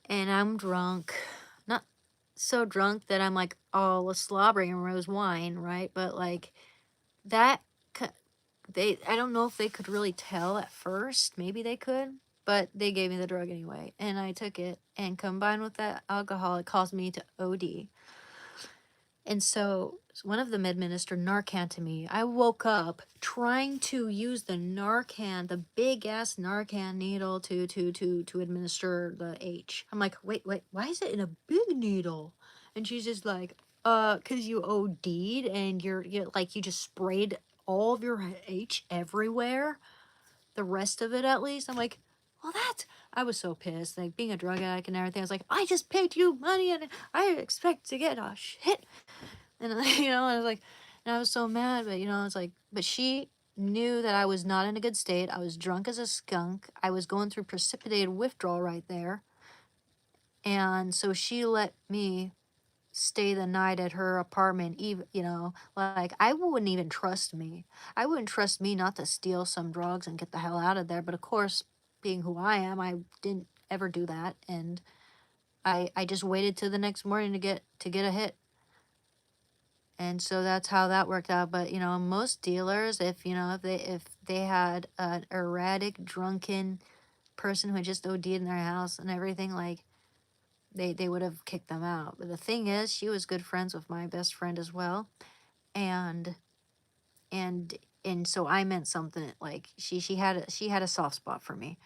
And I'm drunk, not so drunk that I'm like all slobbering and rose wine, right? But like that, I don't know if they could really tell at first. Maybe they could, but they gave me the drug anyway, and I took it. And combined with that alcohol, it caused me to OD. And so one of them administered Narcan to me. I woke up trying to use the Narcan, the big ass Narcan needle to administer the H. I'm like, wait, why is it in a big needle? And she's just like, cause you OD'd and you're like you just sprayed all of your H everywhere. The rest of it at least. I'm like, well I was so pissed. Like being a drug addict and everything. I was like, I just paid you money and I expect to get a shit. And I was like, and I was so mad, but it's like, but she knew that I was not in a good state. I was drunk as a skunk. I was going through precipitated withdrawal right there. And so she let me stay the night at her apartment, even, like I wouldn't even trust me. I wouldn't trust me not to steal some drugs and get the hell out of there. But of course, being who I am, I didn't ever do that. And I just waited till the next morning to get a hit. And so that's how that worked out. But most dealers, if they had an erratic, drunken person who had just OD'd in their house and everything, like they would have kicked them out. But the thing is, she was good friends with my best friend as well, and and and so I meant something. Like she had a soft spot for me.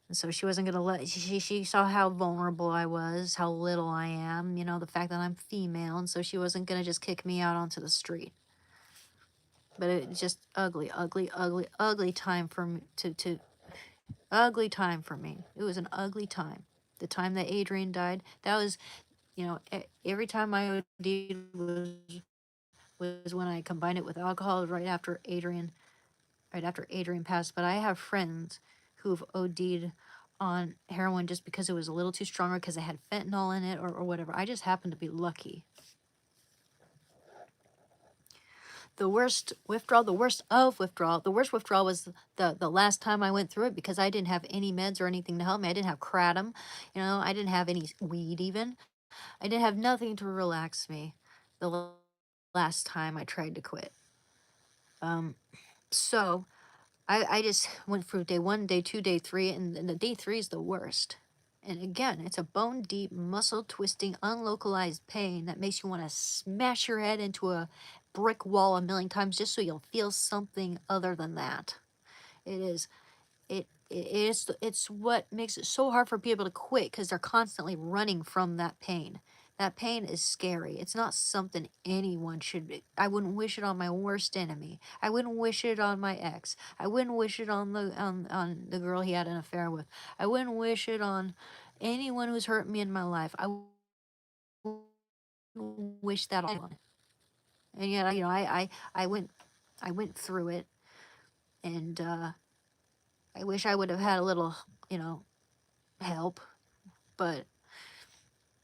And so she wasn't gonna let she saw how vulnerable I was, how little I am, the fact that I'm female, and so she wasn't gonna just kick me out onto the street. But it's just ugly, ugly, ugly, ugly time for me to ugly time for me. It was an ugly time. The time that Adrian died, that was, every time I OD'd was when I combined it with alcohol right after Adrian passed. But I have friends who've OD'd on heroin just because it was a little too stronger because it had fentanyl in it or whatever. I just happened to be lucky. The worst withdrawal, the worst withdrawal was the last time I went through it because I didn't have any meds or anything to help me. I didn't have kratom, I didn't have any weed even. I didn't have nothing to relax me last time I tried to quit. So I just went through day 1, day 2, day 3, and the day 3 is the worst. And again, it's a bone deep, muscle twisting, unlocalized pain that makes you want to smash your head into a brick wall a million times just so you'll feel something other than that. It is it's what makes it so hard for people to quit because they're constantly running from that pain. That pain is scary. It's not something anyone should. I wouldn't wish it on my worst enemy. I wouldn't wish it on my ex. I wouldn't wish it on the girl he had an affair with. I wouldn't wish it on anyone who's hurt me in my life. I wouldn't wish that on. And yet, I went through it, and I wish I would have had a little, help, but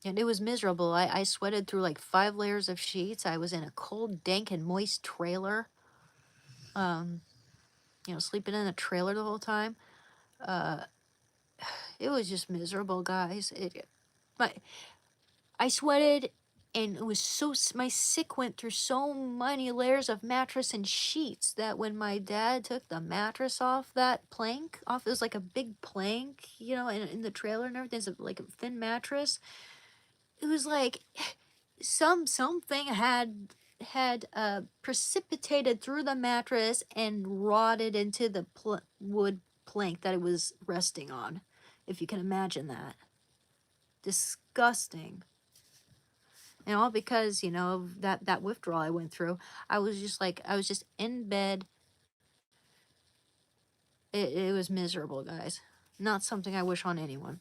and it was miserable. I sweated through like 5 layers of sheets. I was in a cold, dank, and moist trailer. Um, sleeping in a trailer the whole time. Uh, it was just miserable, guys. My I sweated, and it was my sick went through so many layers of mattress and sheets that when my dad took the mattress off that plank off, it was like a big plank, in the trailer and everything. It's like a thin mattress. It was like something had precipitated through the mattress and rotted into the wood plank that it was resting on, if you can imagine that. Disgusting. And all because of that withdrawal I went through. I was just in bed. It was miserable, guys. Not something I wish on anyone.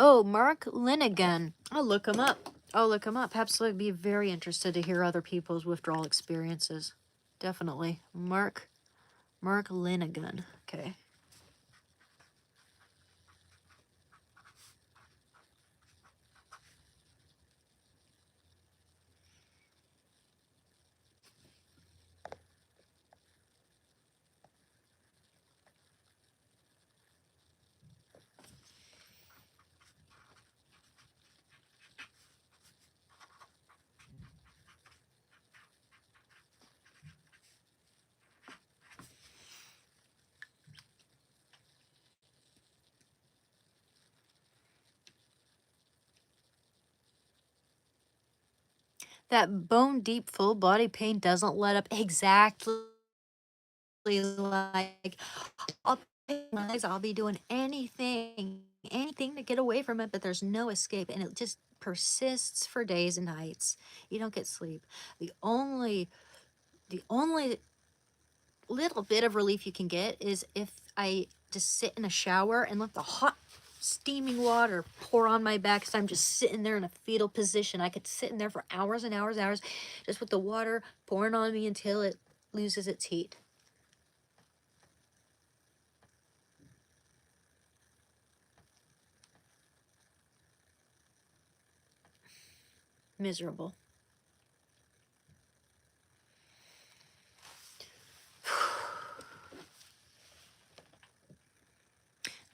Oh, Mark Linigan. I'll look him up. Perhaps I'd be very interested to hear other people's withdrawal experiences. Definitely. Mark Linigan. Okay. That bone deep full body pain doesn't let up exactly like I'll pick my legs, I'll be doing anything to get away from it, but there's no escape and it just persists for days and nights. You don't get sleep. The only little bit of relief you can get is if I just sit in a shower and let the hot steaming water pour on my back because I'm just sitting there in a fetal position. I could sit in there for hours and hours and hours just with the water pouring on me until it loses its heat. Miserable.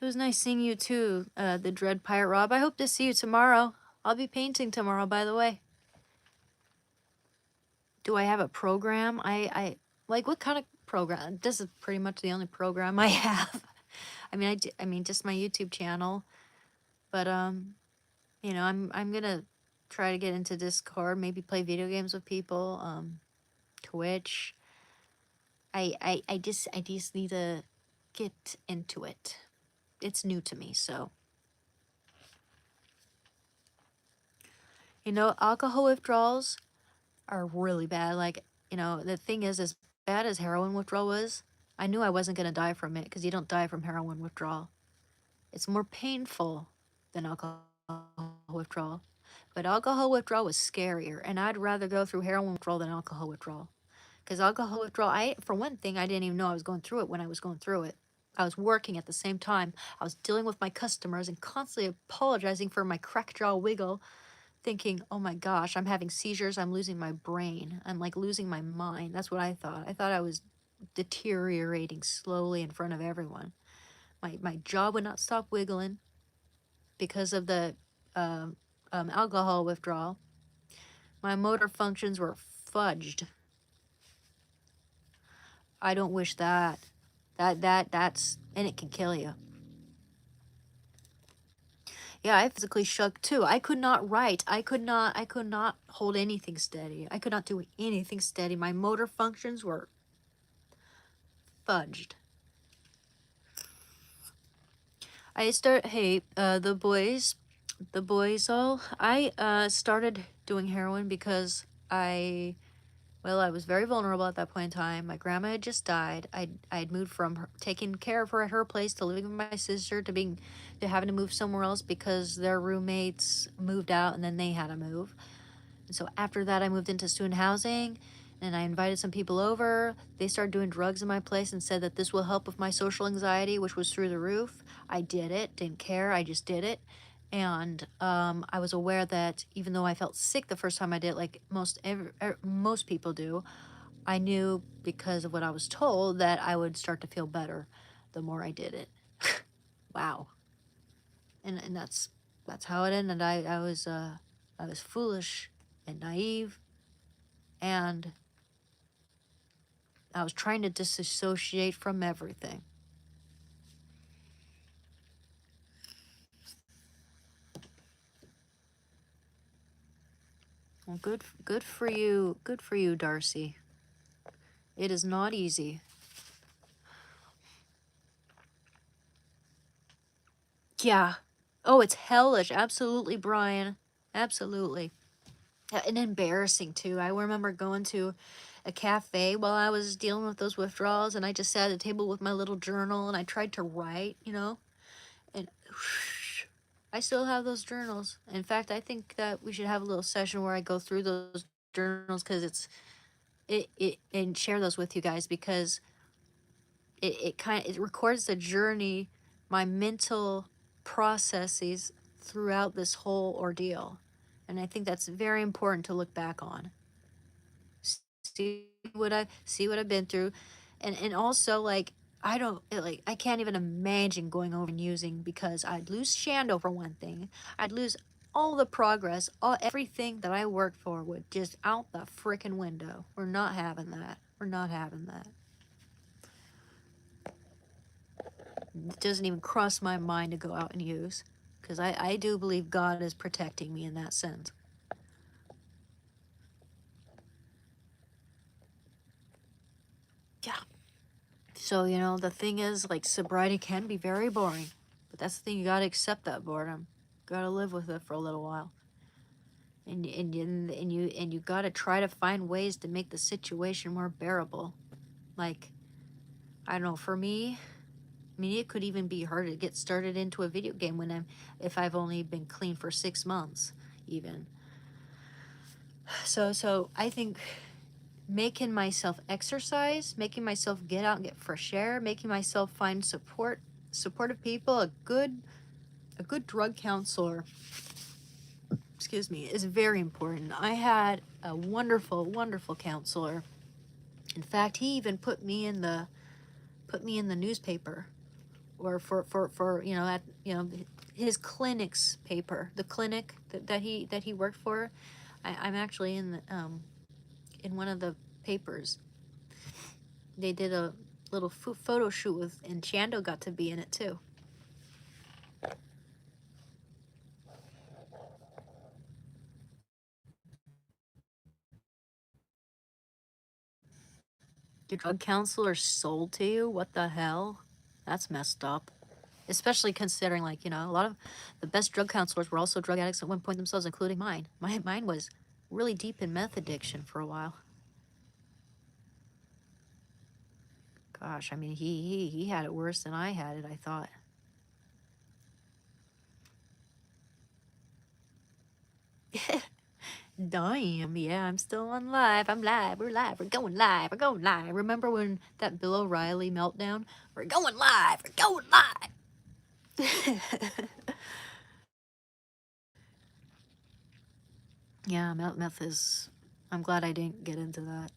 It was nice seeing you too, the Dread Pirate Rob. I hope to see you tomorrow. I'll be painting tomorrow, by the way. Do I have a program? I like what kind of program? This is pretty much the only program I have. I mean, just my YouTube channel. But you know, I'm gonna try to get into Discord, maybe play video games with people. Twitch. I just need to get into it. It's new to me, so. You know, alcohol withdrawals are really bad. Like, you know, the thing is, as bad as heroin withdrawal was, I knew I wasn't going to die from it because you don't die from heroin withdrawal. It's more painful than alcohol withdrawal. But alcohol withdrawal was scarier, and I'd rather go through heroin withdrawal than alcohol withdrawal. Because alcohol withdrawal, for one thing, I didn't even know I was going through it when I was going through it. I was working at the same time. I was dealing with my customers and constantly apologizing for my crack jaw wiggle, thinking, oh my gosh, I'm having seizures. I'm losing my brain. I'm like losing my mind. That's what I thought. I thought I was deteriorating slowly in front of everyone. My jaw would not stop wiggling because of the alcohol withdrawal. My motor functions were fudged. I don't wish that. That's, and it can kill you. Yeah, I physically shook too. I could not write. I could not hold anything steady. I could not do anything steady. My motor functions were fudged. Hey, the boys all, I started doing heroin because I was very vulnerable at that point in time. My grandma had just died. I'd moved from taking care of her at her place to living with my sister to having to move somewhere else because their roommates moved out and then they had to move. And so after that, I moved into student housing and I invited some people over. They started doing drugs in my place and said that this will help with my social anxiety, which was through the roof. I did it, didn't care, I just did it. And I was aware that even though I felt sick the first time I did it, like most people do, I knew because of what I was told that I would start to feel better the more I did it. Wow. And that's how it ended. I was foolish and naive, and I was trying to disassociate from everything. Well, good for you. Good for you, Darcy. It is not easy. Yeah. Oh, it's hellish. Absolutely, Brian. Absolutely. And embarrassing, too. I remember going to a cafe while I was dealing with those withdrawals, and I just sat at a table with my little journal, and I tried to write, you know, and I still have those journals. In fact, I think that we should have a little session where I go through those journals because it and share those with you guys because it records the journey, my mental processes throughout this whole ordeal. And I think that's very important to look back on. See what I've been through. And also like I can't even imagine going over and using because I'd lose Shando for one thing. I'd lose all the progress, everything that I worked for would just out the freaking window. We're not having that. We're not having that. It doesn't even cross my mind to go out and use because I do believe God is protecting me in that sense. Yeah. So, you know, the thing is, like, sobriety can be very boring. But that's the thing, you gotta accept that boredom. Gotta live with it for a little while. And you gotta try to find ways to make the situation more bearable. Like, I don't know, for me, I mean, it could even be hard to get started into a video game if I've only been clean for 6 months, even. So I think making myself exercise, making myself get out and get fresh air, making myself find supportive people, a good drug counselor, excuse me, is very important. I had a wonderful, wonderful counselor. In fact, he even put me in the newspaper, or for you know, at his clinic's paper, the clinic that he worked for. I'm actually in one of the papers. They did a little photo shoot with, and Shando got to be in it too. Your drug counselor sold to you? What the hell? That's messed up. Especially considering, like, you know, a lot of the best drug counselors were also drug addicts at one point themselves, including mine. Mine was really deep in meth addiction for a while. Gosh, I mean, he had it worse than I had it, I thought. Damn, yeah, I'm still on live. I'm live. We're live. We're going live. We're going live. Remember when that Bill O'Reilly meltdown? We're going live. We're going live. Yeah, meth is... I'm glad I didn't get into that.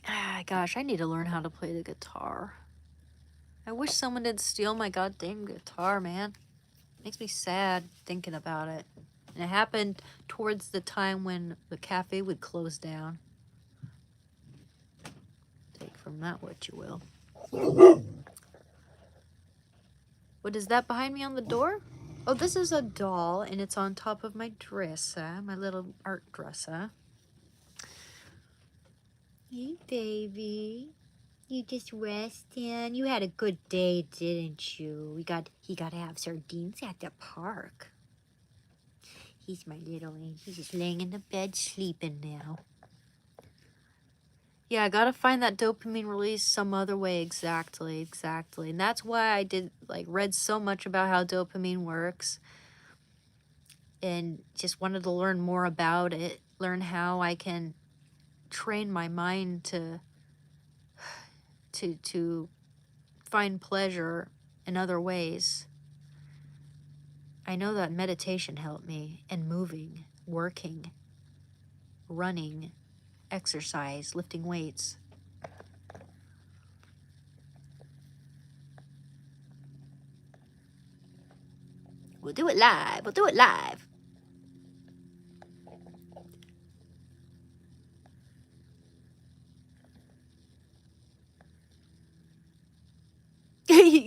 Ah, gosh, I need to learn how to play the guitar. I wish someone didn't steal my goddamn guitar, man. Makes me sad thinking about it. And it happened towards the time when the cafe would close down. Take from that what you will. What is that behind me on the door? Oh, this is a doll, and it's on top of my dresser, my little art dresser. Hey, baby. You just resting? You had a good day, didn't you? He got to have sardines at the park. He's my little angel. He's just laying in the bed sleeping now. Yeah, I gotta find that dopamine release some other way. Exactly. And that's why I read so much about how dopamine works. And just wanted to learn more about it. Learn how I can train my mind to find pleasure in other ways. I know that meditation helped me, and moving, working, running, exercise, lifting weights. We'll do it live. We'll do it live.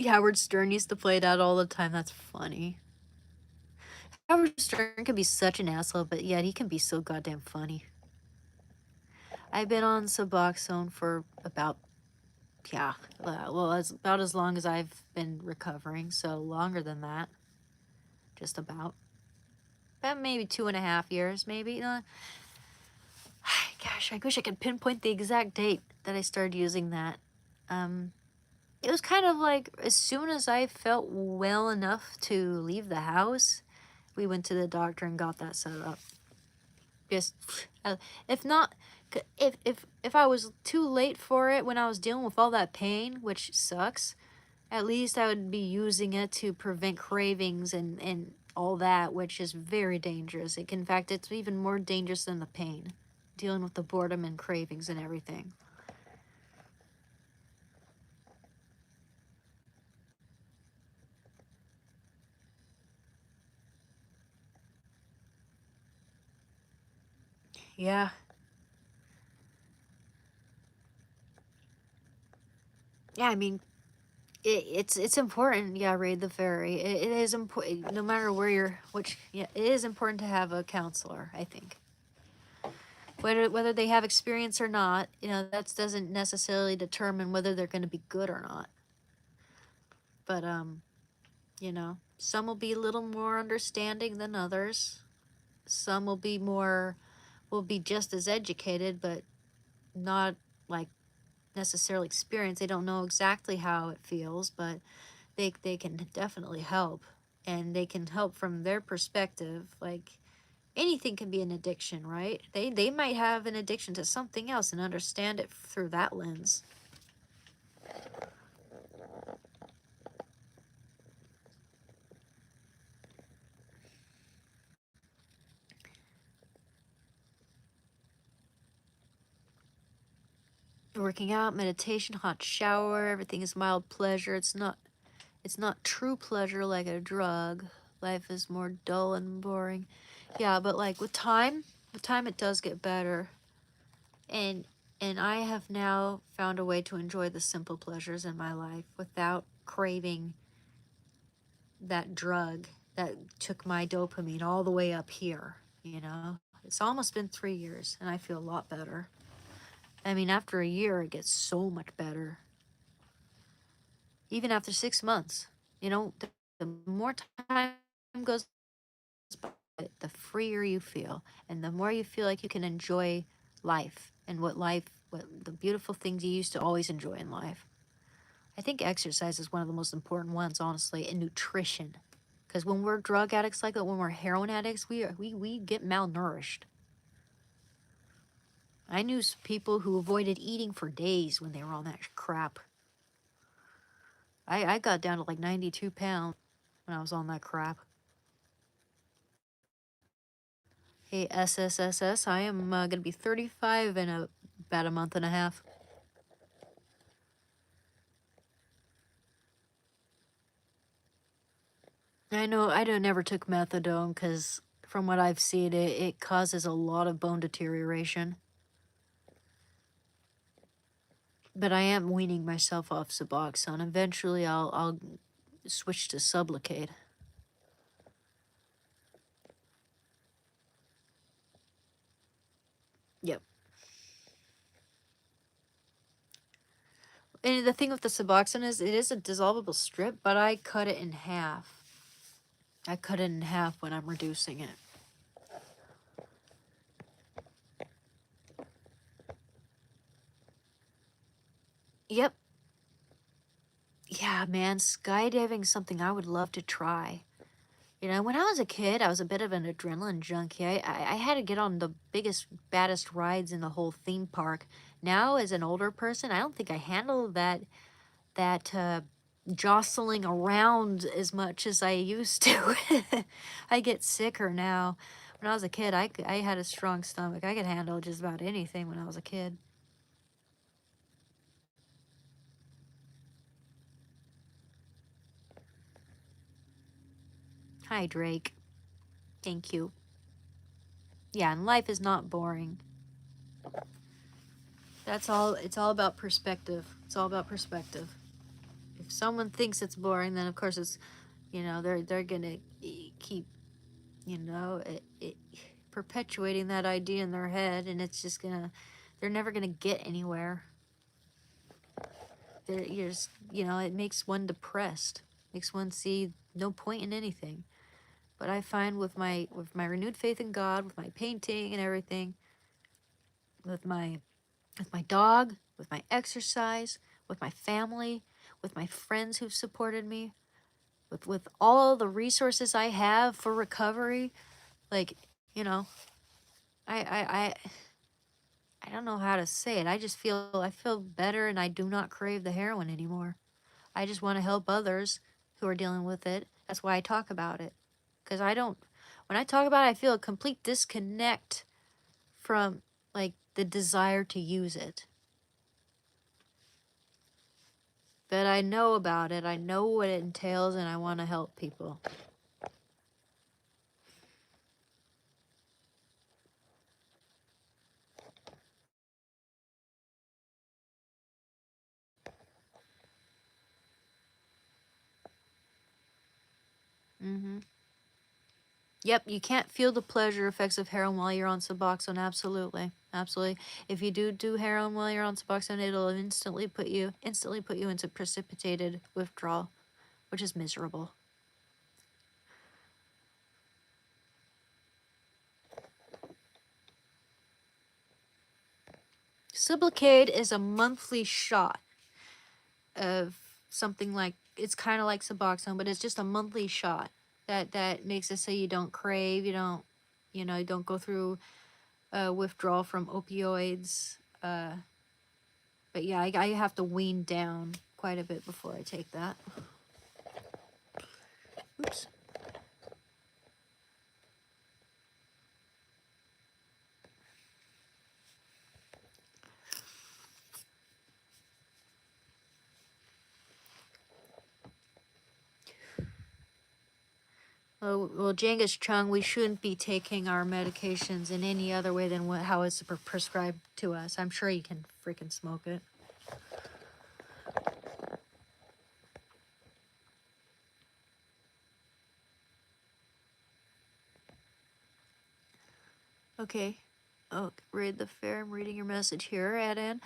Howard Stern used to play that all the time. That's funny. Howard Stern can be such an asshole, but yet he can be so goddamn funny. I've been on Suboxone for about, about as long as I've been recovering, so longer than that. Just about. About maybe 2.5 years, maybe. Gosh, I wish I could pinpoint the exact date that I started using that. it was kind of like as soon as I felt well enough to leave the house, we went to the doctor and got that set up. Just if not, if I was too late for it when I was dealing with all that pain, which sucks, at least I would be using it to prevent cravings and all that, which is very dangerous. In fact, it's even more dangerous than the pain, dealing with the boredom and cravings and everything. Yeah. Yeah, I mean, it's important. Yeah, Raid the Fairy. It is important, no matter where you're, which, yeah, it is important to have a counselor, I think. Whether they have experience or not, that doesn't necessarily determine whether they're going to be good or not. But some will be a little more understanding than others. Some will be just as educated, but not like necessarily experienced. They don't know exactly how it feels, but they can definitely help, and they can help from their perspective. Like anything can be an addiction, right? They might have an addiction to something else and understand it through that lens. Working out, meditation, hot shower, everything is mild pleasure. It's not true pleasure like a drug. Life is more dull and boring. Yeah, but like with time it does get better. And I have now found a way to enjoy the simple pleasures in my life without craving that drug that took my dopamine all the way up here. It's almost been 3 years and I feel a lot better. I mean, after a year it gets so much better. Even after 6 months, the more time goes by, the freer you feel, and the more you feel like you can enjoy life and what the beautiful things you used to always enjoy in life. I think exercise is one of the most important ones, honestly, and nutrition. Because when we're drug addicts like that, when we're heroin addicts, we get malnourished. I knew people who avoided eating for days when they were on that crap. I got down to like 92 pounds when I was on that crap. Hey, SSSS, I am going to be 35 in about a month and a half. I know I don't never took methadone because from what I've seen, it causes a lot of bone deterioration. But I am weaning myself off Suboxone. Eventually, I'll switch to Sublocade. Yep. And the thing with the Suboxone is it is a dissolvable strip, but I cut it in half. I cut it in half when I'm reducing it. Yep. Yeah, man, skydiving's something I would love to try. When I was a kid, I was a bit of an adrenaline junkie. I had to get on the biggest, baddest rides in the whole theme park. Now, as an older person, I don't think I handle that jostling around as much as I used to. I get sicker now. When I was a kid, I had a strong stomach. I could handle just about anything when I was a kid. Hi, Drake. Thank you. Yeah, and life is not boring. That's all. It's all about perspective. It's all about perspective. If someone thinks it's boring, then of course they're gonna keep perpetuating that idea in their head, and they're never gonna get anywhere. It makes one depressed, makes one see no point in anything. But I find with my renewed faith in God, with my painting and everything, with my dog, with my exercise, with my family, with my friends who've supported me, with all the resources I have for recovery. Like, you know, I I I I don't know how to say it. I feel better and I do not crave the heroin anymore. I just want to help others who are dealing with it. That's why I talk about it. Cuz I don't when I talk about it, I feel a complete disconnect from like the desire to use it. But I know about it. I know what it entails and I want to help people. Mhm. Yep, you can't feel the pleasure effects of heroin while you're on Suboxone. Absolutely, absolutely. If you do heroin while you're on Suboxone, it'll instantly put you into precipitated withdrawal, which is miserable. Sublocade is a monthly shot of something like it's kind of like Suboxone, but it's just a monthly shot that makes it so you don't crave, you don't go through withdrawal from opioids. But yeah, I have to wean down quite a bit before I take that. Oops. Well, Genghis Chung, we shouldn't be taking our medications in any other way than how it's prescribed to us. I'm sure you can freaking smoke it. Okay. Oh, read the fair. I'm reading your message here, Adan.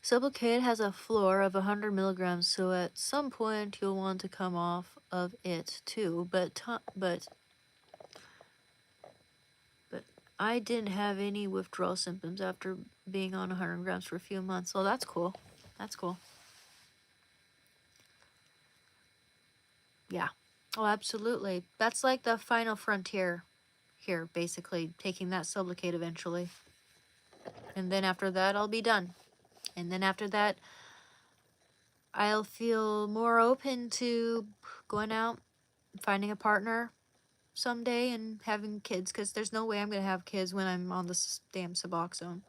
Sublocade has a floor of 100 milligrams, so at some point you'll want to come off of it too. But I didn't have any withdrawal symptoms after being on 100 grams for a few months. So that's cool. That's cool. Yeah. Oh, absolutely. That's like the final frontier here, basically, taking that Sublocade eventually. And then after that, I'll be done. And then after that, I'll feel more open to going out, finding a partner someday, and having kids, because there's no way I'm going to have kids when I'm on this damn Suboxone.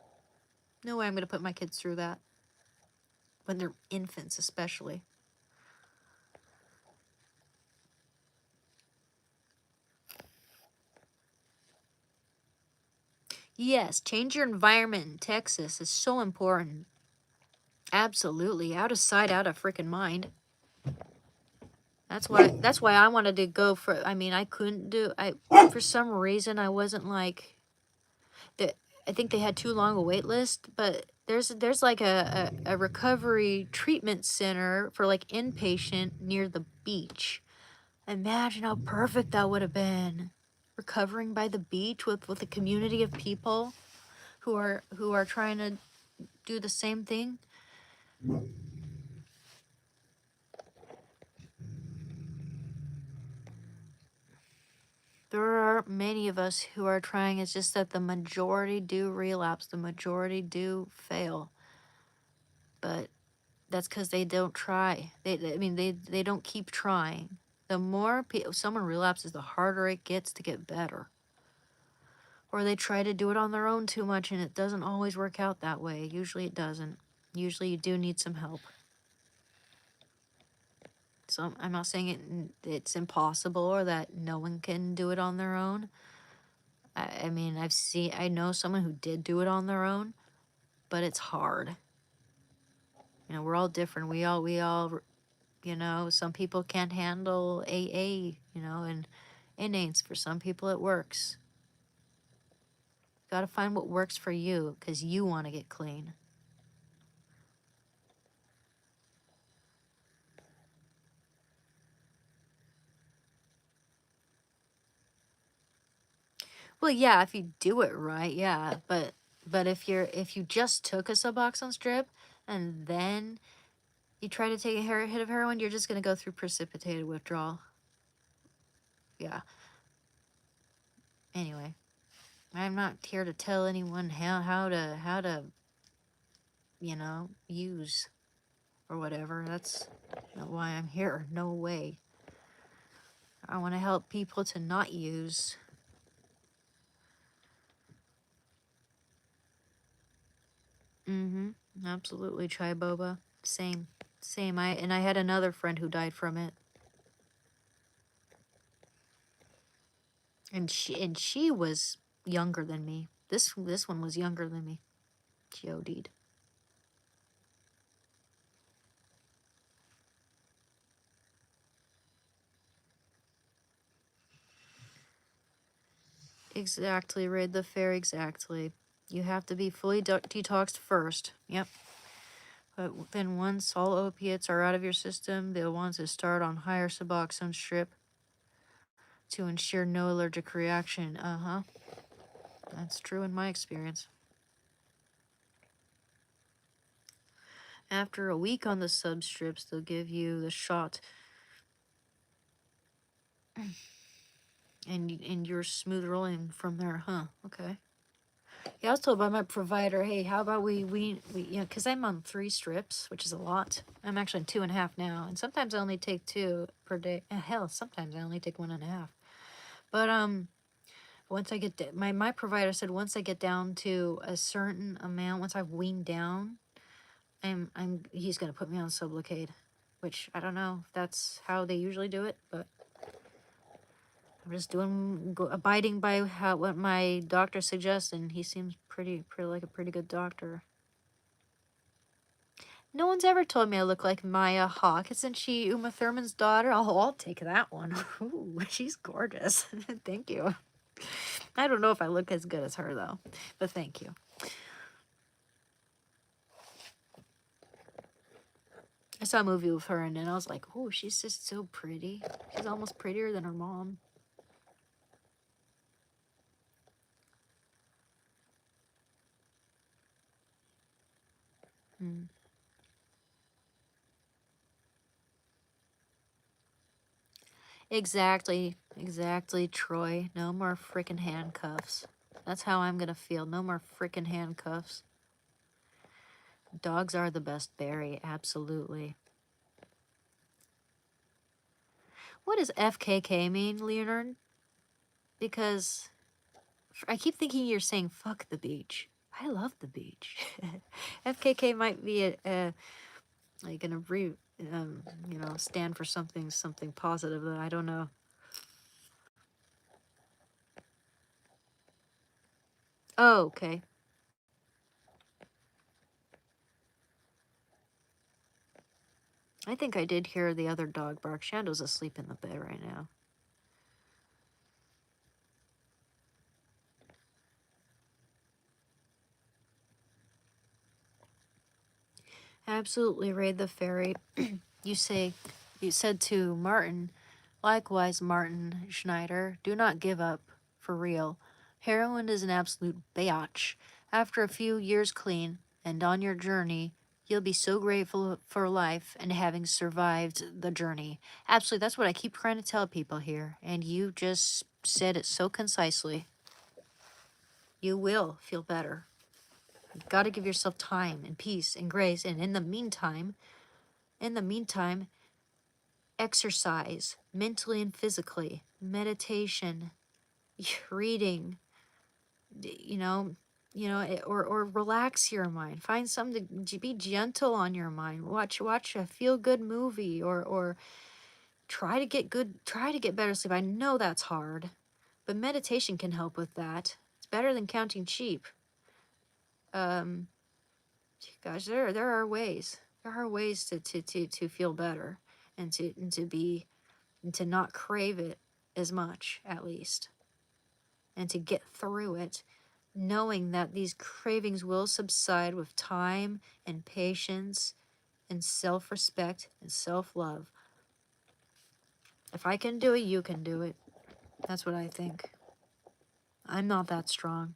No way I'm going to put my kids through that. When they're infants, especially. Yes, change your environment in Texas is so important. Absolutely. Out of sight, out of freaking mind. That's why I wanted to go for I couldn't do I for some reason I wasn't like that. I think they had too long a wait list, but there's like a recovery treatment center for like inpatient near the beach. Imagine how perfect that would have been. Recovering by the beach with a community of people who are trying to do the same thing. There are many of us who are trying. It's just that the majority do relapse, the majority do fail. But that's because they don't try. They don't keep trying. The more someone relapses, the harder it gets to get better. Or they try to do it on their own too much, and it doesn't always work out that way. Usually it doesn't. Usually you do need some help. So I'm not saying it's impossible or that no one can do it on their own. I know someone who did do it on their own, but it's hard. We're all different. We all, some people can't handle AA, and NAs. For some people it works. Got to find what works for you because you want to get clean. Well, yeah, if you do it right, yeah, but if you just took a Suboxone strip and then You try to take a hit of heroin, you're just gonna go through precipitated withdrawal. Yeah. Anyway, I'm not here to tell anyone how to use or whatever. That's not why I'm here. No way. I want to help people to not use. Absolutely, Chai Boba. Same. Same. I had another friend who died from it. And she was younger than me. This one was younger than me. She OD'd. Exactly, Raid the Fair, exactly. You have to be fully detoxed first. Yep. But then once all opiates are out of your system, they'll want to start on higher Suboxone strip to ensure no allergic reaction. Uh-huh. That's true in my experience. After a week on the sub strips, they'll give you the shot. And you're smooth rolling from there, huh? Okay. Yeah, I was told by my provider, hey, how about we because I'm on 3 strips, which is a lot. I'm actually on 2.5 now, and sometimes I only take 2 per day. Hell, sometimes I only take 1.5. But once I get my provider said once I get down to a certain amount, once I've weaned down, he's gonna put me on Sublocade, which I don't know if that's how they usually do it, but I'm just abiding by what my doctor suggests, and he seems pretty like a pretty good doctor. No one's ever told me I look like Maya Hawke. Isn't she Uma Thurman's daughter? Oh, I'll take that one. Ooh, she's gorgeous. Thank you. I don't know if I look as good as her, though, but thank you. I saw a movie with her, and then I was like, oh, she's just so pretty. She's almost prettier than her mom. Exactly, Troy. No more freaking handcuffs. That's how I'm gonna feel. No more freaking handcuffs. Dogs are the best berry, absolutely. What does FKK mean, Leonard? Because I keep thinking you're saying fuck the beach. I love the beach. FKK might be like an stand for something positive that I don't know. Oh, okay. I think I did hear the other dog bark. Shando's asleep in the bed right now. Absolutely, Raid the Fairy. You said to Martin, likewise, Martin Schneider, do not give up, for real. Heroin is an absolute biatch. After a few years clean and on your journey, you'll be so grateful for life and having survived the journey. Absolutely, that's what I keep trying to tell people here, and you just said it so concisely. You will feel better. You've got to give yourself time and peace and grace, and in the meantime, exercise mentally and physically, meditation, reading, or relax your mind. Find something to be gentle on your mind. Watch a feel good movie, or try to get better sleep. I know that's hard, but meditation can help with that. It's better than counting sheep. Gosh, there are ways. There are ways to feel better and to not crave it as much, at least, and to get through it, knowing that these cravings will subside with time and patience and self-respect and self-love. If I can do it, you can do it. That's what I think. I'm not that strong,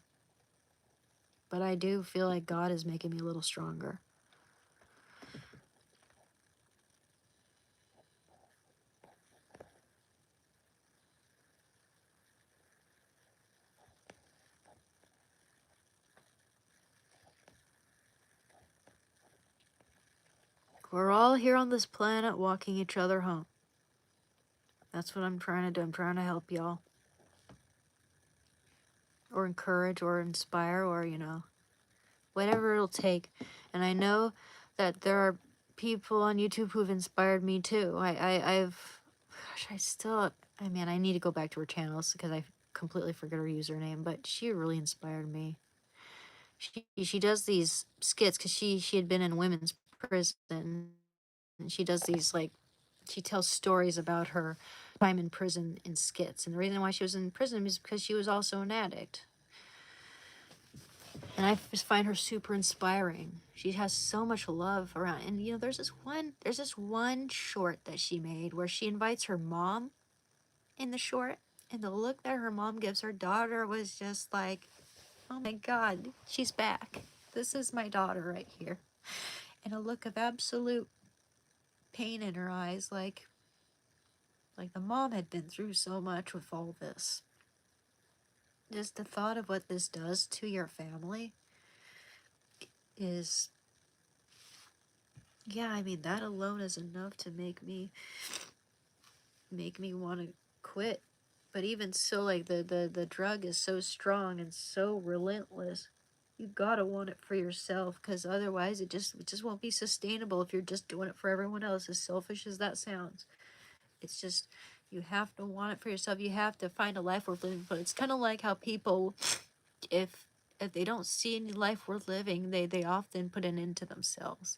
but I do feel like God is making me a little stronger. We're all here on this planet walking each other home. That's what I'm trying to do. I'm trying to help y'all. Or encourage or inspire or, you know, whatever it'll take. And I know that there are people on YouTube who've inspired me too. I mean, I need to go back to her channels because I completely forget her username, but she really inspired me. She does these skits because she had been in women's prison, and she does these, like, she tells stories about her time in prison in skits. And the reason why she was in prison is because she was also an addict. And I just find her super inspiring. She has so much love around. And you know, there's this one short that she made where she invites her mom in the short, and the look that her mom gives her daughter was just like, oh my God, she's back. This is my daughter right here. And a look of absolute pain in her eyes, like the mom had been through so much with all this. Just the thought of what this does to your family is, yeah, I mean, that alone is enough to make me want to quit. But even so, like, the drug is so strong and so relentless. You gotta want it for yourself, because otherwise it just won't be sustainable if you're just doing it for everyone else, as selfish as that sounds. It's just, you have to want it for yourself. You have to find a life worth living. But it's kind of like how people, if they don't see any life worth living, they often put an end to themselves,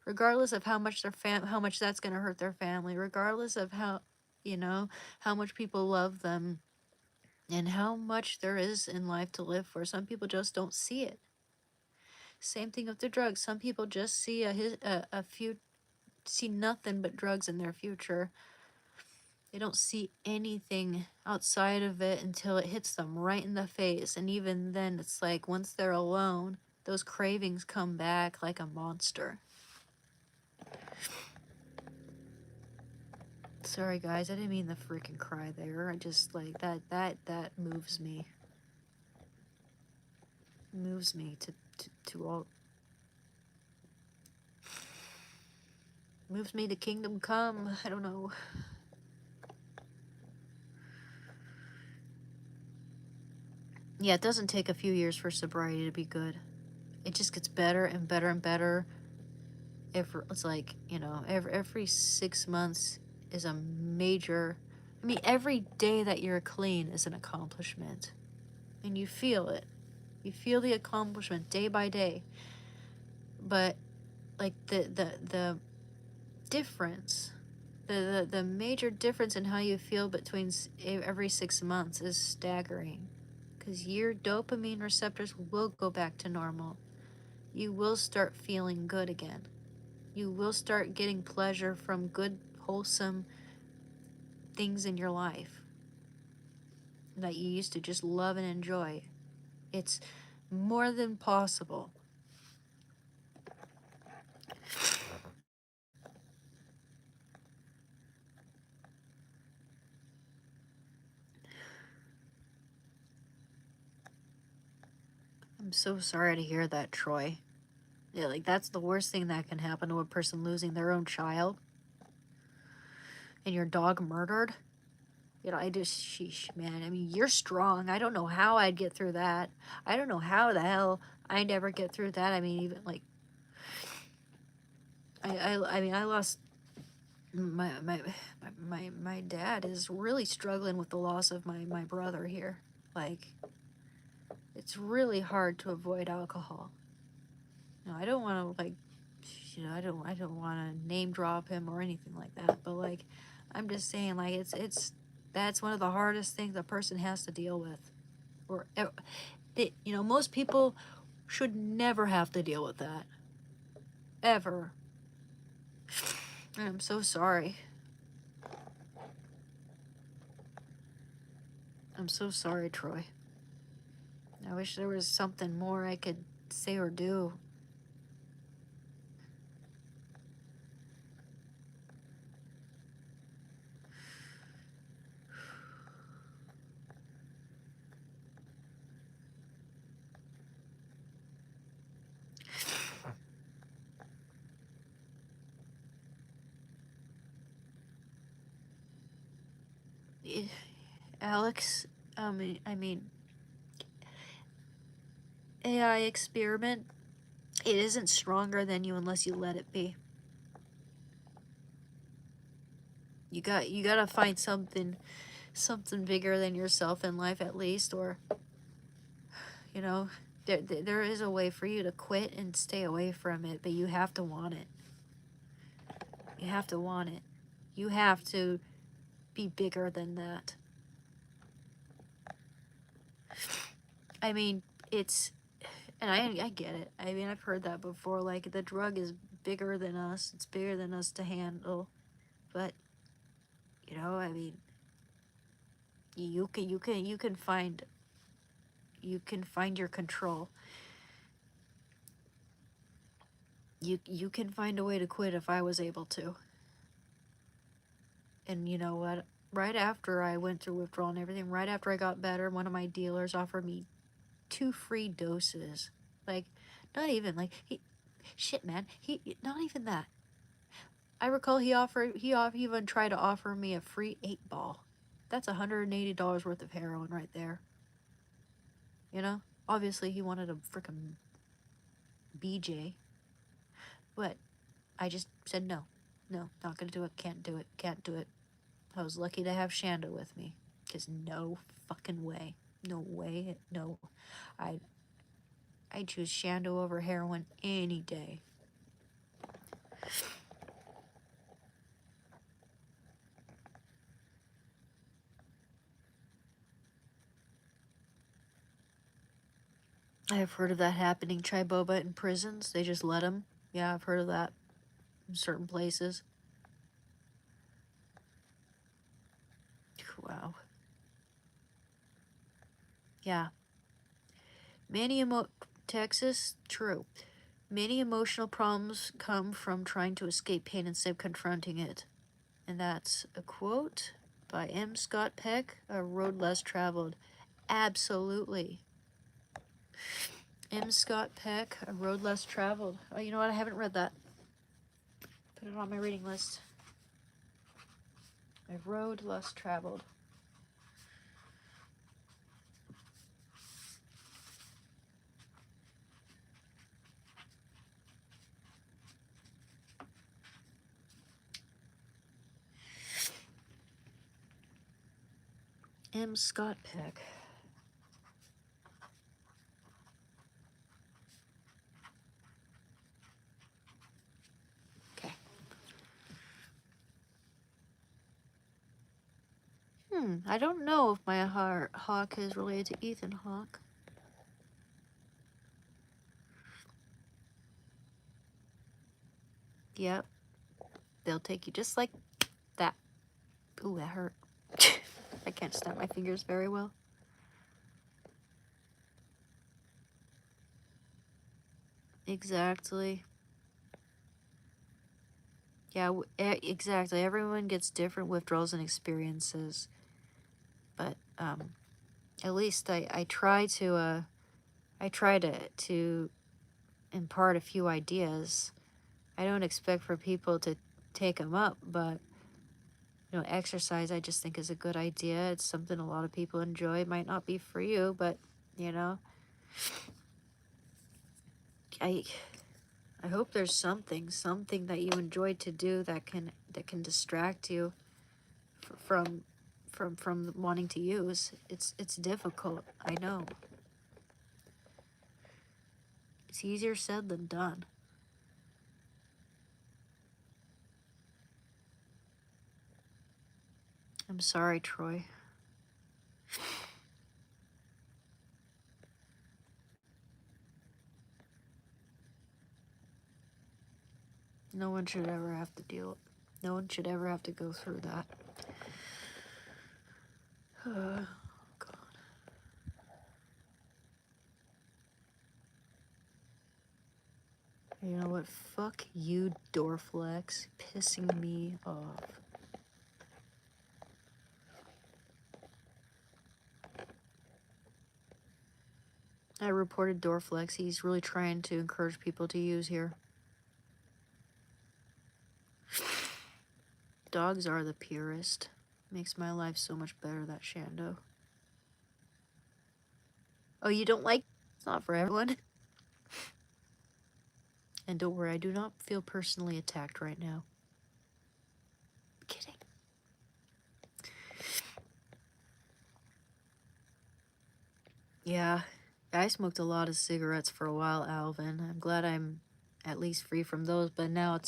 regardless of how much how much that's going to hurt their family, regardless of how, you know, how much people love them and how much there is in life to live for. Some people just don't see it. Same thing with the drugs. Some people just see see nothing but drugs in their future. They don't see anything outside of it until it hits them right in the face. And even then, it's like once they're alone, those cravings come back like a monster. Sorry guys, I didn't mean to freaking cry there. I just, like, that moves me. Moves me to all. Moves me to kingdom come. I don't know. Yeah, it doesn't take a few years for sobriety to be good. It just gets better and better and better. It's like, you know, every 6 months is a major. I mean, every day that you're clean is an accomplishment, and you feel it. You feel the accomplishment day by day. But like the difference, the major difference in how you feel between every 6 months is staggering, because your dopamine receptors will go back to normal. You will start feeling good again. You will start getting pleasure from good, wholesome things in your life that you used to just love and enjoy. It's more than possible. I'm so sorry to hear that, Troy. Yeah, like, that's the worst thing that can happen to a person, losing their own child. And your dog murdered. You know, I just, sheesh, man. I mean, you're strong. I don't know how I'd get through that. I don't know how the hell I'd ever get through that. I mean, even, like, I mean, I lost my dad is really struggling with the loss of my brother here. Like, it's really hard to avoid alcohol. No, I don't want to, like, you know, I don't want to name drop him or anything like that, but, like, I'm just saying, like, that's one of the hardest things a person has to deal with. Or, you know, most people should never have to deal with that. Ever. And I'm so sorry. I'm so sorry, Troy. I wish there was something more I could say or do. Alex, I mean, AI experiment, it isn't stronger than you unless you let it be. You gotta find something bigger than yourself in life at least, or you know, there is a way for you to quit and stay away from it, but you have to want it. You have to want it. You have to be bigger than that. I mean, it's, and I get it. I mean, I've heard that before. Like, the drug is bigger than us. It's bigger than us to handle. But, you know, I mean, you can find your control. You can find a way to quit if I was able to. And you know what? Right after I went through withdrawal and everything, right after I got better, one of my dealers offered me 2 free doses. Like, not even like shit, man. Not even that. I recall he even tried to offer me a free 8-ball. That's $180 worth of heroin right there. You know? Obviously he wanted a frickin' BJ. But I just said no. No, not gonna do it. Can't do it. Can't do it. I was lucky to have Shanda with me. Because no fucking way. No way. No. I choose Shanda over heroin any day. I have heard of that happening. Try boba in prisons. They just let them. Yeah, I've heard of that in certain places. Wow. Yeah. Texas, true. Many emotional problems come from trying to escape pain instead of confronting it. And that's a quote by M. Scott Peck, A Road Less Traveled. Absolutely. M. Scott Peck, A Road Less Traveled. Oh, you know what? I haven't read that. Put it on my reading list. A Road Less Traveled. M. Scott Peck. Okay. I don't know if my Hawk is related to Ethan Hawke. Yep. They'll take you just like that. Ooh, that hurt. I can't snap my fingers very well. Exactly. Yeah, exactly. Everyone gets different withdrawals and experiences. But at least I try to impart a few ideas. I don't expect for people to take them up, but you know, exercise I just think is a good idea. It's something a lot of people enjoy. It might not be for you, but you know, I hope there's something that you enjoy to do that can distract you from wanting to use. It's difficult, I know. It's easier said than done. I'm sorry, Troy. No one should ever have to no one should ever have to go through that. Oh, God. You know what? Fuck you, Dorflex. Pissing me off. I reported Dorflex. He's really trying to encourage people to use here. Dogs are the purest. Makes my life so much better, that Shando. Oh, you don't like? It's not for everyone. And don't worry, I do not feel personally attacked right now. I'm kidding. Yeah, I smoked a lot of cigarettes for a while, Alvin. I'm glad I'm at least free from those, but now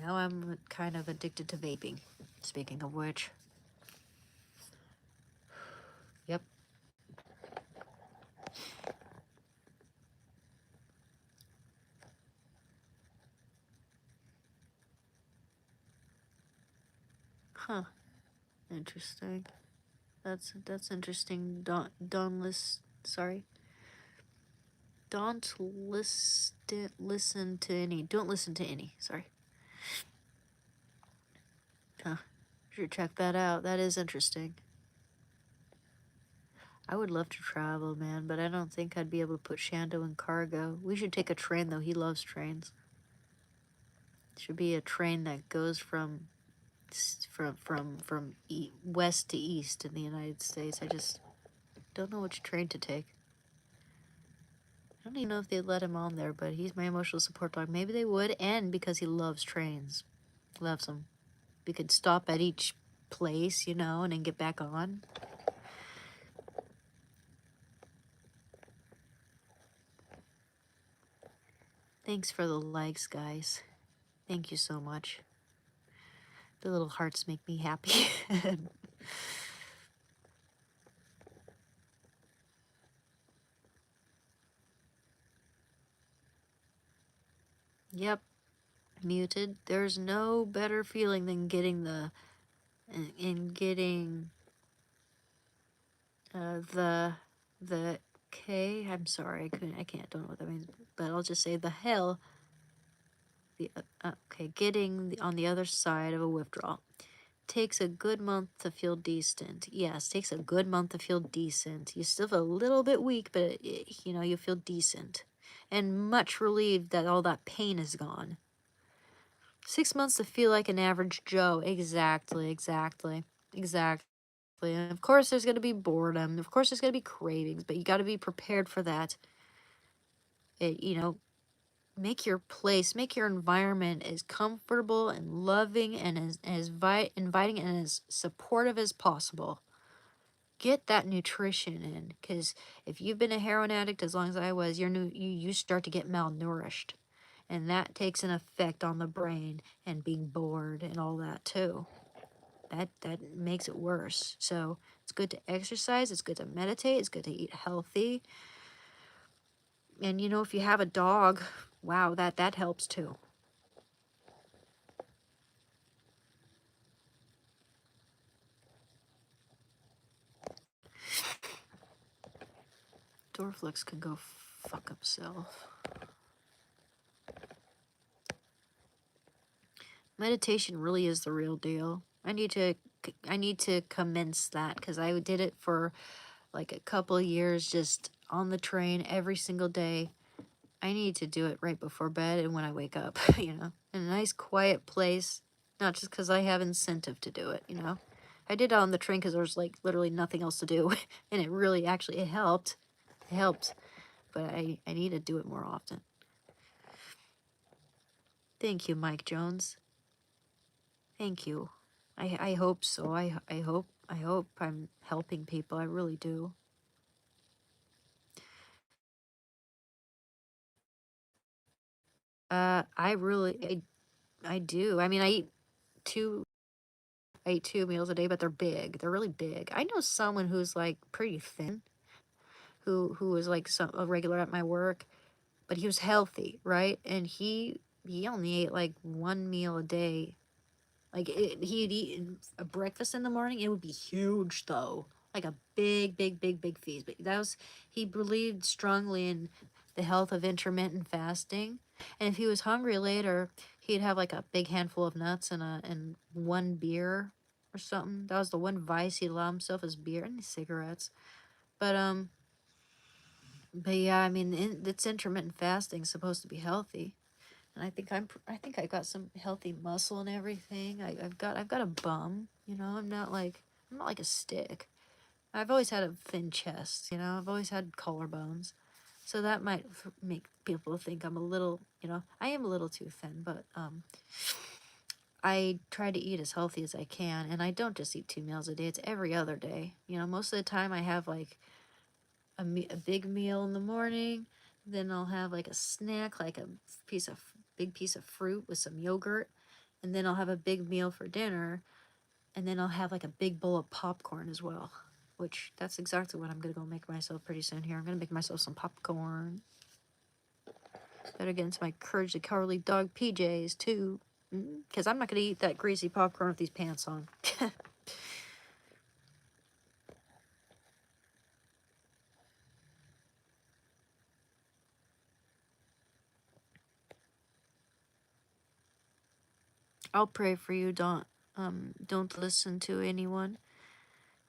I'm kind of addicted to vaping. Speaking of which. Yep. Huh. Interesting. That's interesting. Sorry. Don't listen to any. Don't listen to any. Sorry. Huh. Should check that out. That is interesting. I would love to travel, man, but I don't think I'd be able to put Shando in cargo. We should take a train, though. He loves trains. Should be a train that goes from west to east in the United States. I just don't know which train to take. I don't even know if they'd let him on there, but he's my emotional support dog. Maybe they would, and because he loves trains. Loves them. We could stop at each place, and then get back on. Thanks for the likes, guys. Thank you so much. The little hearts make me happy. Yep. Muted. There's no better feeling than getting the the K. I'm sorry, I can't, don't know what that means, but I'll just say the hell. Getting on the other side of a withdrawal. Takes a good month to feel decent. Yes, takes a good month to feel decent. You still feel a little bit weak, but you feel decent. And much relieved that all that pain is gone. 6 months to feel like an average Joe. Exactly. And of course there's gonna be boredom. Of course there's gonna be cravings, but you gotta be prepared for that. Make your environment as comfortable and loving and as inviting and as supportive as possible. Get that nutrition in, because if you've been a heroin addict as long as I was, you start to get malnourished, and that takes an effect on the brain and being bored and all that too. That makes it worse. So it's good to exercise, it's good to meditate, it's good to eat healthy. And if you have a dog, wow, that helps too. Dorflex can go fuck himself. Meditation really is the real deal. I need to commence that, because I did it for like a couple of years, just on the train every single day. I need to do it right before bed and when I wake up, in a nice quiet place, not just because I have incentive to do it. I did it on the train because there was like literally nothing else to do, and it really actually it helped. But I need to do it more often. Thank you, Mike Jones. Thank you. I hope so. I hope I'm helping people. I really do. I do. I mean, I eat 2 meals a day, but they're big. They're really big. I know someone who's like pretty thin, who was like a regular at my work, but he was healthy, right? And he only ate like 1 meal a day. Like he'd eat a breakfast in the morning. It would be huge though, like a big, big, big, big feast. But he believed strongly in the health of intermittent fasting. And if he was hungry later, he'd have like a big handful of nuts and one beer or something. That was the one vice he'd allow himself, is beer and cigarettes. But but yeah, I mean, it's intermittent fasting, supposed to be healthy. And I think I got some healthy muscle and everything. I've got a bum, you know. I'm not like a stick. I've always had a thin chest, you know. I've always had collarbones. So that might make people think I'm a little, you know, I am a little too thin, but I try to eat as healthy as I can, and I don't just eat 2 meals a day. It's every other day. You know, most of the time I have like a big meal in the morning, then I'll have like a snack, like a big piece of fruit with some yogurt, and then I'll have a big meal for dinner, and then I'll have like a big bowl of popcorn as well, which that's exactly what I'm gonna go make myself pretty soon here. I'm gonna make myself some popcorn. Better get into my Courage the Cowardly Dog PJs too, because I'm not gonna eat that greasy popcorn with these pants on. I'll pray for you. Don't listen to anyone.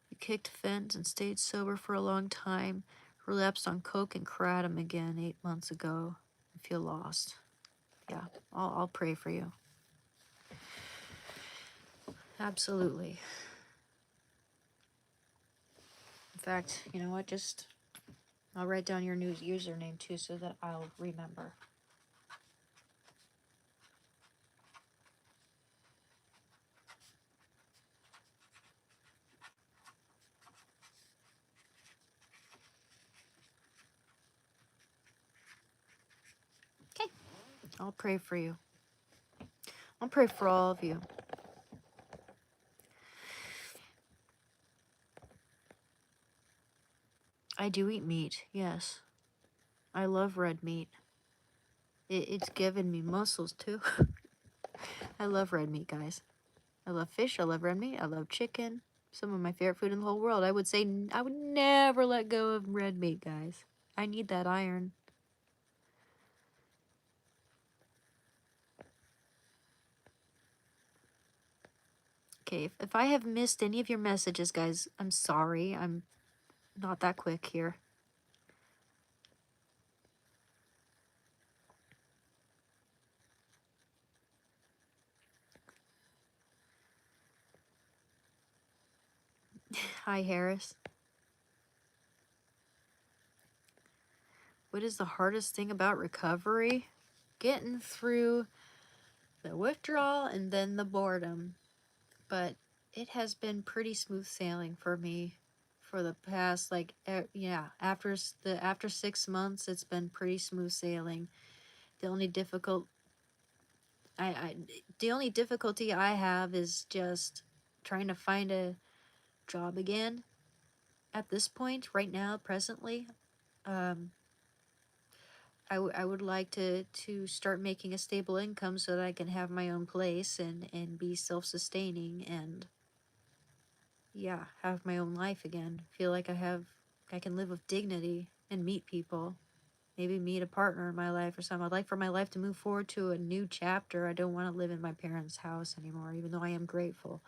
You kicked fence and stayed sober for a long time. Relapsed on coke and kratom again 8 months ago. I feel lost. Yeah, I'll pray for you. Absolutely. In fact, you know what? I'll write down your new username too so that I'll remember. Okay. I'll pray for you. I'll pray for all of you. I do eat meat, yes. I love red meat. It's given me muscles too. I love red meat, guys. I love fish. I love red meat. I love chicken. Some of my favorite food in the whole world. I would say I would never let go of red meat, guys. I need that iron. Okay, if I have missed any of your messages, guys, I'm sorry. I'm not that quick here. Hi, Harris. What is the hardest thing about recovery? Getting through the withdrawal and then the boredom. But it has been pretty smooth sailing for me for the past after 6 months it's been pretty smooth sailing. The only the only difficulty I have is just trying to find a job again at this point right now presently. I would like to start making a stable income so that I can have my own place and be self-sustaining and yeah, have my own life again. Feel like I can live with dignity and meet people. Maybe meet a partner in my life or something. I'd like for my life to move forward to a new chapter. I don't want to live in my parents' house anymore, even though I am grateful.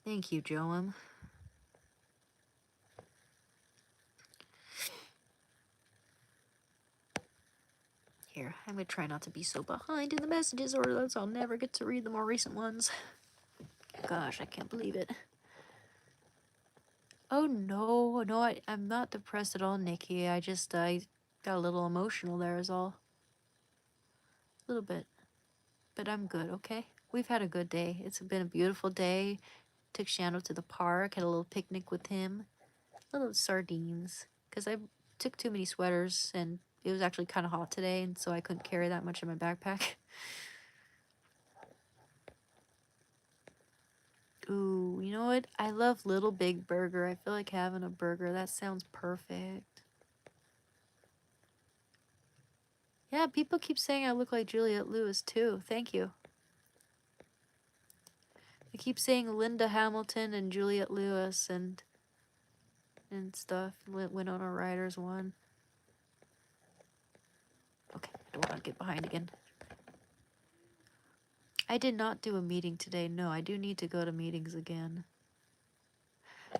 Thank you, Joem. Here, I'm gonna try not to be so behind in the messages or else I'll never get to read the more recent ones. Gosh, I can't believe it. Oh no, I'm not depressed at all, Nikki. I got a little emotional there is all. A little bit. But I'm good, okay? We've had a good day. It's been a beautiful day. Took Shando to the park, had a little picnic with him. Little sardines. Because I took too many sweaters and it was actually kind of hot today, and so I couldn't carry that much in my backpack. Ooh, you know what? I love Little Big Burger. I feel like having a burger. That sounds perfect. Yeah, people keep saying I look like Juliette Lewis too. Thank you. They keep saying Linda Hamilton and Juliette Lewis and stuff. Winona Ryder's one. Okay, I don't want to get behind again. I did not do a meeting today. No, I do need to go to meetings again.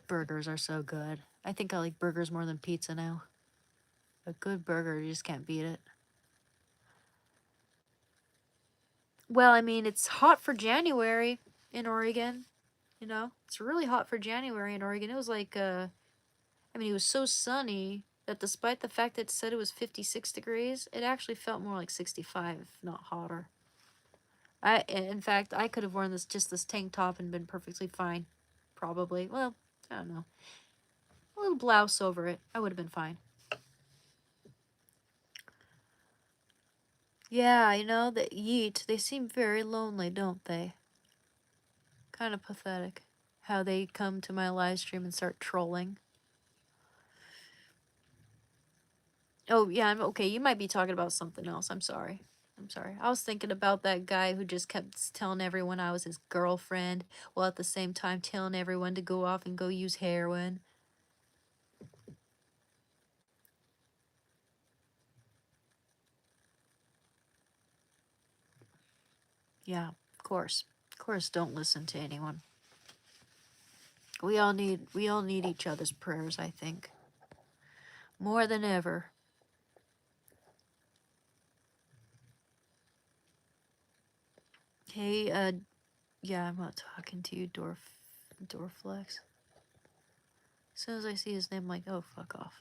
Burgers are so good. I think I like burgers more than pizza now. A good burger, you just can't beat it. Well, I mean, it's hot for January in Oregon. You know, it's really hot for January in Oregon. It was like, I mean, it was so sunny that despite the fact that it said it was 56 degrees, it actually felt more like 65, if not hotter. In fact, I could have worn this tank top and been perfectly fine. Probably. Well, I don't know. A little blouse over it. I would have been fine. Yeah, you know, the Yeet, they seem very lonely, don't they? Kind of pathetic. How they come to my live stream and start trolling. Oh, yeah, okay, you might be talking about something else. I'm sorry. I was thinking about that guy who just kept telling everyone I was his girlfriend, while at the same time telling everyone to go off and go use heroin. Yeah, of course. Of course, don't listen to anyone. We all need each other's prayers, I think. More than ever. Hey, yeah, I'm not talking to you, Dorflex. As soon as I see his name, I'm like, oh, fuck off.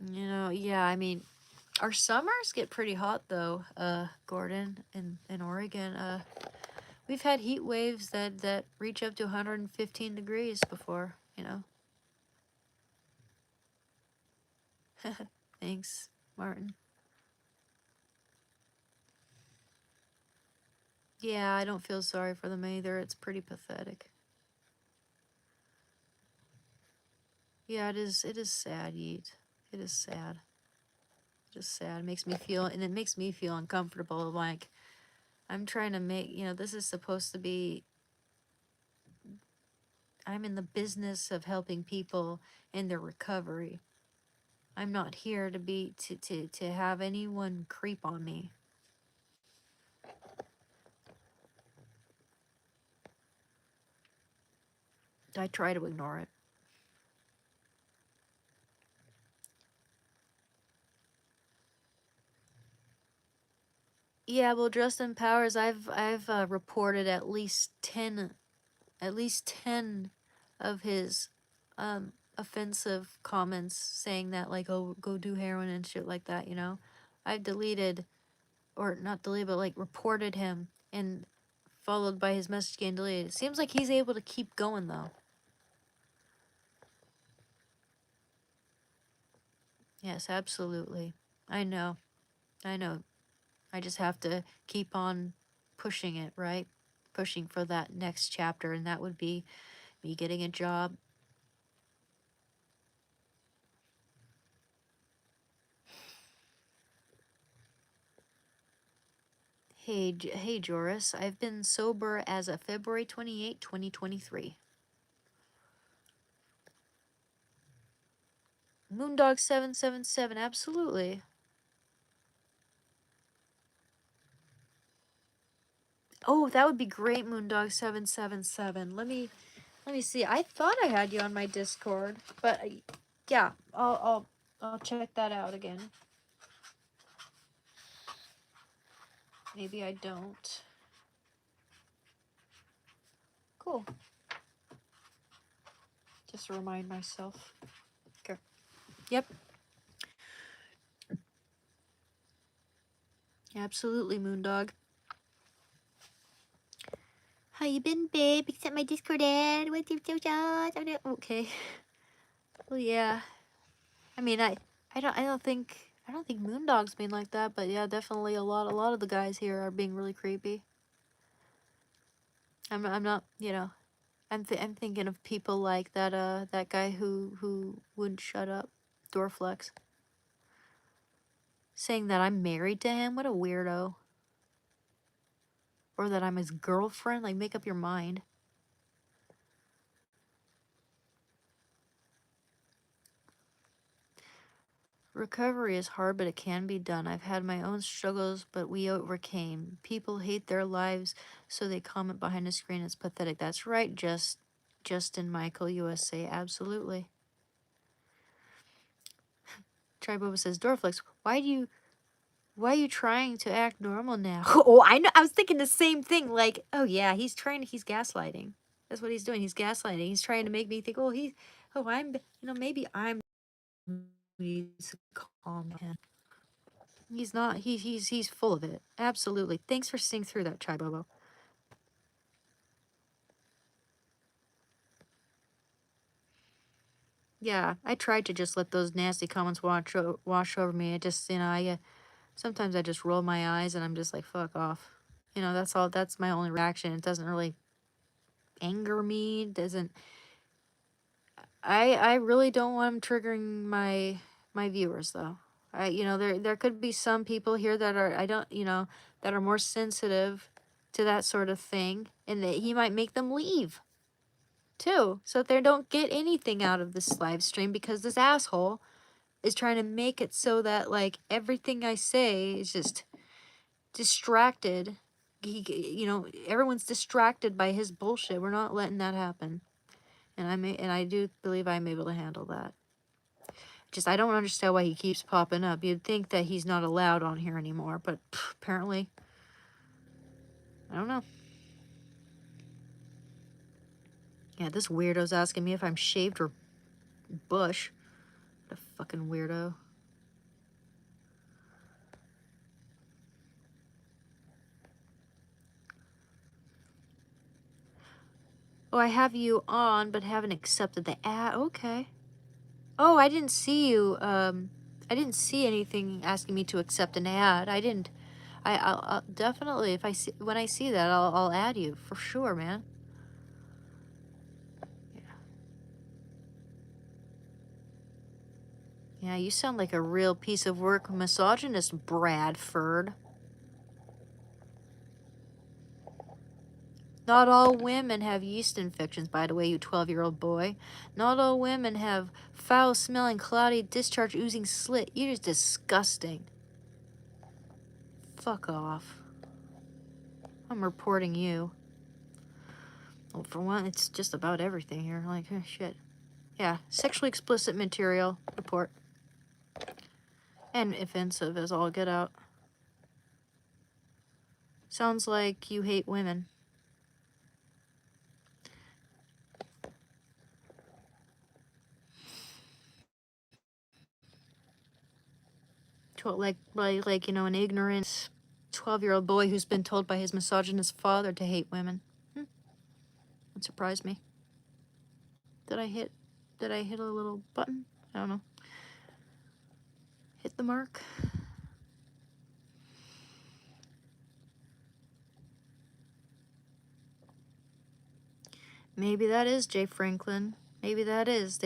You know, yeah, I mean, our summers get pretty hot, though, Gordon, in Oregon. We've had heat waves that reach up to 115 degrees before, you know. Thanks, Martin. Yeah, I don't feel sorry for them either. It's pretty pathetic. Yeah, it is sad, Yeet. It is sad. Just sad. It makes me feel, and it makes me feel uncomfortable. Like, I'm trying to make, you know, this is supposed to be, I'm in the business of helping people in their recovery. I'm not here to be, to have anyone creep on me. I try to ignore it. Yeah, well, Justin Powers, I've reported at least 10 of his offensive comments saying that, like, oh, go do heroin and shit like that, you know. I've deleted, or not deleted, but like reported him, and followed by his message getting deleted. It seems like he's able to keep going though. Yes, absolutely. I know. I just have to keep on pushing it, right? Pushing for that next chapter, and that would be me getting a job. Hey, Joris. I've been sober as of February 28, 2023. Moondog777, absolutely. Oh, that would be great, Moondog777. Let me see. I thought I had you on my Discord, but yeah, I'll check that out again. Maybe I don't. Cool. Just to remind myself. Okay. Yep. Absolutely, Moondog. How you been, babe? Accept my Discord ad. What's your social? Okay. Well, yeah. I mean, I don't think Moondog's been like that, but yeah, definitely a lot of the guys here are being really creepy. I'm not, you know, I'm thinking of people like that guy who wouldn't shut up, Dorflex. Saying that I'm married to him, what a weirdo. Or that I'm his girlfriend, like, make up your mind. Recovery is hard, but it can be done. I've had my own struggles, but we overcame. People hate their lives, so they comment behind a screen. It's pathetic. That's right, Justin Michael, USA. Absolutely. Triboba says, Dorflex, why are you trying to act normal now? Oh, I know. I was thinking the same thing. Like, oh yeah, he's gaslighting. That's what he's doing. He's gaslighting. He's trying to make me think, maybe I'm he's calm down. He's not. He's full of it. Absolutely. Thanks for seeing through that, Chai Bobo. Yeah, I tried to just let those nasty comments wash over me. I just, sometimes I just roll my eyes and I'm just like, fuck off. That's all. That's my only reaction. It doesn't really anger me. Doesn't. I really don't want him triggering my viewers though. There could be some people here that are that are more sensitive to that sort of thing, and that he might make them leave too, so that they don't get anything out of this live stream because this asshole is trying to make it so that like everything I say is just distracted. Everyone's distracted by his bullshit. We're not letting that happen. And I do believe I'm able to handle that. Just I don't understand why he keeps popping up. You'd think that he's not allowed on here anymore, but apparently, I don't know. Yeah, this weirdo's asking me if I'm shaved or bush. What a fucking weirdo. Oh, I have you on, but haven't accepted the ad. Okay. Oh, I didn't see you. I didn't see anything asking me to accept an ad. I didn't. I'll definitely, if I see, when I see that, I'll add you for sure, man. Yeah, you sound like a real piece of work misogynist, Bradford. Not all women have yeast infections, by the way, you 12-year-old boy. Not all women have foul-smelling, cloudy, discharge oozing slit. You're just disgusting. Fuck off. I'm reporting you. Well, for one, it's just about everything here. Like, oh, shit. Yeah, sexually explicit material. Report. And offensive as all get out. Sounds like you hate women. An ignorant 12-year-old boy who's been told by his misogynist father to hate women. That surprised me. Did I hit a little button? I don't know. Hit the mark. Maybe that is Jay Franklin. Maybe that is.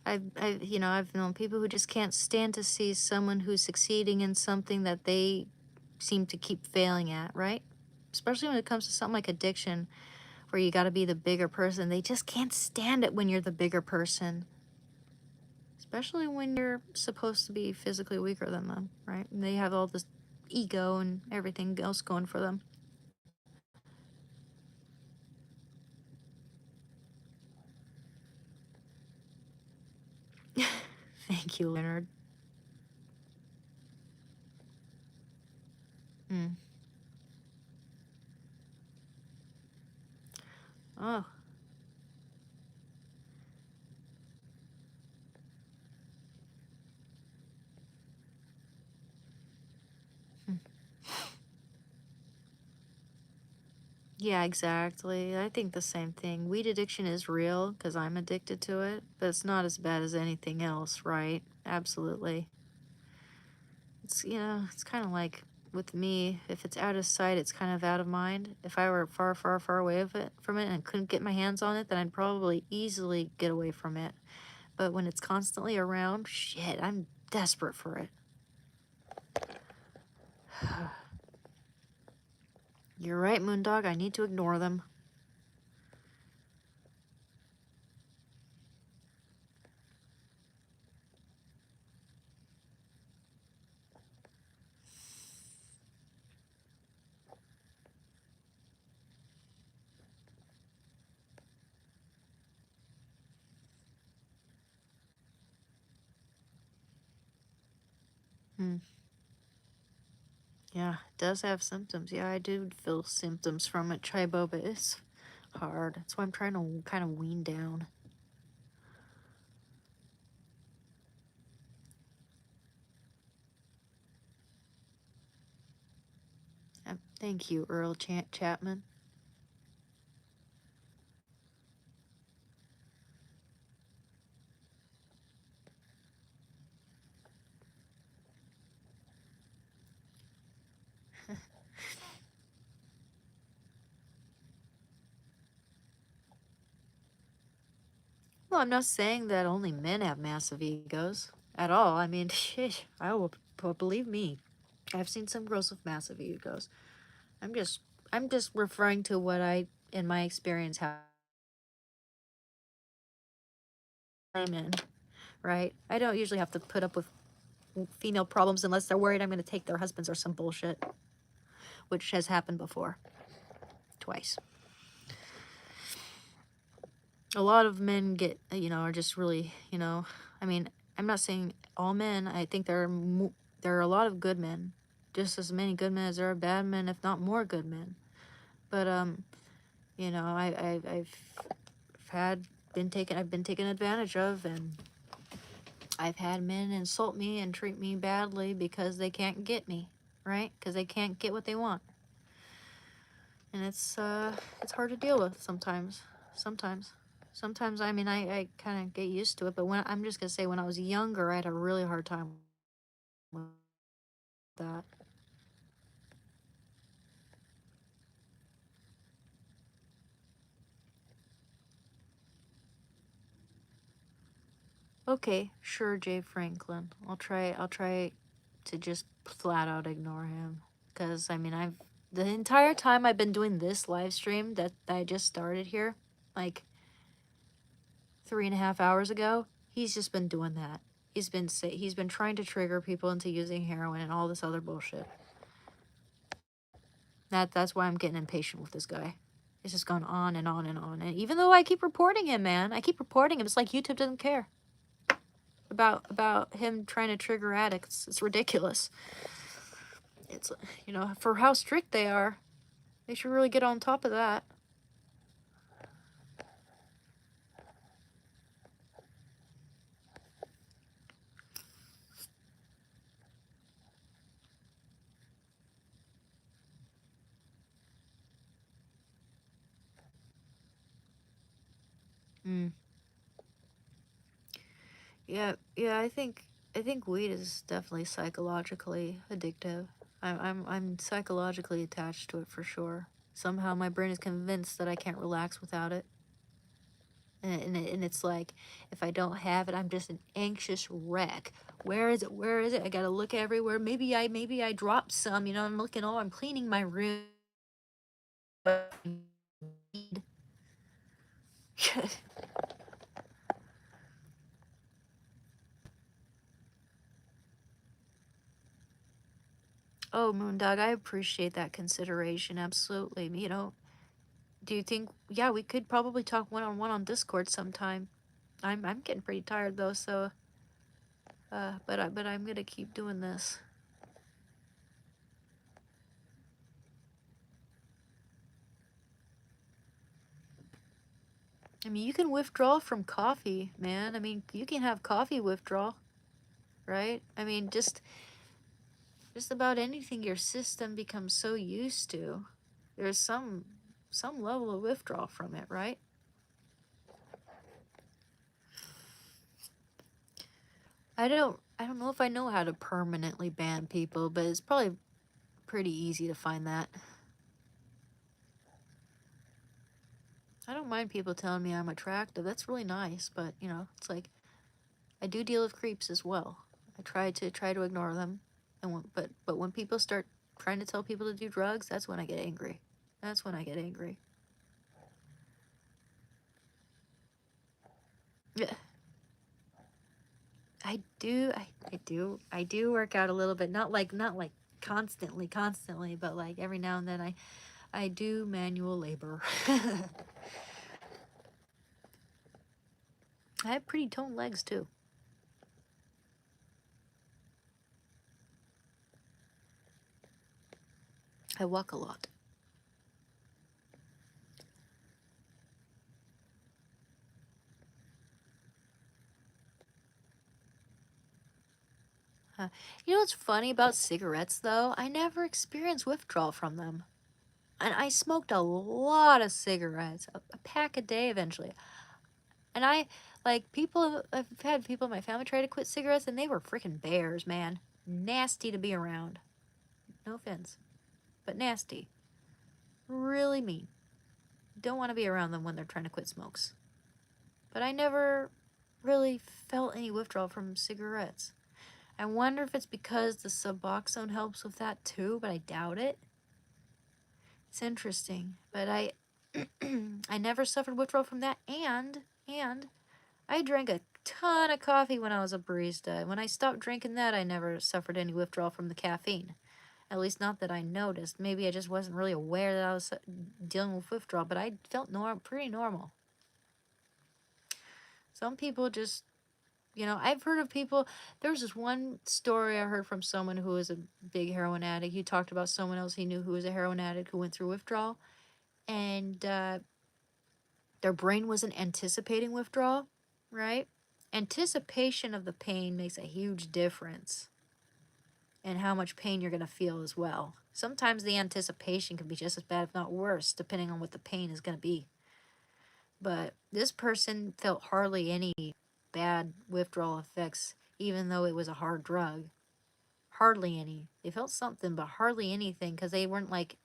I've known people who just can't stand to see someone who's succeeding in something that they seem to keep failing at, right? Especially when it comes to something like addiction, where you got to be the bigger person. They just can't stand it when you're the bigger person. Especially when you're supposed to be physically weaker than them, right? And they have all this ego and everything else going for them. Thank you, Leonard. Oh. Yeah, exactly. I think the same thing. Weed addiction is real because I'm addicted to it, but it's not as bad as anything else, right? Absolutely. It's kind of like with me, if it's out of sight, it's kind of out of mind. If I were far, far, far away from it and couldn't get my hands on it, then I'd probably easily get away from it. But when it's constantly around, shit, I'm desperate for it. You're right, Moondog. I need to ignore them. Hmm. Yeah, it does have symptoms. Yeah, I do feel symptoms from it, Chibo, but it's hard. That's why I'm trying to kind of wean down. Thank you, Earl Chapman. Well, I'm not saying that only men have massive egos at all. I mean, I will believe me. I've seen some girls with massive egos. I'm just I'm just referring to what I in my experience have I'm in, right? I don't usually have to put up with female problems unless they're worried I'm going to take their husbands or some bullshit, which has happened before, twice. A lot of men get, are just really, I mean, I'm not saying all men. I think there are a lot of good men, just as many good men as there are bad men, if not more good men. But I've I've been taken advantage of, and I've had men insult me and treat me badly because they can't get me, right? Because they can't get what they want, and it's hard to deal with sometimes. Sometimes. Sometimes, I mean, I kind of get used to it, but I'm just gonna say, when I was younger, I had a really hard time with that. Okay, sure, Jay Franklin. I'll try to just flat out ignore him. Because, I mean, the entire time I've been doing this live stream that I just started here, like 3.5 hours ago, he's just been doing that. He's been trying to trigger people into using heroin and all this other bullshit. That's why I'm getting impatient with this guy. It's just gone on and on and on. And even though I keep reporting him, man, I keep reporting him. It's like YouTube doesn't care about him trying to trigger addicts. It's ridiculous. It's, for how strict they are, they should really get on top of that. Mm. Yeah, I think weed is definitely psychologically addictive. I'm psychologically attached to it for sure. Somehow my brain is convinced that I can't relax without it. And it's like, if I don't have it, I'm just an anxious wreck. Where is it? Where is it? I gotta look everywhere. Maybe I dropped some. I'm looking. Oh, I'm cleaning my room. Oh, Moondog, I appreciate that consideration. Absolutely. Do you think? Yeah, we could probably talk one on one on Discord sometime. I'm getting pretty tired though, so but I'm gonna keep doing this. I mean, you can withdraw from coffee, man. I mean, you can have coffee withdrawal, right? I mean, just about anything your system becomes so used to, there's some level of withdrawal from it, right? I don't know if I know how to permanently ban people, but it's probably pretty easy to find that. I don't mind people telling me I'm attractive. That's really nice, but it's like, I do deal with creeps as well. I try to ignore them, but when people start trying to tell people to do drugs, that's when I get angry. That's when I get angry. Yeah. I do work out a little bit, not like constantly, but like every now and then I do manual labor. I have pretty toned legs too. I walk a lot. You know what's funny about cigarettes, though? I never experienced withdrawal from them. And I smoked a lot of cigarettes, a pack a day eventually. And I've had people in my family try to quit cigarettes, and they were freaking bears, man. Nasty to be around. No offense, but nasty. Really mean. Don't want to be around them when they're trying to quit smokes. But I never really felt any withdrawal from cigarettes. I wonder if it's because the Suboxone helps with that too, but I doubt it. It's interesting, but I never suffered withdrawal from that, and I drank a ton of coffee when I was a barista. When I stopped drinking that, I never suffered any withdrawal from the caffeine. At least not that I noticed. Maybe I just wasn't really aware that I was dealing with withdrawal, but I felt pretty normal. Some people just, I've heard of people. There was this one story I heard from someone who was a big heroin addict. He talked about someone else he knew who was a heroin addict who went through withdrawal, and their brain wasn't anticipating withdrawal, right? Anticipation of the pain makes a huge difference in how much pain you're going to feel as well. Sometimes the anticipation can be just as bad, if not worse, depending on what the pain is going to be. But this person felt hardly any bad withdrawal effects, even though it was a hard drug. Hardly any. They felt something, but hardly anything, because they weren't like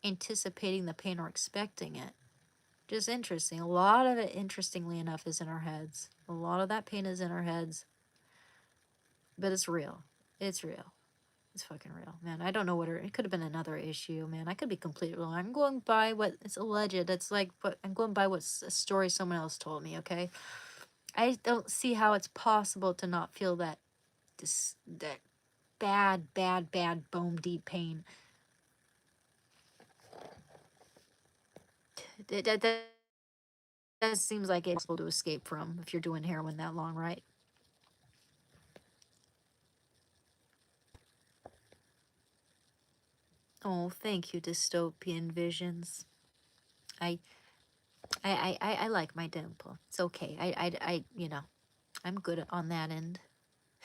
anticipating the pain or expecting it. Just interesting. A lot of it, interestingly enough, is in our heads. A lot of that pain is in our heads. But it's real. It's real. It's fucking real, man. I don't know what it could have been another issue, man. I could be completely wrong. I'm going by what it's alleged. It's like, but I'm going by what a story someone else told me. Okay, I don't see how it's possible to not feel that that bad bone deep pain. That seems like it's possible to escape from if you're doing heroin that long, right? Oh, thank you, dystopian visions. I I like my dimple. It's okay. I'm good on that end.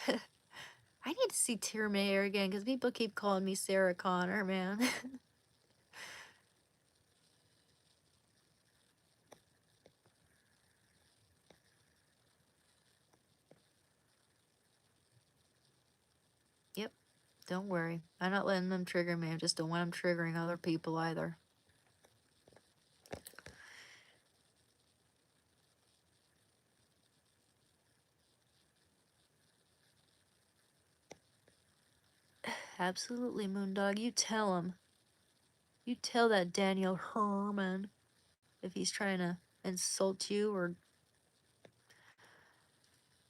I need to see Terminator again because people keep calling me Sarah Connor, man. Yep, don't worry. I'm not letting them trigger me. I just don't want them triggering other people either. Absolutely, Moondog. You tell him. You tell that Daniel Herman if he's trying to insult you or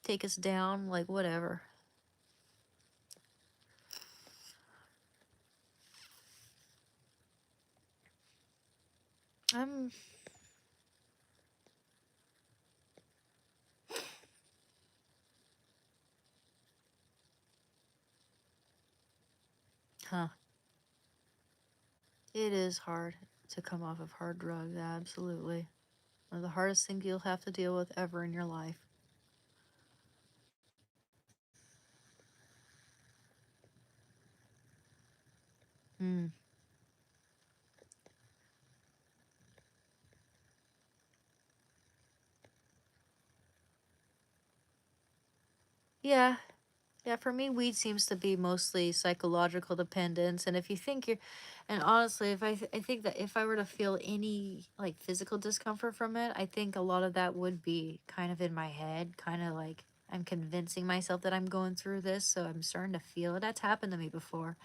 take us down, like whatever. I'm. Huh. It is hard to come off of hard drugs, absolutely. One of the hardest things you'll have to deal with ever in your life. Hmm. Yeah. Yeah, for me, weed seems to be mostly psychological dependence. And if you think you're, and honestly, I think that if I were to feel any like physical discomfort from it, I think a lot of that would be kind of in my head, kind of like I'm convincing myself that I'm going through this. So I'm starting to feel it. That's happened to me before.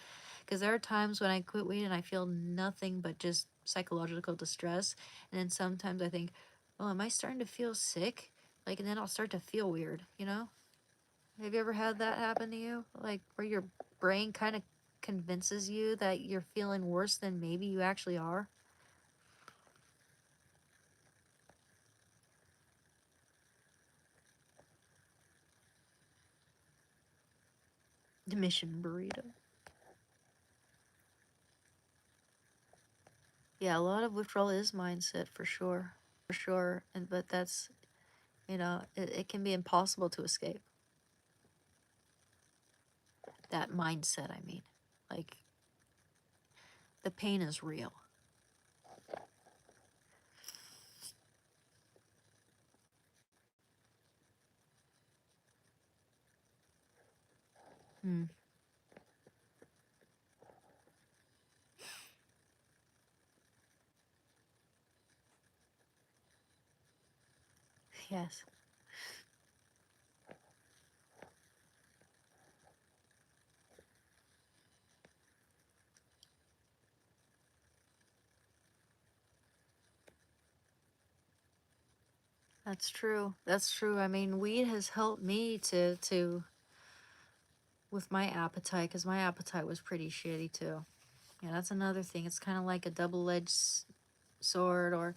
Because there are times when I quit weed and I feel nothing but just psychological distress. And then sometimes I think, oh, am I starting to feel sick? Like, and then I'll start to feel weird, you know? Have you ever had that happen to you? Like, where your brain kind of convinces you that you're feeling worse than maybe you actually are? The mission burrito. Yeah, a lot of withdrawal is mindset for sure. For sure. And but that's, it can be impossible to escape that mindset, I mean. Like the pain is real. Hmm. Yes. That's true. That's true. I mean, weed has helped me to with my appetite, because my appetite was pretty shitty too. Yeah, that's another thing. It's kind of like a double-edged sword, or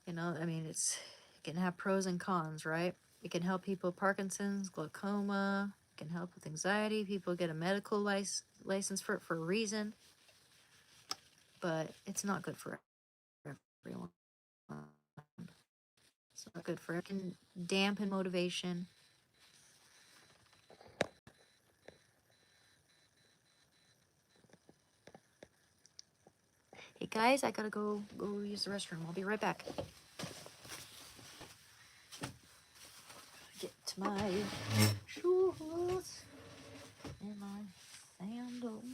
I mean, it can have pros and cons, right? It can help people with Parkinson's, glaucoma. It can help with anxiety. People get a medical license for it for a reason, but it's not good for everyone. It's not good for it. Can dampen motivation. Hey guys, I gotta go use the restroom. I'll be right back. Get to my shoes and my sandals.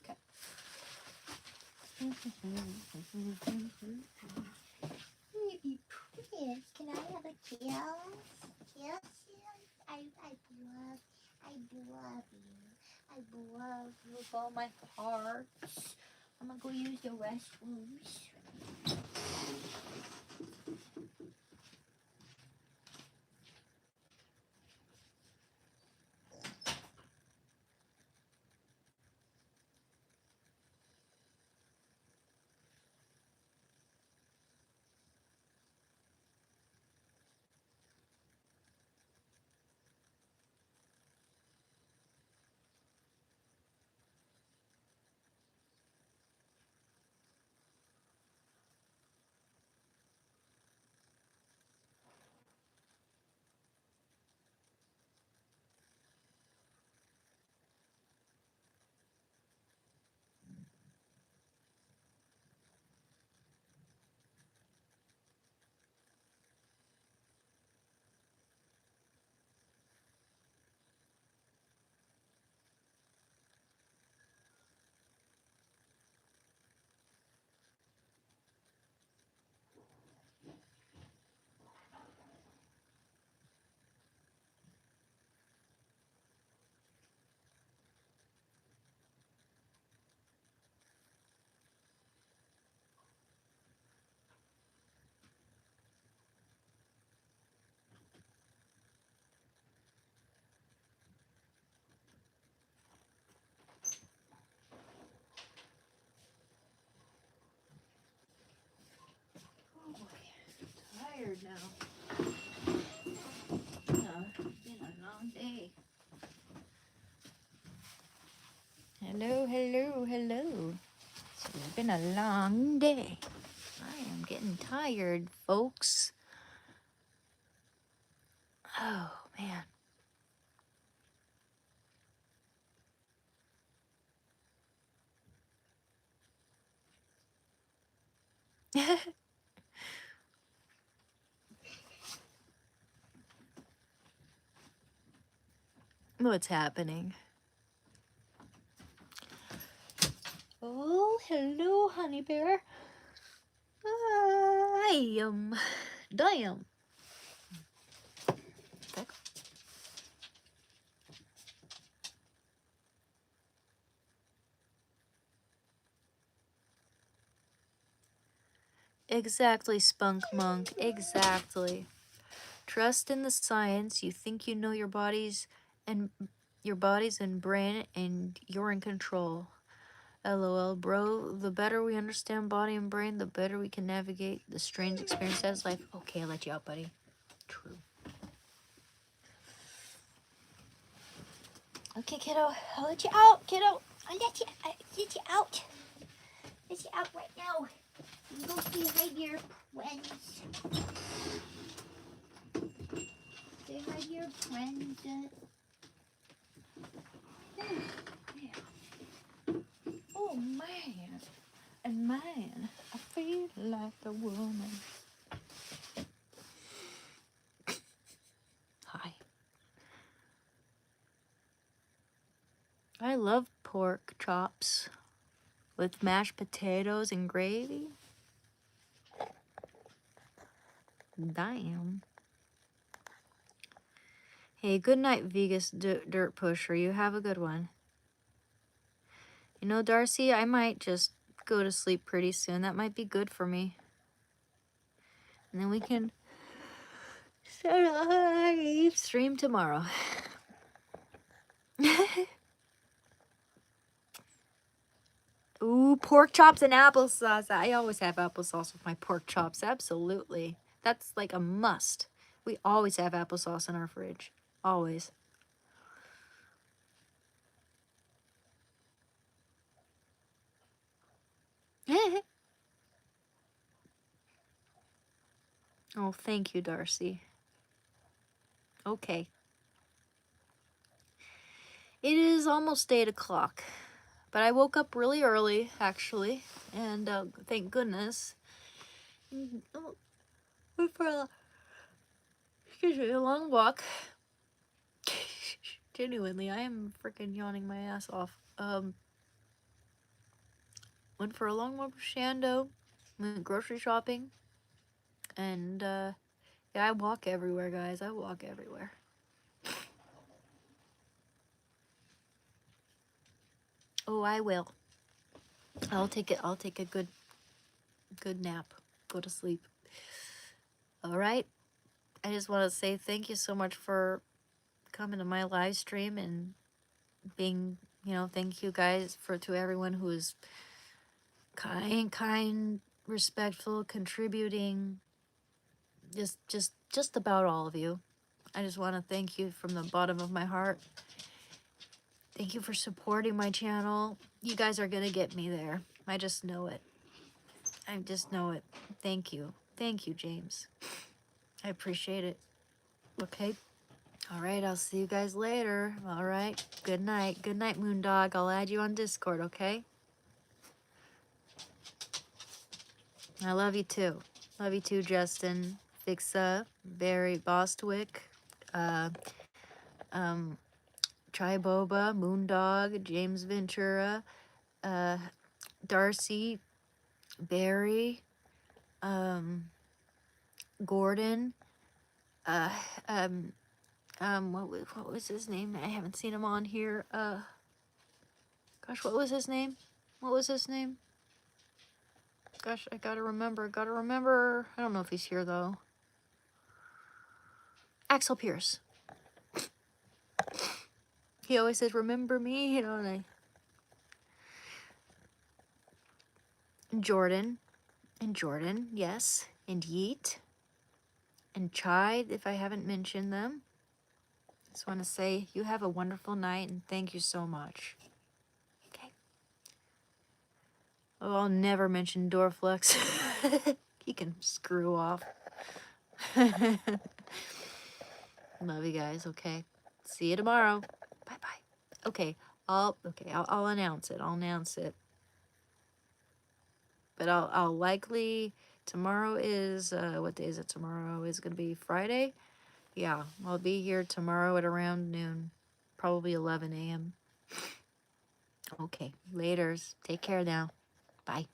Okay. Baby Prince, can I have a kiss? Kiss? I do love you. I love you with all my heart. I'm gonna go use the restrooms. Oh boy, tired now. Been a long day. Hello, hello, hello. It's been a long day. I am getting tired, folks. Oh, man. What's happening? Oh, hello, honey bear. I am. Damn. Exactly, Spunk Monk. Exactly. Trust in the science. You think you know your bodies and brain, and you're in control. LOL, bro. The better we understand body and brain, the better we can navigate the strange experience that is life. Okay, I'll let you out, buddy. true. Okay, kiddo. I'll let you out, kiddo. I'll let you out. Let you out right now. You go say hi to your friends. Say hi to your friends. Oh, man. And man, I feel like a woman. Hi. I love pork chops with mashed potatoes and gravy. Damn. Hey, good night, Vegas Dirt Pusher. You have a good one. You know, Darcy, I might just go to sleep pretty soon. That might be good for me. And then we can start a live stream tomorrow. Ooh, pork chops and applesauce. I always have applesauce with my pork chops. Absolutely. That's like a must. We always have applesauce in our fridge. Always. Oh, thank you, Darcy. Okay. It is almost 8 o'clock. But I woke up really early, actually. And thank goodness. Went for a long walk. Genuinely, I am freaking yawning my ass off. Went for a long walk with Shando. Went grocery shopping. And, yeah, I walk everywhere, guys. I walk everywhere. Oh, I will. I'll take a good nap. Go to sleep. All right. I just want to say thank you so much for coming to my live stream and being, thank you guys to everyone who is kind, respectful, contributing, just about all of you. I just want to thank you from the bottom of my heart. Thank you for supporting my channel. You guys are gonna get me there. I just know it. I just know it. Thank you. Thank you, James. I appreciate it. Okay. All right, I'll see you guys later. All right. Good night. Good night, Moondog. I'll add you on Discord, okay? I love you too. Love you too, Justin, Fixa, Barry Bostwick, Triboba, Moondog, James Ventura, Darcy, Barry, Gordon, what was his name? I haven't seen him on here. Gosh, what was his name? What was his name? Gosh, I gotta remember. I don't know if he's here though. Axel Pierce. He always says, "Remember me," and Jordan, yes, and Yeet, and Chai, if I haven't mentioned them. Just want to say you have a wonderful night and thank you so much. Okay. Oh, I'll never mention Dorflex. He can screw off. Love you guys. Okay. See you tomorrow. Bye bye. Okay. I'll announce it. But I'll likely tomorrow is what day is it? Tomorrow is gonna be Friday. Yeah, I'll be here tomorrow at around noon, probably 11 a.m. Okay, laters. Take care now. Bye.